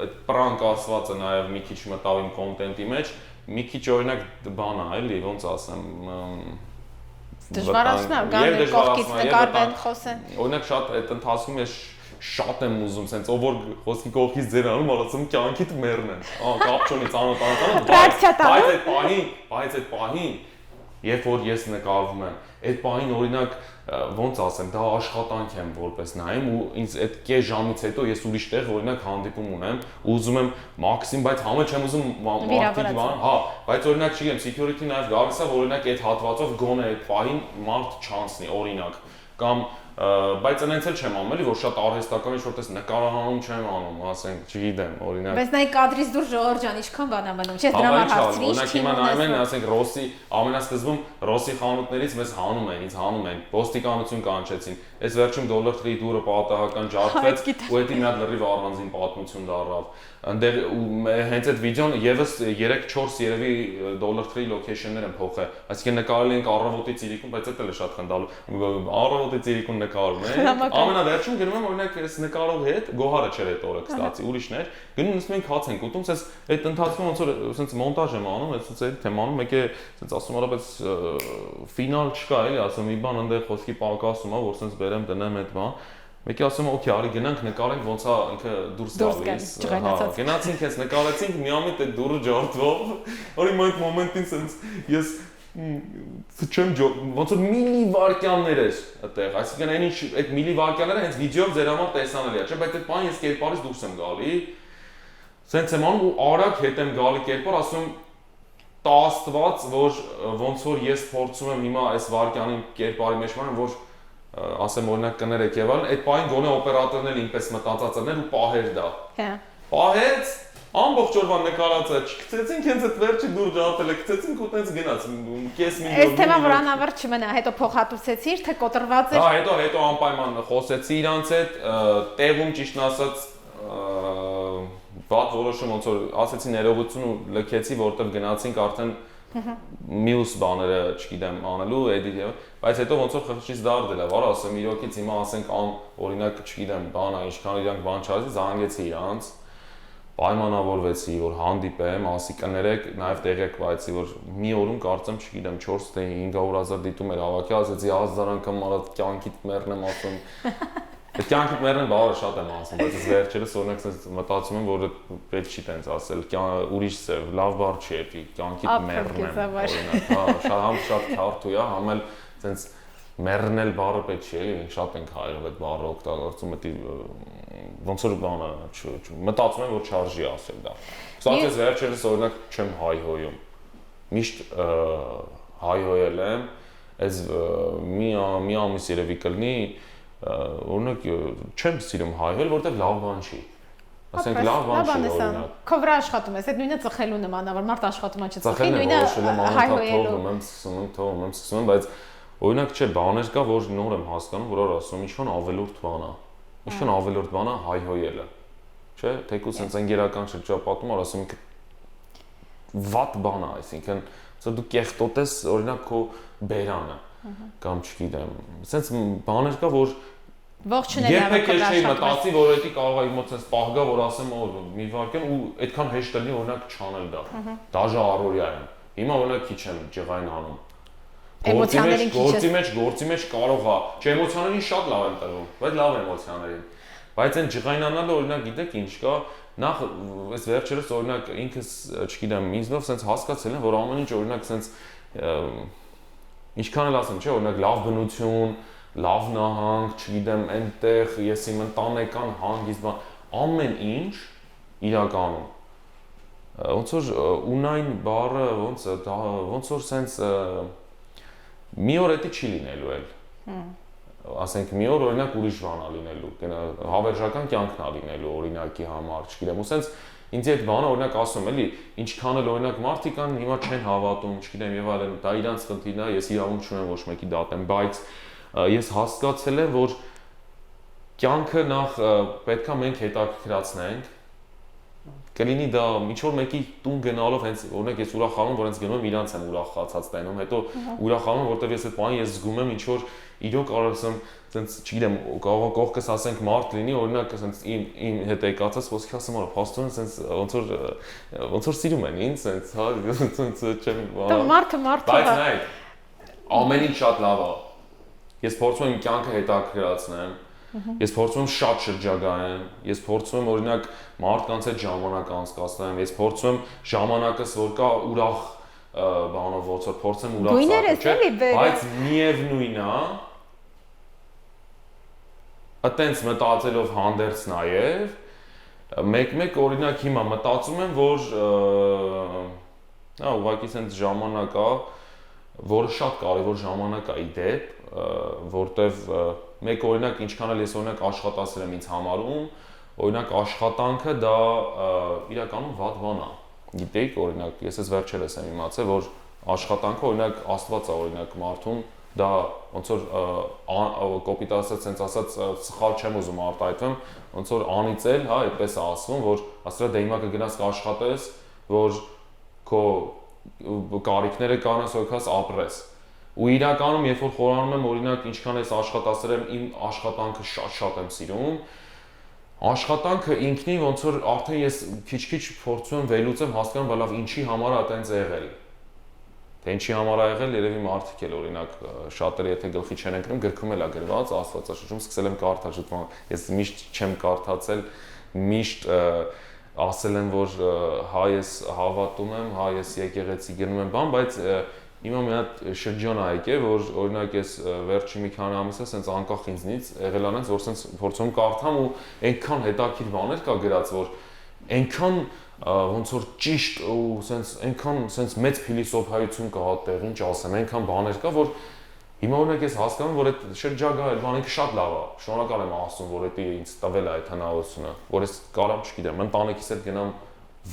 այդ պրանկ ասվածը նաեւ մի քիչ մտավ իմ կոնտենտի մեջ, մի քիչ օրինակ բան է, էլի, ոնց ասեմ դժվարացնա, գան կողքից նկարվեն, խոսեն։ Օրինակ շատ այդ ընթացքում ես շատ եմ ուզում, sense ով որ խոսքի կողքից ձեր անում, ասում կյանքիդ մեռնեն։ Կապ չունի ծանոթ, բայց այդ պահին, երբ որ ես նկարվում եմ, այդ պահին օրինակ ոնց ասեմ, դա աշխատանք եմ որպես նայեմ ու ինձ այդ կես ժամից հետո ես ուրիշ տեղ օրինակ հանդիպում ունեմ, ուզում եմ մաքսիմում, բայց համը չեմ ուզում մարդիկ բան, հա, բայց օրինակ չգիտեմ, security նաև գալիս է, որ օրինակ այդ հատվածով գոնե այդ պահին մարդ չանցնի, օրինակ, կամ բայց այնց էլ չեմ անում, էլի որ շատ արհեստական ինչ որտես նկարահանում չեմ անում, ասենք, չգիտեմ, օրինակ։ Բայց նայ կադրից դուրս Ժողովուրդ ջան, ինչքան բան է մնում, չէ՞, դրա համար հարցրի, օրինակ հիմա նայում են, ասենք Ռոսի ամենասկզբում Ռոսի խանութներից մեզ հանում են, ինձ հանում են, ոստիկանություն կանչեցին։ Այս վերջում $3 դուրը պատահական ջարդվեց ու դա մի հատ լրիվ առանձին պատմություն դառավ։ Այնտեղ հենց այդ վիդեոն եւս 3-4 երևի $3 լոքեյշններ են փոխել։ Այսինքն նկարել ենք առավոտի ծիրիկում, բայց դա էլ է շատ խնդալու։ Առավոտի ծիրիկում նկարում են։ Ամենավերջում գնում եմ օրինակ այս նկարող հետ, Գոհարը չէր այդ օրը, կստացի, ուրիշներ, գնում նստում ենք հաց ենք ուտում, ասես այդ ընթացքում ոնց որ ասենց մոնտաժ եմ անում, այսպես այդ թեմանում մեկ է ասենց ասում արա, բայց ֆինալ չկա, էլի, ասում մի բան այնտեղ խոսքի պակասում է, որ ասենց բերեմ դնեմ այդ բան։ Մեկի ասում է, օքեյ, արի գնանք նկարենք ոնց է ինքը դուրս գալիս։ Գնացինք, հենց նկարեցինք, միամիտ այդ դուրը ջարդվող, որ իմ այդ մոմենտին sense ես չեմ ոնց որ միլի վարկյաններ էր այդտեղ, այսինքն այն ինչ այդ միլի վարկյանները հենց վիդեոյով ձեր համար տեսանելի է, չէ՞, բայց այդ բանը ես կերպարից դուրս եմ գալի, sense եմ անում ու արագ հետ եմ գալի կերպար, ասում տա Աստված, որ ոնց որ ես փորձում եմ հիմա այս վարկյանի կերպարի մեջ մանեմ, որ ասեմ օրինակ կներեք եւ այլն, այդ պահին գոնե օպերատորն էլ ինպես մտածած էր ու պահեր դա։ Հա։ Պահեց, ամբողջ օրվա նկարածը չգցեցինք, հենց այդ վերջի դուր ջարդել է, գցեցինք ու տենց գնաց, կես միլիոն։ Այս թեման որ անավարտ չմնա, հետո փոխհատուցեցիր, թե կոտրված էր։ Հա, հետո անպայման խոսեցի իրանց հետ, տեղում ճիշտն ասած վատ որոշում ոնց որ ասեցի ներողություն ու լքեցի, որտեղ գնացինք արդեն մյուս բաները, չգիտեմ, անելու, էդիտ, բայց հետո ոնց որ խղճից դարձել է, վար ասեմ, իրոքից հիմա ասենք օրինակ, չգիտեմ, բանա, ինչքան իրանք բան չարեցի, զանգեցի իրանց, պայմանավորվեցի, որ հանդիպեմ, ասի կներեք, նաև տեղյակ վայեցի, որ մի օրում կարծեմ, չգիտեմ, 4 թե 500,000 դիտում էր հավաքի, ասեցի, ազդարանքը մարդ կյանքիդ մեռնեմ, ասում, այդ կյանքիդ մեռնեմ բառը շատ եմ ասում, բայց ես վերջերս օրինակ մտածում եմ, որ պետք չի տենց ասել, ուրիշ սև, լավ բառ չի էպի, կյանքիդ մեռնեմ, օրինակ, հա, շատ քարթու է, համ էլ տենց մեռնել բառը պետք չի, էլի, շատ ենք հայերով այդ բառը օգտագործում, դա ոնց որ բանը, մտածում եմ, որ չարժի ասել դա։ Սա ես վերջերս օրինակ չեմ հայհոյում։ Միշտ հայհոյել եմ, այս մի ամիս երևի կլինի, օրինակ չեմ սիրում հայհոյել, որտեղ լավ բան չի։ Ասենք լավ բան չի օրինակ։ Քո վրա աշխատում ես, այդ նույնը ծխելու նման է, որ մարդ աշխատում է չծխի, նույնը հայհոյելու։ եմ սկսում, բայց օրինակ չէ, բաներ կա, որ նոր եմ հասկանում, որ ասում ինչ-որ ավելորդ բան է։ Ինչ-որ ավելորդ բան է հայհոյելը։ Չէ, թեկուզ հենց ընկերական շրջապատում ասում ինքը վատ բան է, այսինքն ասա դու կեղտոտ ես օրինակ քո բերանը կամ չգիտեմ, sense բաներ կա, որ ողջ չնելա երբեք էլ չի մտածի, որ էդի կարող է իմոց sense պահգա, որ ասեմ մի վարքան ու այդքան հեշտ լինի օրինակ չանել դա։ Դաժե առօրյա եմ։ Հիմա օրինակ քիչ եմ ջղային անում։ Էմոցիաներին Գործի մեջ կարող է, չէ, էմոցիաներին շատ լավ եմ տրվում, բայց լավ էմոցիաներին։ Բայց այն ջղային անալը օրինակ գիտեք ինչ կա, նախ այս վերջերս օրինակ ինքս չգիտեմ, ինձնով sense հասկացել եմ, որ ամեն ինչ օրինակ sense ինչքան էլ ասեմ, չէ, օրինակ լավ բնություն, լավ նահանգ, չգիտեմ, այնտեղ ես իմ ընտանեկան հանգիստ բան, ամեն ինչ իրականում ոնց որ ունայն բառը ոնց որ sense մի օր էդի չի լինելու էլ։ Ասենք մի օր օրինակ ուրիշ բան է լինելու, հավերժական կյանքն է լինելու օրինակի համար, չգիտեմ, ու sense ինձ այդ բանը օրինակ ասում էլի, ինչքան էլ օրինակ մարդիկ կան հիմա չեն հավատում, չգիտեմ, եւ այլն, դա իրանց խնդիրն է, ես իրավունք չունեմ ոչ մեկի դատեմ, բայց ես հասկացել եմ, որ կյանքը նախ պետքա մենք հետաքրքրացնենք, կլինի դա ինչ որ մեկի տուն գնալով հենց օրինակ ես ուրախանում, որ հենց գնում եմ իրանց եմ ուրախացած տենում, հետո ուրախանում, որտեվ ես այդ բանը ես զգում եմ ինչ որ իրոք արածեմ, ցենց չգիտեմ, կարող կողքս ասենք մարդ լինի, օրինակ ցենց իմ հետ եկածած ոսկի ասեմ, արա փաստորեն ցենց ոնց որ սիրում են ինձ, ցենց հա, ցենց չեմ բան։ Դա մարդը բայց նայ, ամեն ինչ շատ լավ է։ Ես փորձում եմ կյանքը հետաքրքրացնեմ։ Ես փորձում եմ շատ շրջագայեմ, ես փորձում եմ օրինակ մարդկանց հետ ժամանակ անցկացնեմ, ես փորձում եմ ժամանակս որ կա ուրախ բանով ոնց որ փորձեմ ուրախ սարքել, բայց միևնույնն է այտենց մտածելով հանդերձ նաև մեկ օրինակ հիմա մտածում եմ որ ուղղակի sense ժամանակ է որը շատ կարևոր ժամանակ է ի դեպ որտեվ մեկ օրինակ ինչքան էլ ես օրինակ աշխատասեր եմ ինձ համարում օրինակ աշխատանքը դա իրականում վատ բան է գիտեիք օրինակ ես ես վերջերս եմ իմացել որ աշխատանքը օրինակ Աստված է օրինակ մարդուն դա ոնց որ կոպիտ ասած sense ասած սխալ չեմ ուզում արտահայտվեմ ոնց որ անիծել հա այդպես է ասվում որ ասրա դե հիմա կգնաս կաշխատես որ քո կարիքները կանես ոքաս ապրես ու իրականում երբ որ խորանում եմ օրինակ ինչքան ես աշխատասեր եմ իմ աշխատանքը շատ եմ սիրում աշխատանքը ինքնին ոնց որ արդեն ես քիչ-քիչ փորձում եմ վերլուծեմ հասկանում բա լավ ինչի համար է այտենց եղել թե ինչի համար է եղել երևի մարդիկ էլ օրինակ շատերը եթե գլխի չեն ընկնում գրքում էլ է գրված Աստվածաշնչում սկսել եմ կարդալ շուտ ես միշտ չեմ կարդացել միշտ ասել եմ որ հա ես հավատում եմ հա ես եկեղեցի գնում եմ բան բայց Հիմա մի հատ շրջան ա եկել, որ օրինակ ես վերջի մի քանի ամիսը սենց անկախ ինձնից եղել անենց, որ սենց փորձում կարդամ ու այնքան հետաքրքիր բաներ կա գրած, որ այնքան ոնց որ ճիշտ ու սենց այնքան սենց մեծ փիլիսոփայություն կա այդտեղ, ինչ ասեմ, այնքան բաներ կա, որ հիմա օրինակ ես հասկանում, որ այդ շրջագա այդ բանը շատ լավ է։ Շնորհակալ եմ Աստծուն, որ դա ինձ տվել է այդ հնարավորությունը, որ ես կարամ, չգիտեմ, ընտանիքիս հետ գնամ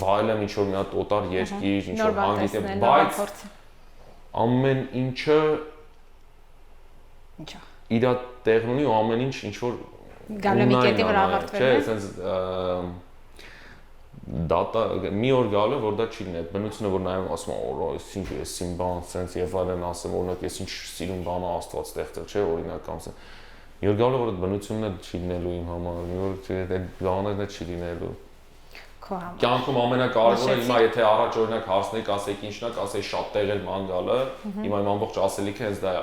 վայելեմ ինչ որ մի հատ օտար երկիր, ինչ որ հանգիստ, բայց ամեն ինչը իր տեղն ունի ու ամեն ինչ որ գալու մի կետի վրա ավարտվել է։ Չէ, sense դատա մի օր գալու որ դա չի լինի, այդ բնությունը որ նայում ասում օ, ինչ ես իմ բան sense եւ այլն ասեմ, օրինակ ես ինչ սիրուն բան է Աստված ստեղծել, չէ, օրինակ ասեմ։ Մի օր գալու որ այդ բնությունն էլ չի լինելու իմ համար, մի օր այդ բաներն էլ չի լինելու։ Կյանքում ամենակարևորը հիմա եթե առաջ օրինակ հարցնեիք ասեիք ինչն է, ասեի շատ տեղեր ման գալը, հիմա իմ ամբողջ ասելիքը հենց դա է։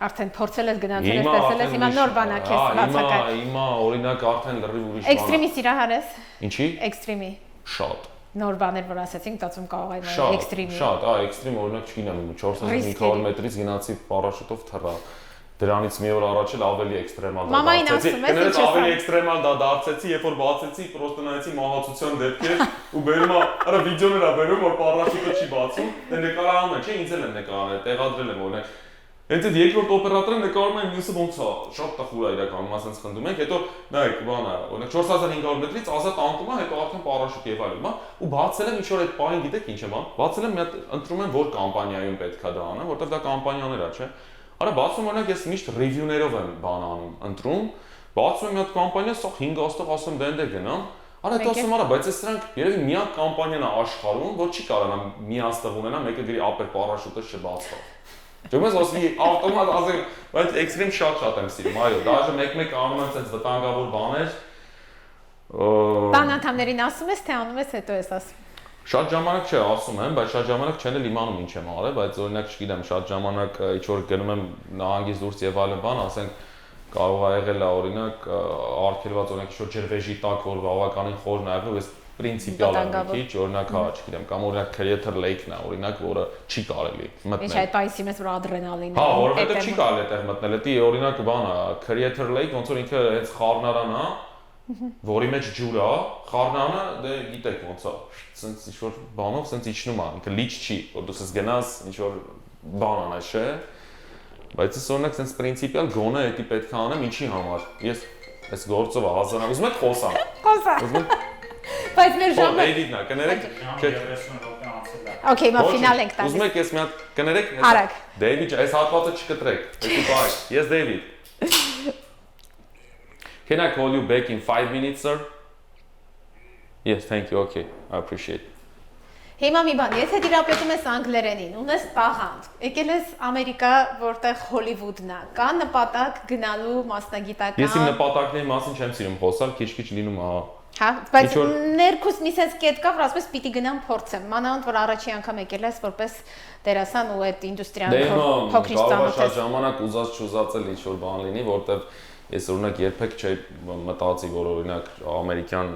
Արդեն փորձել ես գնացել ես, տեսել ես, հիմա նոր բան է քեզ բացակայ։ Հիմա օրինակ արդեն լրիվ ուրիշ բան է։ Էքստրեմի սիրահար ես։ Ինչի։ Էքստրեմի։ Շատ։ Նոր բաներ որ ասացինք, տածում կարող է էքստրեմի։ Շատ, էքստրեմ օրինակ չգիտեմ 4500 մետրից գնացի պարաշուտով թռա։ Դրանից մի օր առաջ էլ ավելի էքստրեմալ դա դարձեցի։ Կներես ավելի էքստրեմալ դա դարձեցի, երբ որ բացեցի, պրոստը նայեցի մահացության դեպքեր ու բերում արա վիդեոներ ա բերում, որ պարաշուտը չի բացում, դե նկարահանում են, չէ, ինձ էլ են նկարահանել, տեղադրել եմ օրինակ։ Հենց այդ երկրորդ օպերատորը նկարում է մյուսը ոնց է, շատ տխուր է իրականում, ասենց խնդում ենք, հետո նայեք, բանը, օրինակ 4500 մետրից ազատ անկում է, հետո արդեն պարաշուտ եւ այլն, հա, ու բացել եմ ինչ-որ այդ պահին գիտեք ինչ եմ, բացել եմ մի հատ ընտրում եմ որ կամպանիայում պետքա դա անեմ, որտեղ դա կամպանիաներ է, չէ։ Արա բացում օրինակ ես միշտ ռիվյուներով եմ բան անում, ընտրում, բացում եմ մի հատ կամպանիա, սա 5 աստղ ասեմ դե գնամ։ Արա դա ասում արա, բայց այս սրանք երևի միակ կամպանիան է աշխարհում, որ չի կարողանա մի աստղ ունենա, մեկը գրի ապեր պարաշուտը չբացվա։ Դու ասի ավտոմատ ասեմ, բայց էքստրեմ շատ եմ սիրում, այո, դաժե մեկ-մեկ անում եմ այնպես վտանգավոր բաներ։ Բան անդամներին ասում ես, թե անում ես, հետո ես ասում։ Շատ ժամանակ չէ ասում եմ, բայց շատ ժամանակ չեն էլ իմանում ինչ եմ արել, բայց օրինակ չգիտեմ, շատ ժամանակ ինչ որ գնում եմ նահանգից դուրս եւ այլն բան, ասենք կարող է եղել է օրինակ արգելված օրինակ ինչ-որ ջրվեժի տակ որ բավականին խոր նայվում, ես պրինցիպիալ եմ մի քիչ, օրինակ հա, չգիտեմ, կամ օրինակ Creator Lake-ն է, օրինակ, որը չի կարելի մտնել։ Ինչ այդ պայսի մեզ որ ադրենալին է։ Հա, որովհետեւ չի կարելի այդտեղ մտնել, դա օրինակ բան է, Creator Lake, ոնց որ ինքը հենց խառնարան է, որի մեջ ջուր է, խառնանը դե գիտեք ոնց է, սենց ինչ-որ բանով սենց իջնում է, ինքը լիճ չի, որ դու սենց գնաս ինչ-որ բան անես, չէ։ Բայց ես օրինակ sense պրինցիպիալ գոնե էդի պետք է անեմ ինչի համար։ Ես այս գործով ազանամ, ուզում եք խոսամ։ Խոսա։ Բայց մեր ժամը Դեյվիդն է, կներեք։ 30 րոպե անցել է։ Okay, մա ֆինալ ենք տալիս։ Ուզում եք ես մի հատ կներեք։ Արագ։ Դեյվիդ, այս հատվածը չկտրեք։ Հետո բայ։ Yes, David. Can I call you back in 5 minutes, sir? Yes, thank you. Okay. I appreciate. Հիմա մի բան, եթե դիրապետում ես անգլերենին, ունես տաղանդ, եկել ես Ամերիկա, որտեղ Հոլիվուդն է, կա նպատակ գնալու մասնագիտական։ Ես իմ նպատակների մասին չեմ սիրում խոսալ, քիչ-քիչ լինում է։ Հա, բայց ներքուս մի sense կետ կա, որ ասես պիտի գնամ փորձեմ։ Մանավանդ որ առաջի անգամ եկել ես որպես դերասան ու այդ ինդուստրիան փոքրից ծանոթ ես։ Շատ ժամանակ ուզած չուզածել ինչ որ բան լինի, որտեղ ես օրինակ երբեք չէի մտածի, որ օրինակ ամերիկյան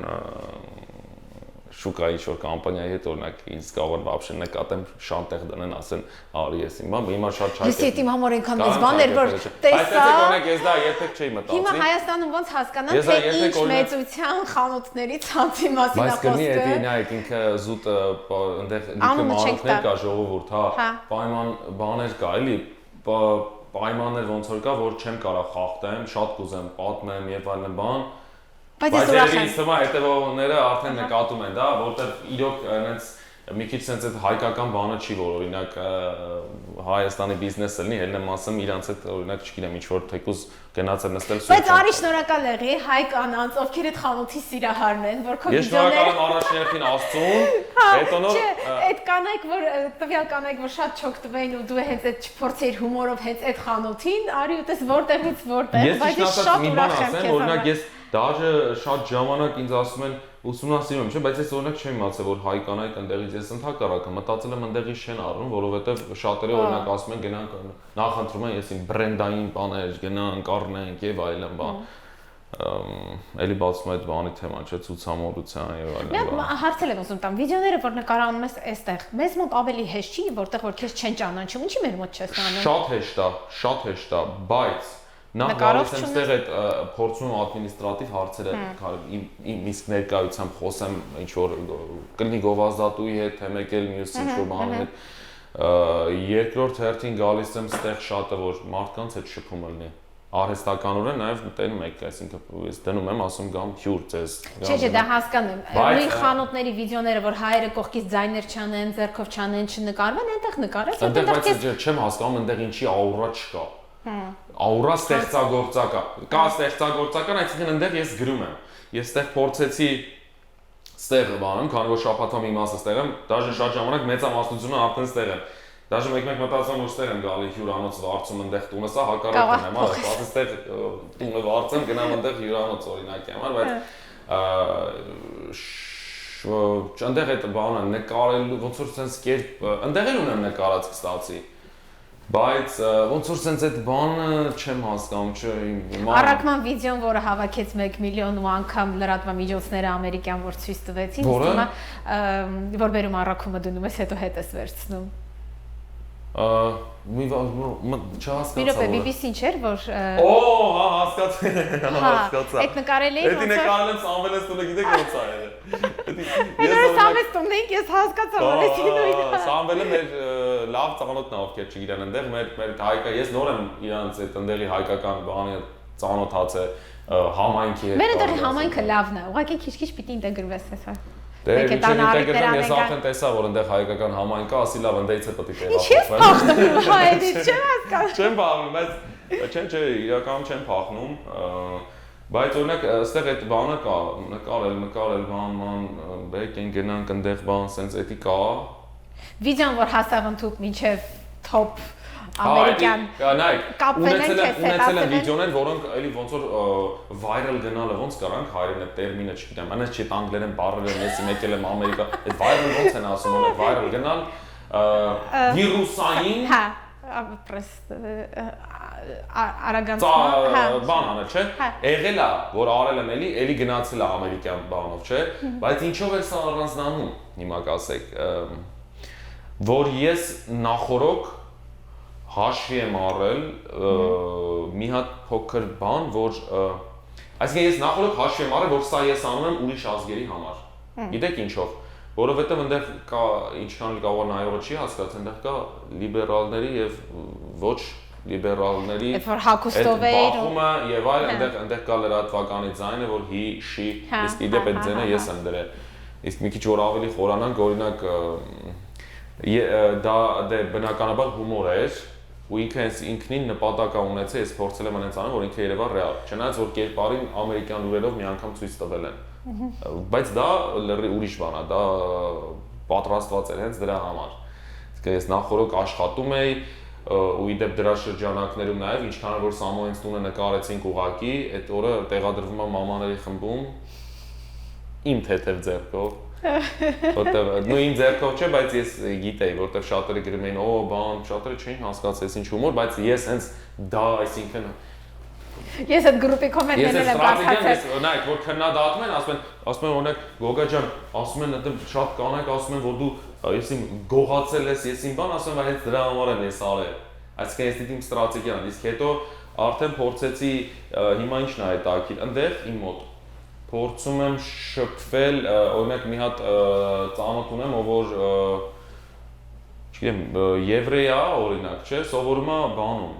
շուկայի ինչ-որ կամպանիայի հետ օրինակ ինձ կարող է вообще նկատեմ շանտեղ դնեն, ասեն, արի ես իմ բան, հիմա շատ չայ։ Ես իմ համար այնքան մեծ բան էր, որ տեսա։ Բայց օրինակ ես դա երբեք չէի մտածի։ Հիմա Հայաստանում ոնց հասկանամ, թե ինչ մեծության խանութների ցանցի մասին է խոսքը։ Բայց կնի էդի նայեք ինքը զուտ այնտեղ ինքը մարդ կա ժողովուրդ, հա, պայման բաներ կա, էլի պայմաններ ոնց որ կա, որ չեմ կարող խախտեմ, շատ կուզեմ պատմեմ եւ այլն բան։ Բայց ես հիմա հետևողները արդեն նկատում են դա, որտեղ իրոք այնց մի քիչ sense այդ հայկական բանը չի, որ օրինակ Հայաստանի բիզնեսը լինի, ելնեմ ասեմ իրանց հետ օրինակ չգիտեմ ինչ որ թեկուզ գնաց է նստել սուրճ։ Բայց արի շնորհակալ եղի հայ կանանց, ովքեր այդ խանութի սիրահարն են, որ քո վիդեոները։ Ես շնորհակալ եմ առաջներքին Աստծուն, հետո նոր այդ կանայք, որ տվյալ կանայք, որ շատ չօգտվեին ու դու հենց այդ չփորձեիր հումորով հենց այդ խանութին, արի ու տես որտեղից որտեղ, բայց ես շատ ուրախ եմ քեզ։ Օրինակ ես դաժե շատ ժամանակ ինձ ասում են ուսումնասիրում, չէ, բայց ես օրինակ չեմ իմացել, որ հայ կանայք ընդեղից ես ընդհակառակը մտածել եմ ընդեղից չեն առնում, որովհետև շատերը օրինակ ասում են գնանք նախընտրում են ես իմ բրենդային բաներ, գնանք առնենք եւ այլն բան։ Էլի բացում այդ բանի թեման, չէ, ցուցամոլության եւ այլն բան։ Հարցել եմ ուզում տամ, վիդեոները որ նկարանում ես այստեղ, մեզ մոտ ավելի հեշտ չի, որտեղ որ քեզ չեն ճանաչում, ինչի մեր մոտ չես անում։ Շատ հեշտ է, բայց Նախ գալիս եմ ստեղ այդ փորձում ադմինիստրատիվ հարցերը իմ իսկ ներկայությամբ խոսեմ ինչ որ կլինի գովազդատուի հետ, թե մեկ էլ մյուս ինչ որ բանի հետ։ Երկրորդ հերթին գալիս եմ ստեղ շատը որ մարդկանց հետ շփումը լինի։ Արհեստականորեն նաև տենում եք, այսինքն ես դնում եմ, ասում գամ հյուր ձեզ։ Չէ, դա հասկանում եմ։ Նույն խանութների վիդեոները, որ հայերը կողքից ձայներ չանեն, ձեռքով չանեն, չնկարվեն, այնտեղ նկարես, այնտեղ բայց չեմ հասկանում, այնտեղ ինչի աուրա չկա։ Աուրա ստեղծագործական։ Կա ստեղծագործական, այսինքն այնտեղ ես գրում եմ։ Ես ստեղ փորձեցի ստեղը բանում, քանի որ շաբաթվա մի մասը ստեղ եմ, դաժե շատ ժամանակ մեծամասնությունը արդեն ստեղ եմ։ Դաժե մեկ-մեկ մտածում որ ստեղ եմ գալի հյուրանոց վարձում այնտեղ տունը, սա հակառակն եմ, այո, բաց ստեղ տունը վարձեմ, գնամ այնտեղ հյուրանոց օրինակ եմ, բայց այնտեղ այդ բանը նկարելու ոնց որ sense կերպ, այնտեղ էլ ունեմ նկարած կստացի։ Բայց ոնց որ sense այդ բանը չեմ հասկանում, չէ։ Առաքման վիդեոն, որը հավաքեց 1 միլիոն ու անգամ լրատվամիջոցները ամերիկյան որ ցույց տվեցին, հիմա որ բերում առաքումը դնում ես, հետո հետ ես վերցնում։ Չհասկացա։ Մի րոպե, BBC-ն չէր, որ Օ, հա, հասկացա։ Այդ նկարել էի։ Էդի նկարել եմ Սամվելես տունը, գիտեք ոնց է եղել։ Ես Սամվելես տունն էի, ես հասկացա, որ էսի նույնը։ Սամվելը մեր լավ ծանոթն է, ովքեր չգիտեն այնտեղ մեր հայկա, ես նոր եմ իրանց այդ այնտեղի հայկական բանը ծանոթացել համայնքի հետ։ Մեր այնտեղի համայնքը լավն է, ուղղակի քիչ-քիչ պիտի ինտեգրվես հեսա։ Դե ես արդեն տեսա, որ այնտեղ հայկական համայնք կա, ասի լավ, այնտեղից է պետք է տեղափոխվեմ։ Չեմ փախնում, բայց չէ, իրականում չեմ փախնում, բայց օրինակ այստեղ այդ բանը կա, նկարել, բան, բեք են գնանք այնտեղ բան, սենց էդի կա։ Վիդեոն որ հասավ ընդհուպ մինչև top ամերիկյան ունեցել են վիդեոներ, որոնք էլի ոնց որ viral գնալը ոնց կարանք հայերեն այդ տերմինը չգիտեմ, այնպես չի անգլերեն բառերը ես եկել եմ Ամերիկա, այդ viral ոնց են ասում, որ viral գնալ վիրուսային արագանցման բան անել, չէ՞։ Եղել է, որ արել եմ էլի գնացել է ամերիկյան բանով, չէ՞։ Բայց ինչով է սա առանձնանում, հիմա կասեք, որ ես նախորոք հաշվի եմ առել մի հատ փոքր բան, որ այսինքն ես նախորդ հաշվի եմ առել, որ սա ես անում եմ ուրիշ ազգերի համար։ Գիտեք ինչով, որովհետև այնտեղ կա ինչքան կարող նայողը չի հասկացել, այնտեղ կա լիբերալների եւ ոչ լիբերալների բախումը եւ այլ, այնտեղ կա լրատվականի ձայնը, որ he, she, իսկ իդեպ այդ ձայնը ես եմ դրել։ Իսկ մի քիչ որ ավելի խորանանք, օրինակ դա բնականաբար հումոր էր ու ինքնին նպատակ ունեցել, ես փորձել եմ այնց անել, որ ինքը երևա ռեալ։ Չնայած որ կերպարին ամերիկյան լուրերով մի անգամ ցույց տվել են։ Բայց դա ուրիշ բան է, դա պատրաստված էր հենց դրա համար։ Իսկ ես նախորդ աշխատում էի ու իդեպ դրա շրջանակներում նաև ինչքան որ Սամոյենց տունը նկարեցինք ուղակի, այդ օրը տեղադրվում է մամաների խմբում իմ թեթև ձեռքով։ Որտեւ նույն իմ ձեռքով չէ, բայց ես գիտեի, որտեվ շատերը գրում էին, օ, բան, շատերը չէին հասկացել ինչ հումոր, բայց ես հենց դա, այսինքն ես այդ գրուպի կոմենտներն եմ բացացել։ Նայեք, որ քննադատում են, ասում են օրինակ Գոգա ջան, ասում են այդտեղ շատ կանայք ասում են, որ դու եսիմ գողացել ես, եսիմ բան, ասում են, հենց դրա համար եմ ես արել։ Այսինքն ես դիտում ստրատեգիան, իսկ հետո արդեն փորձեցի հիմա ինչն է հետաքրքիր, այնտեղ իմ մոտ փորձում եմ շփվել, օրինակ մի հատ ծանոթ ունեմ, ով որ չգիտեմ, եվրեյ է, օրինակ, չէ, սովորում է բանում,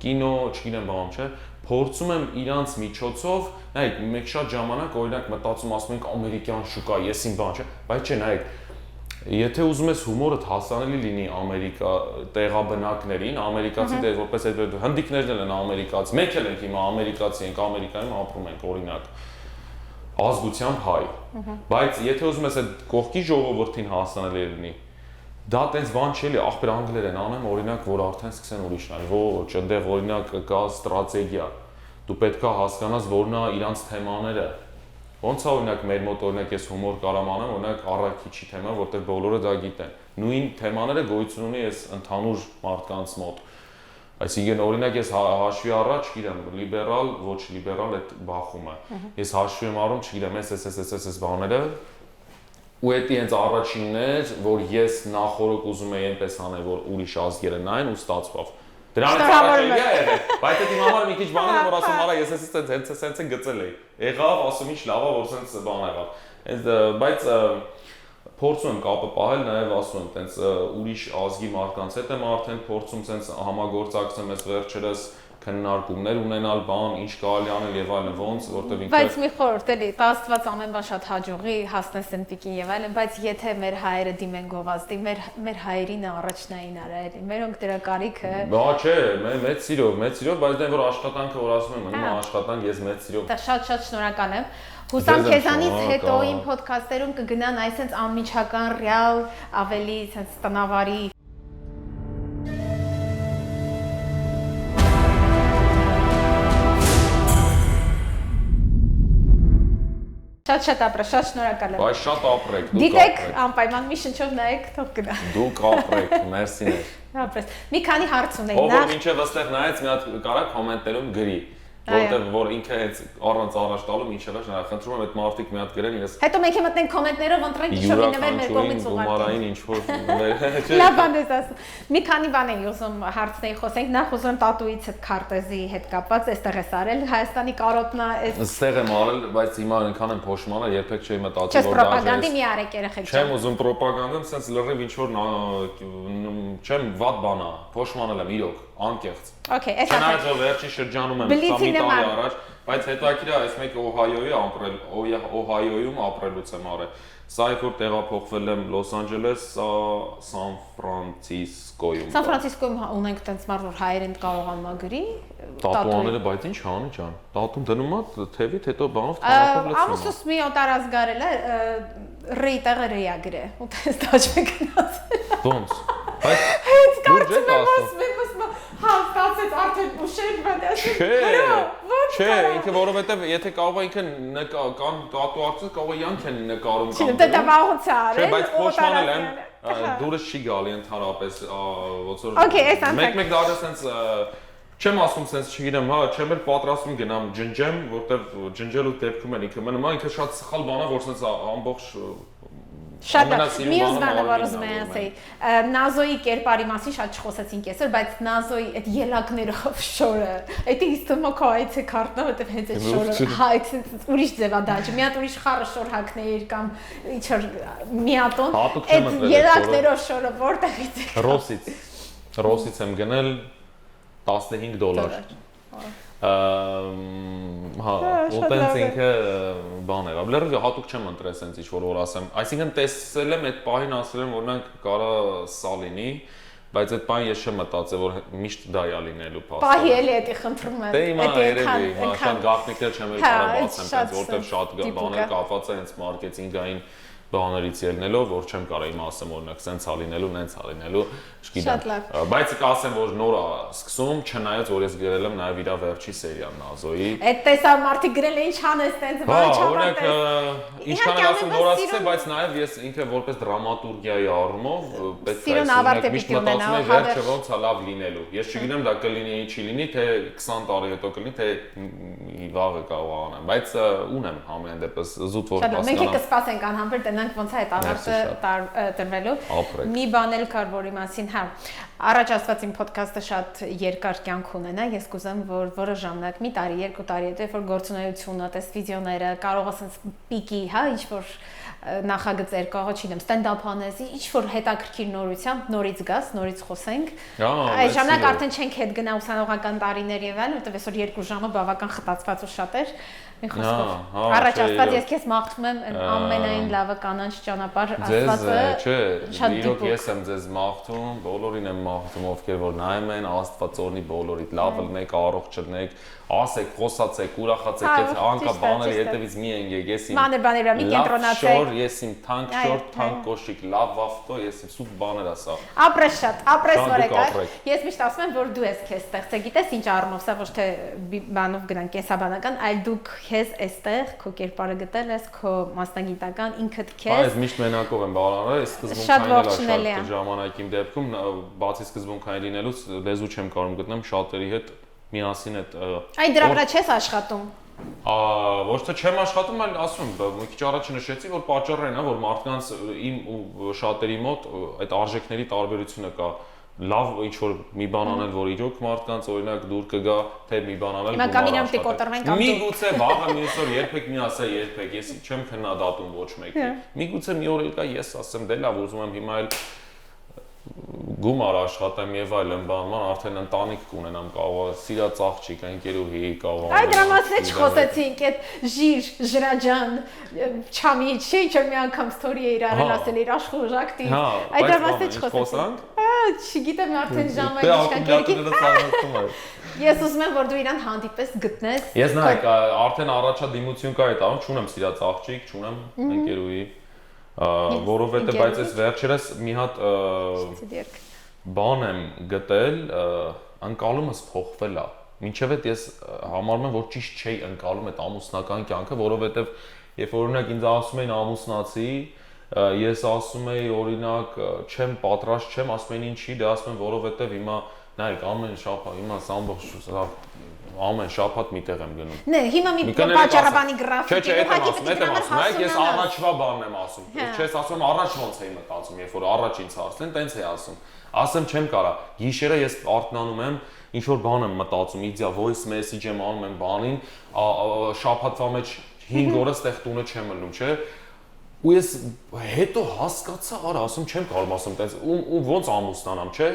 կինո, չգիտեմ բանում, չէ, փորձում եմ իրանց միջոցով, նայեք, մեկ շատ ժամանակ օրինակ մտածում ասում ենք ամերիկյան շուկա, ես իմ բան, չէ, բայց չէ, նայեք, եթե ուզում ես հումորդ հասանելի լինի Ամերիկա տեղաբնակներին, ամերիկացի դեր որպես այդ հնդիկներն են ամերիկացի, մենք էլ ենք հիմա ամերիկացի ենք, Ամերիկայում ապրում ենք, օրինակ, ազգությամբ հայ, բայց եթե ուզում ես այդ կողքի ժողովրդին հասանելի լինի, դա տենց բան չէ, ախպեր անգլերեն անեմ, օրինակ, որ արդեն սկսեն ուրիշն, ոչ, այնտեղ օրինակ կա ստրատեգիա, դու պետք է հասկանաս, որն է իրանց թեմաները։ Ոնց է օրինակ մեր մոտ օրինակ ես հումոր կարամ անեմ, օրինակ առաքիչի թեմա, որտեղ բոլորը դա գիտեն։ Նույն թեմաները գոյություն ունի այս ընդհանուր մարդկանց մոտ։ Այսինքն օրինակ ես հաշվի առա, չգիտեմ, լիբերալ, ոչ լիբերալ այդ բախումը։ Ես հաշվի եմ առում, չգիտեմ, այս բաները ու դա հենց առաջինն էր, որ ես նախորդ ուզում էի այնպես անել, որ ուրիշ ազգերը նայեն ու ստացվավ։ Դրանից առաջ էի եղել, բայց դա իմ համար մի քիչ բան է, որ ասում արա ես հենց գծել էի։ Եղավ, ասում ինչ լավ է, որ հենց բան եղավ։ Բայց փորձում եմ կապը պահել, նաև ասում եմ, տենց ուրիշ ազգի մարդկանց հետ եմ արդեն փորձում տենց համագործակցեմ այս վերջերս քննարկումներ ունենալ, բան, ինչ կարելի անել եւ այլն, ոնց, որտեղ ինքը Բայց մի խորհուրդ էլի, Աստված ամեն բան շատ հաջողի, հասնես այն պիկին եւ այլն, բայց եթե մեր հայերը դիմեն գովազդի, մեր հայերին առաջնային արա էլի, մերոնք դրա կարիքը Բա չէ, մեծ սիրով, բայց դե որ աշխատանքը որ ասում եմ, հիմա աշխատանք ես մեծ սիրով։ Դա շատ շնորհակալ եմ։ Հուսամ քեզանից հետո իմ ոդքասթերում կգնան այսպես անմիջական, ռեալ, ավելի այսպես տնավարի Շատ ապրեք, շատ շնորհակալ եմ։ Բայց շատ ապրեք, դուք Դիտեք, անպայման մի շնչով նայեք, թող գնա։ Դուք ապրեք, մերսիներ։ Ապրես։ Մի քանի հարց ունեի։ Ով որ մինչև այստեղ նայեց, մի հատ կարա կոմենտներում գրի։ որովհետև որ ինքը հենց առանց առաջ տալու ինչեւ է, խնդրում եմ այդ մարտիկ մի հատ գրեն, ես Հետո մենք մտնենք կոմենտներով ընտրենք իշորի նվեր մեր կողմից ուղարկենք։ Ինչ որ Լավ բան ես ասում։ Մի քանի բան եմ ուզում հարցնեի խոսենք, նախ ուզում տատուից այդ քարտեզի հետ կապված, այստեղ ես արել Հայաստանի կարոտնա, այստեղ եմ արել, բայց հիմա այնքան եմ փոշմանա, երբեք չի մտածում որ դա պրոպագանդի մի արեք երեխեք։ Չեմ ուզում պրոպագանդան, sense լրիվ ինչ որ չեմ վատ բանա, փոշմանել եմ իրոք, անկեղծ։ Okay, այս Չնայած որ վերջի շրջանում եմ 20 տարի առաջ, բայց հետաքրքիր է, այս մեկը Օհայոյում ապրելուց եմ արել։ Սա երբ որ տեղափոխվել եմ Լոս Անջելես, սա Սան Ֆրանցիսկոյում։ Սան Ֆրանցիսկոյում ունենք տենց մար որ հայերեն կարողանում ա գրի։ Տատուաները, բայց ինչ անի ջան։ Տատուն դնում է թևից, հետո բանով թափով լցնում։ Ամուսուս մի օտարազգարել է, ռեյտեղը ռեյա գրե։ Ու տես դաշը գնացել։ Ոնց։ Բայց դուրջ եք ասում։ Հա, ստացեց արդեն ուշեր, բայց Չէ, ինքը որովհետև եթե կարող է ինքը կան տատուացիա կարող է յանք են նկարում կամ։ Չէ, դա վաղուց է արել։ Չէ, բայց փոշմանել եմ, դուրս չի գալի ընդհանրապես, ոնց որ մեկ դարձ sense չեմ ասում sense չգիտեմ, հա, չեմ էլ պատրաստում գնամ ջնջեմ, որտեվ ջնջելու դեպքում էլ ինքը մնում է, ինքը շատ սխալ բան է, որ sense ամբողջ Շատ մյուս բանը որ ուզում եմ ասեի Նազոյի կերպարի մասին շատ չխոսեցինք այսօր, բայց Նազոյի այդ ելակներով շորը, այդ ինձ թվում է քո այցը քարտն է, որտեվ հենց այդ շորը հա, ուրիշ ձև է դաջը, մի հատ ուրիշ խառը շոր հագներ կամ ինչ որ միատոն, այդ ելակներով շորը որտեղից է։ Ռոսից եմ գնել $15 Հա, ուտենց ինքը բան եղավ։ Լրիվ հատուկ չեմ ընտրել sense ինչ որ ասեմ։ Այսինքն տեսել եմ այդ պահին ասել եմ որ մենք կարա սա լինի, բայց այդ պահին ես չեմ մտածել որ միշտ դա է լինելու փաստը։ Պահի էլի էդի խնդրում եմ։ Դե հիմա երևի, հիմա շատ գաղտնիքներ չեմ էլ կարող բացեմ, բայց որտեղ շատ բաներ կապված է հենց մարքեթինգային բաներից ելնելով, որ չեմ կարող իմ ասեմ օրինակ sense ա լինելու, նենց ա լինելու, չգիտեմ։ Բայց կասեմ որ նոր է սկսում, չնայած որ ես գրել եմ նաև իր վերջի սերիան Նազոյի։ Այդ տեսա մարդիկ գրել է ինչ անես տենց որչապատես։ Ինչքան ասում նոր ասել, բայց նաև ես ինքը որպես դրամատուրգիայի առումով պետք է ասեմ, միշտ մտածում եմ վերջը ոնց է լավ լինելու։ Ես չգիտեմ դա կլինի, չի լինի, թե 20 տարի հետո կլինի, թե վաղը կարող անեմ, բայց ունեմ ամեն դեպս զուտ որ հասկանամ։ Մենք կսպասենք անհամբեր տնանք ոնց է այդ ավարտը տրվելու։ Մի բան էլ կար որի մասին, հա, առաջ ասված իմ ոդքասթը շատ երկար կյանք ունենա, ես կուզեմ որ որը ժամանակ մի տարի, 2 տարի հետո որ գործունեությունը, տես վիդեոները կարող ասես պիկի, հա, ինչ որ նախագծեր կարող չինեմ ստենդափ անես, ինչ որ հետաքրքիր նորությամբ նորից գաս, նորից խոսենք։ Այս ժամանակ արդեն չենք հետ գնա ուսանողական տարիներ եւ այլն, որտեղ այսօր 2 ժամը բավական խտացված ու շատ էր։ Մի խոսքով։ Առաջ ասած ես քեզ մաղթում եմ ամենայն լավը կանանչ ճանապարհ Աստվածը։ Չէ, իրոք ես եմ ձեզ մաղթում, բոլորին եմ մաղթում, ովքեր որ նայում են, Աստված օրհնի բոլորիդ, լավ լինեք, առողջ լինեք, ասեք, խոսացեք, ուրախացեք, անկա բաների հետևից մի ընկեք, ես իմ բաներ մի կենտրոնացեք։ Ես իմ թանկ շորտ, թանկ կոշիկ, լավ ավտո, ես իմ սուտ բաներ ասա։ Ապրես շատ, ապրես որեկա։ Ես միշտ ասում եմ, որ դու ես քեզ ստեղծել, գիտես ինչ առումով, սա ոչ թե բանով գնանք կենսաբանական, այլ դու քեզ այստեղ քո կերպարը գտել ես, քո մասնագիտական ինքդ քեզ։ Այս միշտ մենակով եմ բաղարարել, այս սկզբունքային է շատ ժամանակ իմ դեպքում, բացի սկզբունքային լինելուց լեզու չեմ կարող գտնել շատերի հետ միասին այդ Այդ դրա վրա չես աշխատում։ Ոչ թե չեմ աշխատում, այլ ասում եմ, մի քիչ առաջ նշեցի, որ պատճառն է, որ մարդկանց իմ ու շատերի մոտ այդ արժեքների տարբերությունը կա։ Լավ ինչ որ մի բան անել, որ իրոք մարդկանց օրինակ դուր կգա, թե մի բան անել, որ միգուցե վաղը մյուս օր երբեք մի ասա, երբեք ես չեմ քննադատում ոչ մեկի։ Միգուցե մի օր եկա ես ասեմ, դե լավ, ուզում եմ հիմա էլ գումար աշխատեմ եւ այլն բանման արդեն ընտանիք կունենամ կարող սիրած աղջիկ ընկերուհի կարող Այդ դրա մասին չխոսեցինք այդ ժիր ժրաջան չամի չէ ինչ որ մի անգամ ստորի է իրարել ասել իր աշխուժակտի այդ դրա մասին չխոսանք չգիտեմ արդեն ժամը ինչքան Ես ուզում եմ որ դու իրան հանդիպես գտնես Ես նայեք արդեն առաջադիմություն կա այդ անում չունեմ սիրած աղջիկ չունեմ ընկերուհի որովհետեւ բայց այս վերջերս մի հատ բան եմ գտել անկալումս փոխվել է մինչև այդ ես համարում եմ որ ճիշտ չէի անկալում այդ ամուսնական կյանքը որովհետեւ երբ օրինակ ինձ ասում էին ամուսնացի ես ասում եի օրինակ չեմ պատրաստ չեմ ասում են ինչի դե ասում են որովհետեւ հիմա նայեք, ամեն շաբաթ, հիմա ամեն շաբաթ միտեղ եմ գնում։ Né, հիմա մի պատճառաբանի գրաֆիկ է, ուղղակի պետք է նայեք, ես առաջվա բանն եմ ասում։ Չես ասում առաջ ոնց էի մտածում, երբ որ առաջ ինձ հարցնեն, տենց էի ասում։ Ասեմ չեմ կարա։ Գիշերը ես արթնանում եմ, ինչ որ բան եմ մտածում, իդեա voice message եմ անում եմ բանին, շաբաթվա մեջ 5 օրը ստեղ տունը չեմ մնում, չէ՞։ Ու ես հետո հասկացա, արա, ասում չեմ կարող ասում տենց, ու ոնց ամուսնանամ, չէ՞։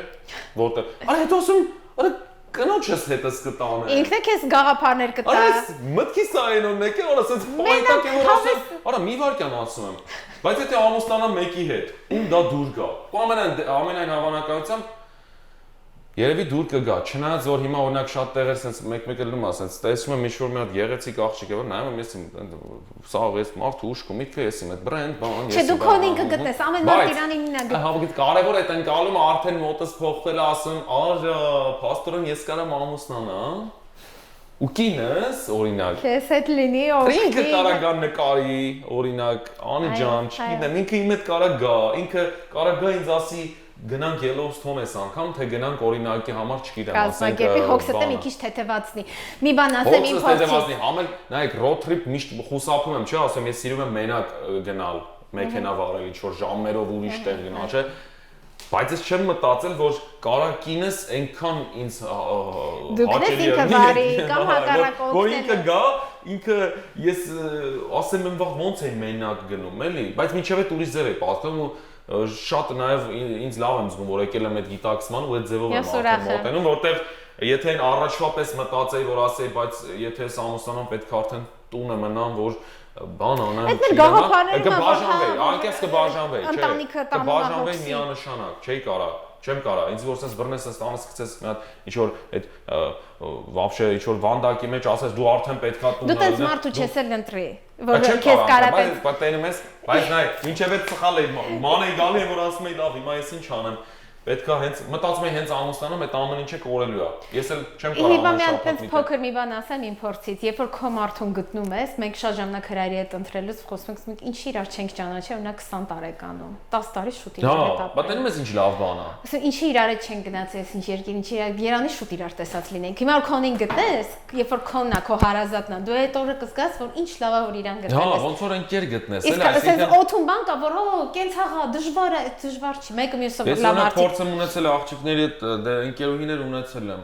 Որտեղ։ Արա հետո ասում, արա կնոջս հետս կտանեմ։ Ինքն է քեզ գաղափարներ կտա։ Արա մտքիս այնոն եկե, արա ասես պայտակ եմ որ ասեմ, արա մի վարքյան ասում եմ։ Բայց եթե ամուսնանամ մեկի հետ, ում դա դուր գա։ Ու ամենայն հավանականությամբ երևի դուր կգա, չնայած որ հիմա օրինակ շատ տեղեր sense մեկ-մեկ էլ լումա sense տեսնում եմ ինչ-որ մի հատ գեղեցիկ աղջիկ է որ նայում եմ ես սա ես մարդու ուշքում միտքը ես իմ այդ բրենդ բան ես։ Չէ դու քո ինքը գտնես, ամեն մարդ Իրանին ինա գտնես։ Հավաքիդ կարևոր է այդ ընկալումը արդեն մոտս փոխվել ասում, արա, փաստորեն ես կարամ ամուսնանամ։ Ու կինս օրինակ Քեզ հետ լինի ինքը կարա գա նկարի, օրինակ, Անի ջան, չգիտեմ, ինքը իմ հետ կարա գա, ինքը կարա գա ինձ ասի գնանք Yellowstone-ես անգամ, թե գնանք օրինակի համար, չգիտեմ, ասենք Կազմակերպի հոգսը մի քիչ թեթևացնի։ Մի բան ասեմ իմ փորձից։ Թեթևացնի, համել, նայեք, road trip միշտ խուսափում եմ, չէ, ասեմ, ես սիրում եմ մենակ գնալ, մեքենա վարել, ինչ-որ ժամերով ուրիշ տեղ գնալ, չէ։ Բայց ես չեմ մտածել, որ կարա կինս այնքան ինձ հաճելի է, ինքը վարի կամ հակառակ որ ինքը գա, ինքը ես ասեմ եմ վաղ ոնց են մենակ գնում, էլի, բայց մինչև այդ ուրիշ ձև է պատկանում ու շատ նաև ինձ լավ եմ զգում, որ եկել եմ այդ գիտակցման ու այդ ձևով եմ մոտենում, որտեղ եթե այն առաջվա պես մտածեի, որ ասեի, բայց եթե ես ամուսնանամ պետք է արդեն տունը մնամ, որ բան անեմ, կբաժանվեի, անկեղծ կբաժանվեի, չէ, կբաժանվեի միանշանակ, չէի կարա, չեմ կարա, ինձ որ sense բռնես sense տանը սկսես մի հատ ինչ որ այդ вообще ինչ որ վանդակի մեջ ասես դու արդեն պետքա տունը։ Դու տես մարդու չես էլ ընտրի, որ քեզ կարա տես։ Բայց տենում ես, բայց նայ, ինչև այդ սխալ է, մանեի գալի եմ որ ասում եի լավ, հիմա ես ինչ անեմ։ Պետքա հենց մտածում եմ հենց ամուսնանամ այդ ամեն ինչը կորելու է։ Ես էլ չեմ կարող Հիմա մի հատ փոքր մի բան ասեմ իմ փորձից, երբ որ քո մարդուն գտնում ես, մենք շատ ժամանակ հրայրի հետ ընտրելուց խոսում ենք, ինչ իրար չենք ճանաչել, օրինակ 20 տարեկանում, 10 տարի շուտ իրար հետ ապրել։ Բայց տենում ես ինչ լավ բան է։ Ասեն ինչի իրար հետ չենք գնացել, ինչ երկիր, ինչ իրար, Երանի շուտ իրար տեսած լինենք։ Հիմա որ քոնին գտնես, երբ որ քոնն է, քո հարազատն է, դու այդ օրը կզգաս, որ ինչ լավ է որ իրան գտնել ես։ Ոնց որ ընկեր գտնես, էլի, այսինքն օթում բան կա, որ կենց հաղա դժվար է, դժվար չի, մեկը մյուսով լավ մարդիկ։ Ես փորձ եմ ունեցել աղջիկների հետ դե ընկերուհիներ ունեցել եմ։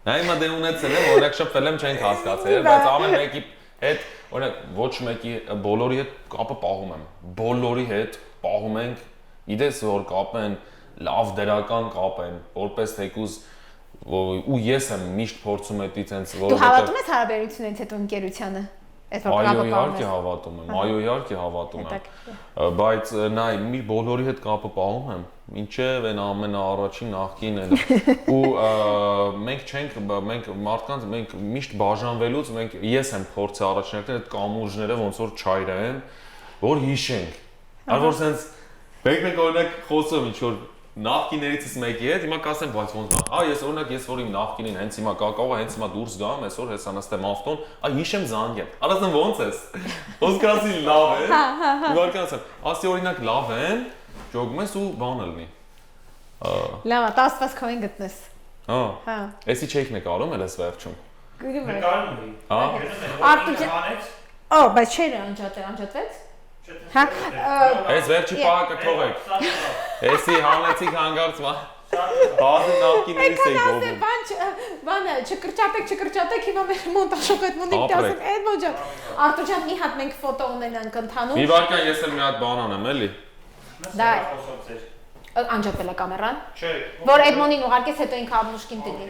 Հիմա դե ունեցել եմ, օրինակ շփվել եմ չենք հասկացել, բայց ամեն մեկի հետ, օրինակ ոչ մեկի բոլորի հետ կապը պահում եմ։ Բոլորի հետ պահում ենք, իդես որ կապեն, լավ դրական կապեն, որպես թեկուզ ու ես եմ միշտ փորձում էդից հենց որ Դու հավատում ես հարաբերությունից հետո ընկերությանը։ Այո, իհարկե հավատում եմ, այո, իհարկե հավատում եմ, բայց նայ, մի բոլորի հետ կապը պահում եմ, ինչև այն ամենաառաջին նախկին էլ ու մենք մարդկանց մենք միշտ բաժանվելուց ես եմ փորձի առաջնակներ այդ կամուրջները ոնց որ չայրեն, որ հիշենք, այլ որ sense մենք օրինակ խոսում ինչ որ նախկիներիցս մեկի հետ, հիմա կասեմ, բայց ոնց բան։ Ես օրինակ ես որ իմ նախկինին հենց հիմա կարող է հենց հիմա դուրս գամ, այսօր հեսա նստեմ ավտոն, հիշեմ զանգեմ։ Արածն ոնց ես։ Ոնց կասի լավ է։ Իվարկան ասեմ, ասի օրինակ լավ են, ճոգում ես ու բանը լինի։ Լավ, 10 քովին գտնես։ Հա։ Էսի չեքն է կարում էլ էս վերջում։ Նկարում էի։ Արտուջան։ Բայց չէր անջատվեց։ Հա։ Այս վերջի պահակը թողեք։ Էսի հանեցիք հանգարց մա։ Բազը նախկիներից էի գովում։ Բանը չկրճատեք, հիմա մեր մոնտաժող Էդմոնդին դասենք Էդմոջան։ Արտուջան մի հատ մենք ֆոտո ունենանք ընդհանուր։ Մի վարկան ես էլ մի հատ բան անեմ, էլի։ Դա անջատվել է կամերան։ Չէ։ Որ Էդմոնդին ուղարկես հետո ինքը Աբնուշկին տվի։